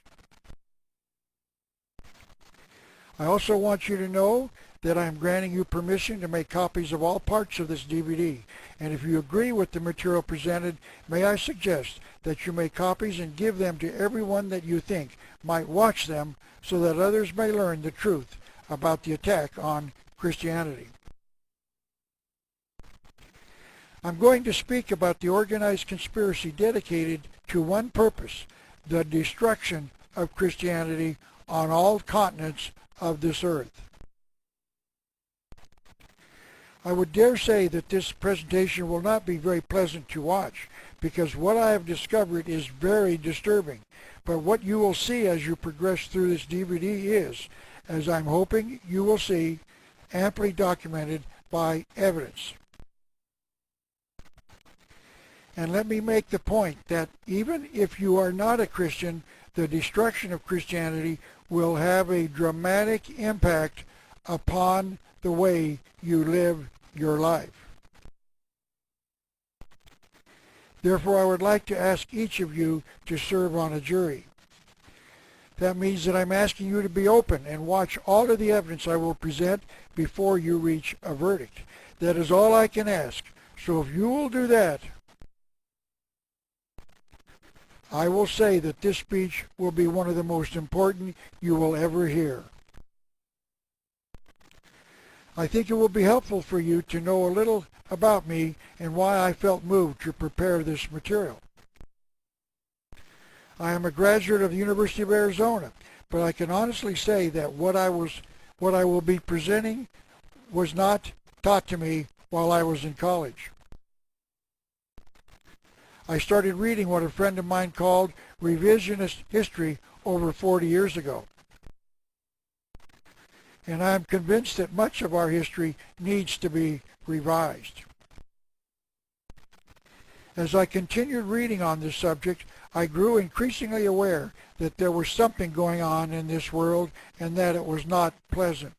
I also want you to know that I am granting you permission to make copies of all parts of this DVD. And if you agree with the material presented, may I suggest that you make copies and give them to everyone that you think might watch them so that others may learn the truth about the attack on Christianity. I'm going to speak about the organized conspiracy dedicated to one purpose, the destruction of Christianity on all continents of this earth. I would dare say that this presentation will not be very pleasant to watch because what I have discovered is very disturbing. But what you will see as you progress through this DVD is, as I'm hoping you will see, amply documented by evidence. And let me make the point that even if you are not a Christian, the destruction of Christianity will have a dramatic impact upon the way you live your life. Therefore, I would like to ask each of you to serve on a jury. That means that I'm asking you to be open and watch all of the evidence I will present before you reach a verdict. That is all I can ask. So if you will do that, I will say that this speech will be one of the most important you will ever hear. I think it will be helpful for you to know a little about me and why I felt moved to prepare this material. I am a graduate of the University of Arizona, but I can honestly say that what I will be presenting was not taught to me while I was in college. I started reading what a friend of mine called revisionist history over 40 years ago. And I am convinced that much of our history needs to be revised. As I continued reading on this subject, I grew increasingly aware that there was something going on in this world and that it was not pleasant.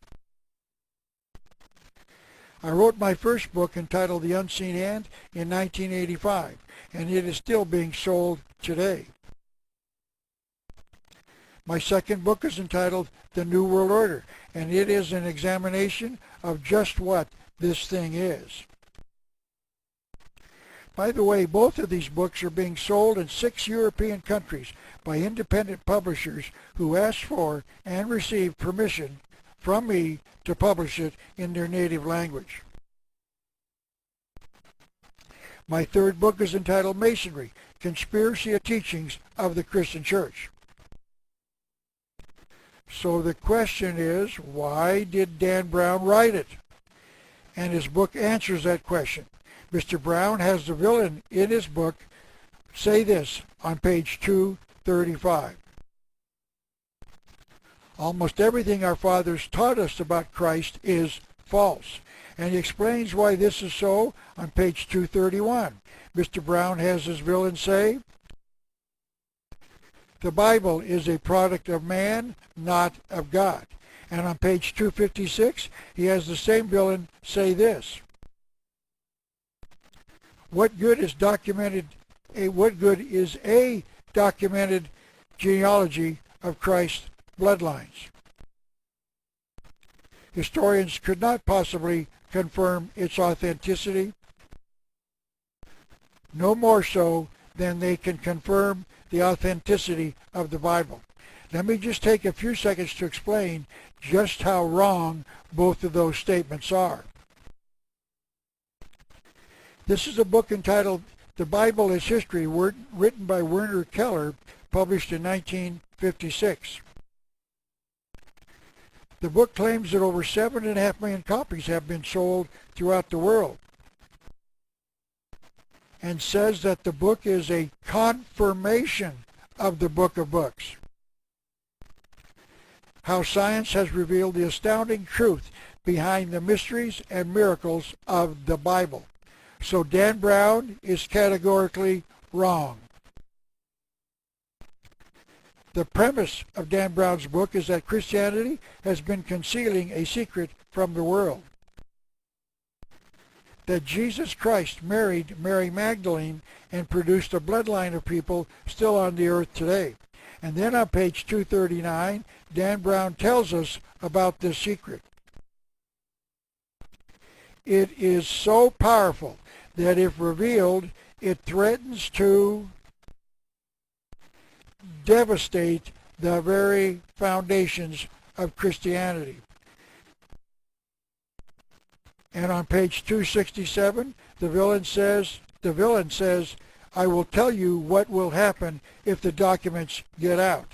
I wrote my first book entitled The Unseen Hand in 1985, and it is still being sold today. My second book is entitled The New World Order, and it is an examination of just what this thing is. By the way, both of these books are being sold in 6 European countries by independent publishers who asked for and received permission from me to publish it in their native language. My third book is entitled Masonry, Conspiracy of Teachings of the Christian Church. So the question is, why did Dan Brown write it? and his book answers that question. Mr. Brown has the villain in his book say this on page 235. Almost everything our fathers taught us about Christ is false. And he explains why this is so on page 231. Mr. Brown has his villain say, the Bible is a product of man, not of God. And on page 256, he has the same villain say this. What good is a documented genealogy of Christ's bloodlines? Historians could not possibly confirm its authenticity, no more so than they can confirm the authenticity of the Bible. Let me just take a few seconds to explain just how wrong both of those statements are. This is a book entitled The Bible is History, written by Werner Keller, published in 1956. The book claims that over 7.5 million copies have been sold throughout the world, and says that the book is a confirmation of the Book of Books. How science has revealed the astounding truth behind the mysteries and miracles of the Bible. So Dan Brown is categorically wrong. The premise of Dan Brown's book is that Christianity has been concealing a secret from the world. That Jesus Christ married Mary Magdalene and produced a bloodline of people still on the earth today. And then on page 239, Dan Brown tells us about this secret. It is so powerful that if revealed, it threatens to devastate the very foundations of Christianity. And on page 267, the villain says, I will tell you what will happen if the documents get out.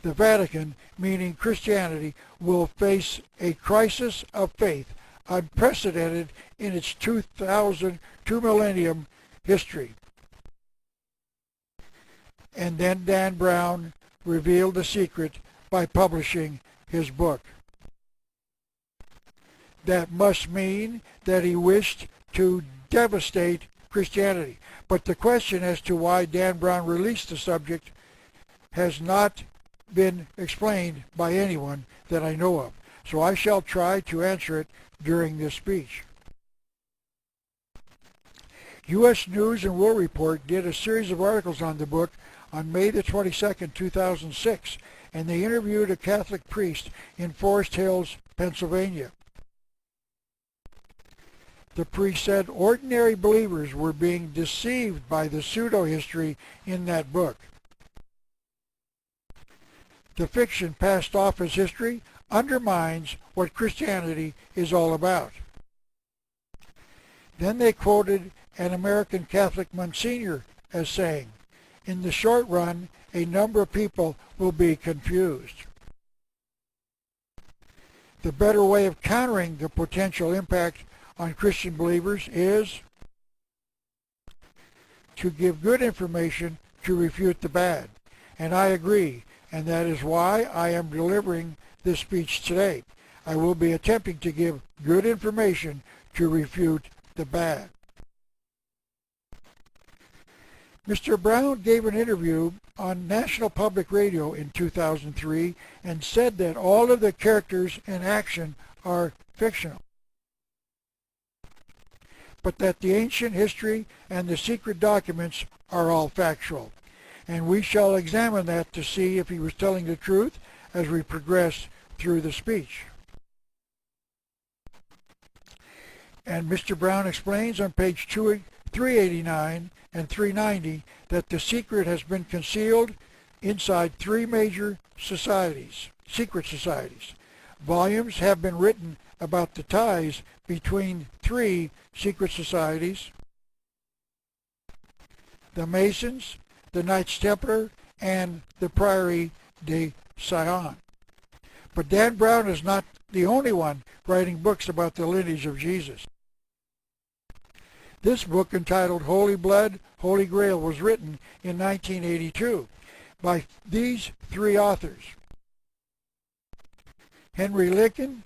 The Vatican, meaning Christianity, will face a crisis of faith unprecedented in its 2 millennium history. And then Dan Brown revealed the secret by publishing his book. That must mean that he wished to devastate Christianity. But the question as to why Dan Brown released the subject has not been explained by anyone that I know of. So I shall try to answer it during this speech. U.S. News and World Report did a series of articles on the book on May the 22nd, 2006, and they interviewed a Catholic priest in Forest Hills, Pennsylvania. The priest said ordinary believers were being deceived by the pseudo-history in that book. The fiction passed off as history undermines what Christianity is all about. Then they quoted an American Catholic Monsignor as saying, in the short run, a number of people will be confused. The better way of countering the potential impact on Christian believers is to give good information to refute the bad. And I agree, and that is why I am delivering this speech today. I will be attempting to give good information to refute the bad. Mr. Brown gave an interview on National Public Radio in 2003 and said that all of the characters in action are fictional, but that the ancient history and the secret documents are all factual. And we shall examine that to see if he was telling the truth as we progress through the speech. And Mr. Brown explains on page 389 and 390 that the secret has been concealed inside 3 major societies, secret societies. Volumes have been written about the ties between 3 secret societies: the Masons, the Knights Templar, and the Priory de Sion. But Dan Brown is not the only one writing books about the lineage of Jesus. This book, entitled Holy Blood, Holy Grail, was written in 1982 by these three authors: Henry Lincoln,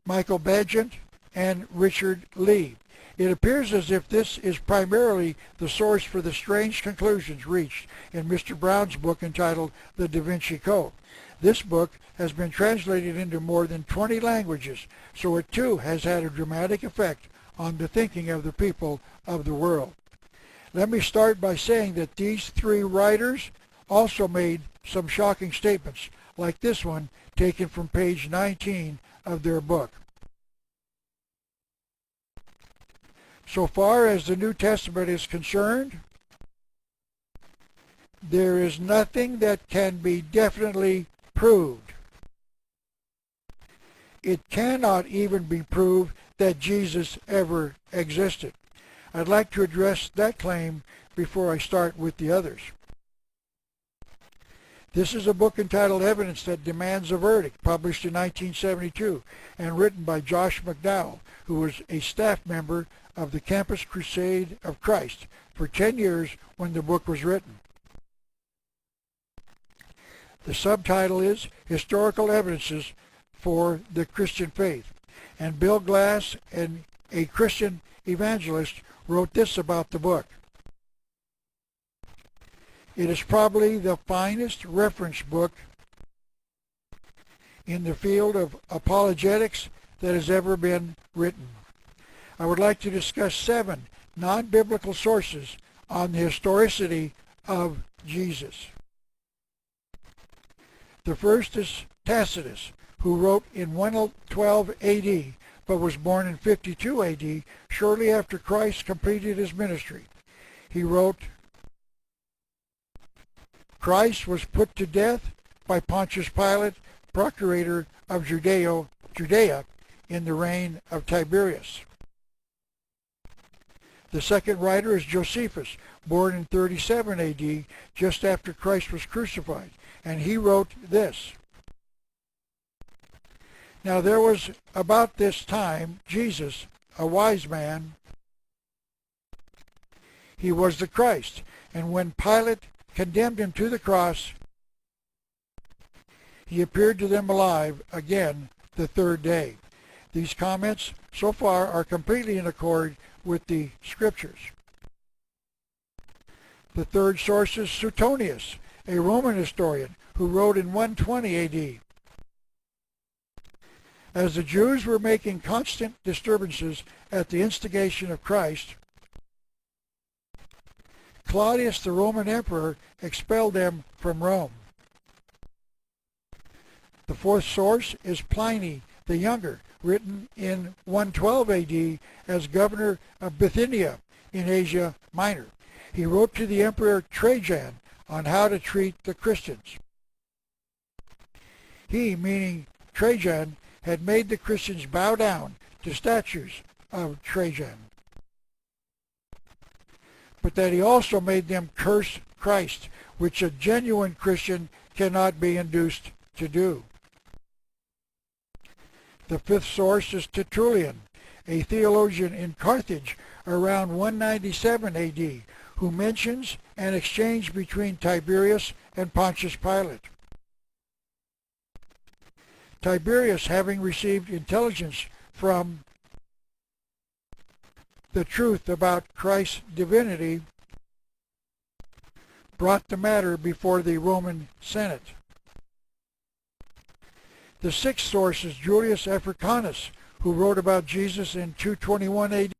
Michael Bagent, and Richard Lee. It appears as if this is primarily the source for the strange conclusions reached in Mr. Brown's book entitled The Da Vinci Code. This book has been translated into more than 20 languages, so it too has had a dramatic effect on the thinking of the people of the world. Let me start by saying that these three writers also made some shocking statements, like this one taken from page 19 of their book. So far as the New Testament is concerned, there is nothing that can be definitely proved. It cannot even be proved that Jesus ever existed. I'd like to address that claim before I start with the others. This is a book entitled Evidence That Demands a Verdict, published in 1972 and written by Josh McDowell, who was a staff member of the Campus Crusade of Christ for 10 years when the book was written. The subtitle is Historical Evidences for the Christian Faith, and Bill Glass, a Christian evangelist, wrote this about the book. It is probably the finest reference book in the field of apologetics that has ever been written. I would like to discuss 7 non-biblical sources on the historicity of Jesus. The first is Tacitus, who wrote in 112 AD, but was born in 52 AD, shortly after Christ completed his ministry. He wrote, Christ was put to death by Pontius Pilate, procurator of Judea, in the reign of Tiberius. The second writer is Josephus, born in 37 AD, just after Christ was crucified, and he wrote this. Now there was about this time Jesus, a wise man. He was the Christ, and when Pilate condemned him to the cross, he appeared to them alive again the third day. These comments so far are completely in accord with the scriptures. The third source is Suetonius, a Roman historian who wrote in 120 AD. As the Jews were making constant disturbances at the instigation of Christ, Claudius, the Roman emperor, expelled them from Rome. The fourth source is Pliny the Younger, written in 112 AD as governor of Bithynia in Asia Minor. He wrote to the Emperor Trajan on how to treat the Christians. He, meaning Trajan, had made the Christians bow down to statues of Trajan, but that he also made them curse Christ, which a genuine Christian cannot be induced to do. The fifth source is Tertullian, a theologian in Carthage around 197 AD, who mentions an exchange between Tiberius and Pontius Pilate. Tiberius, having received intelligence from the truth about Christ's divinity, brought the matter before the Roman Senate. The sixth source is Julius Africanus, who wrote about Jesus in 221 AD.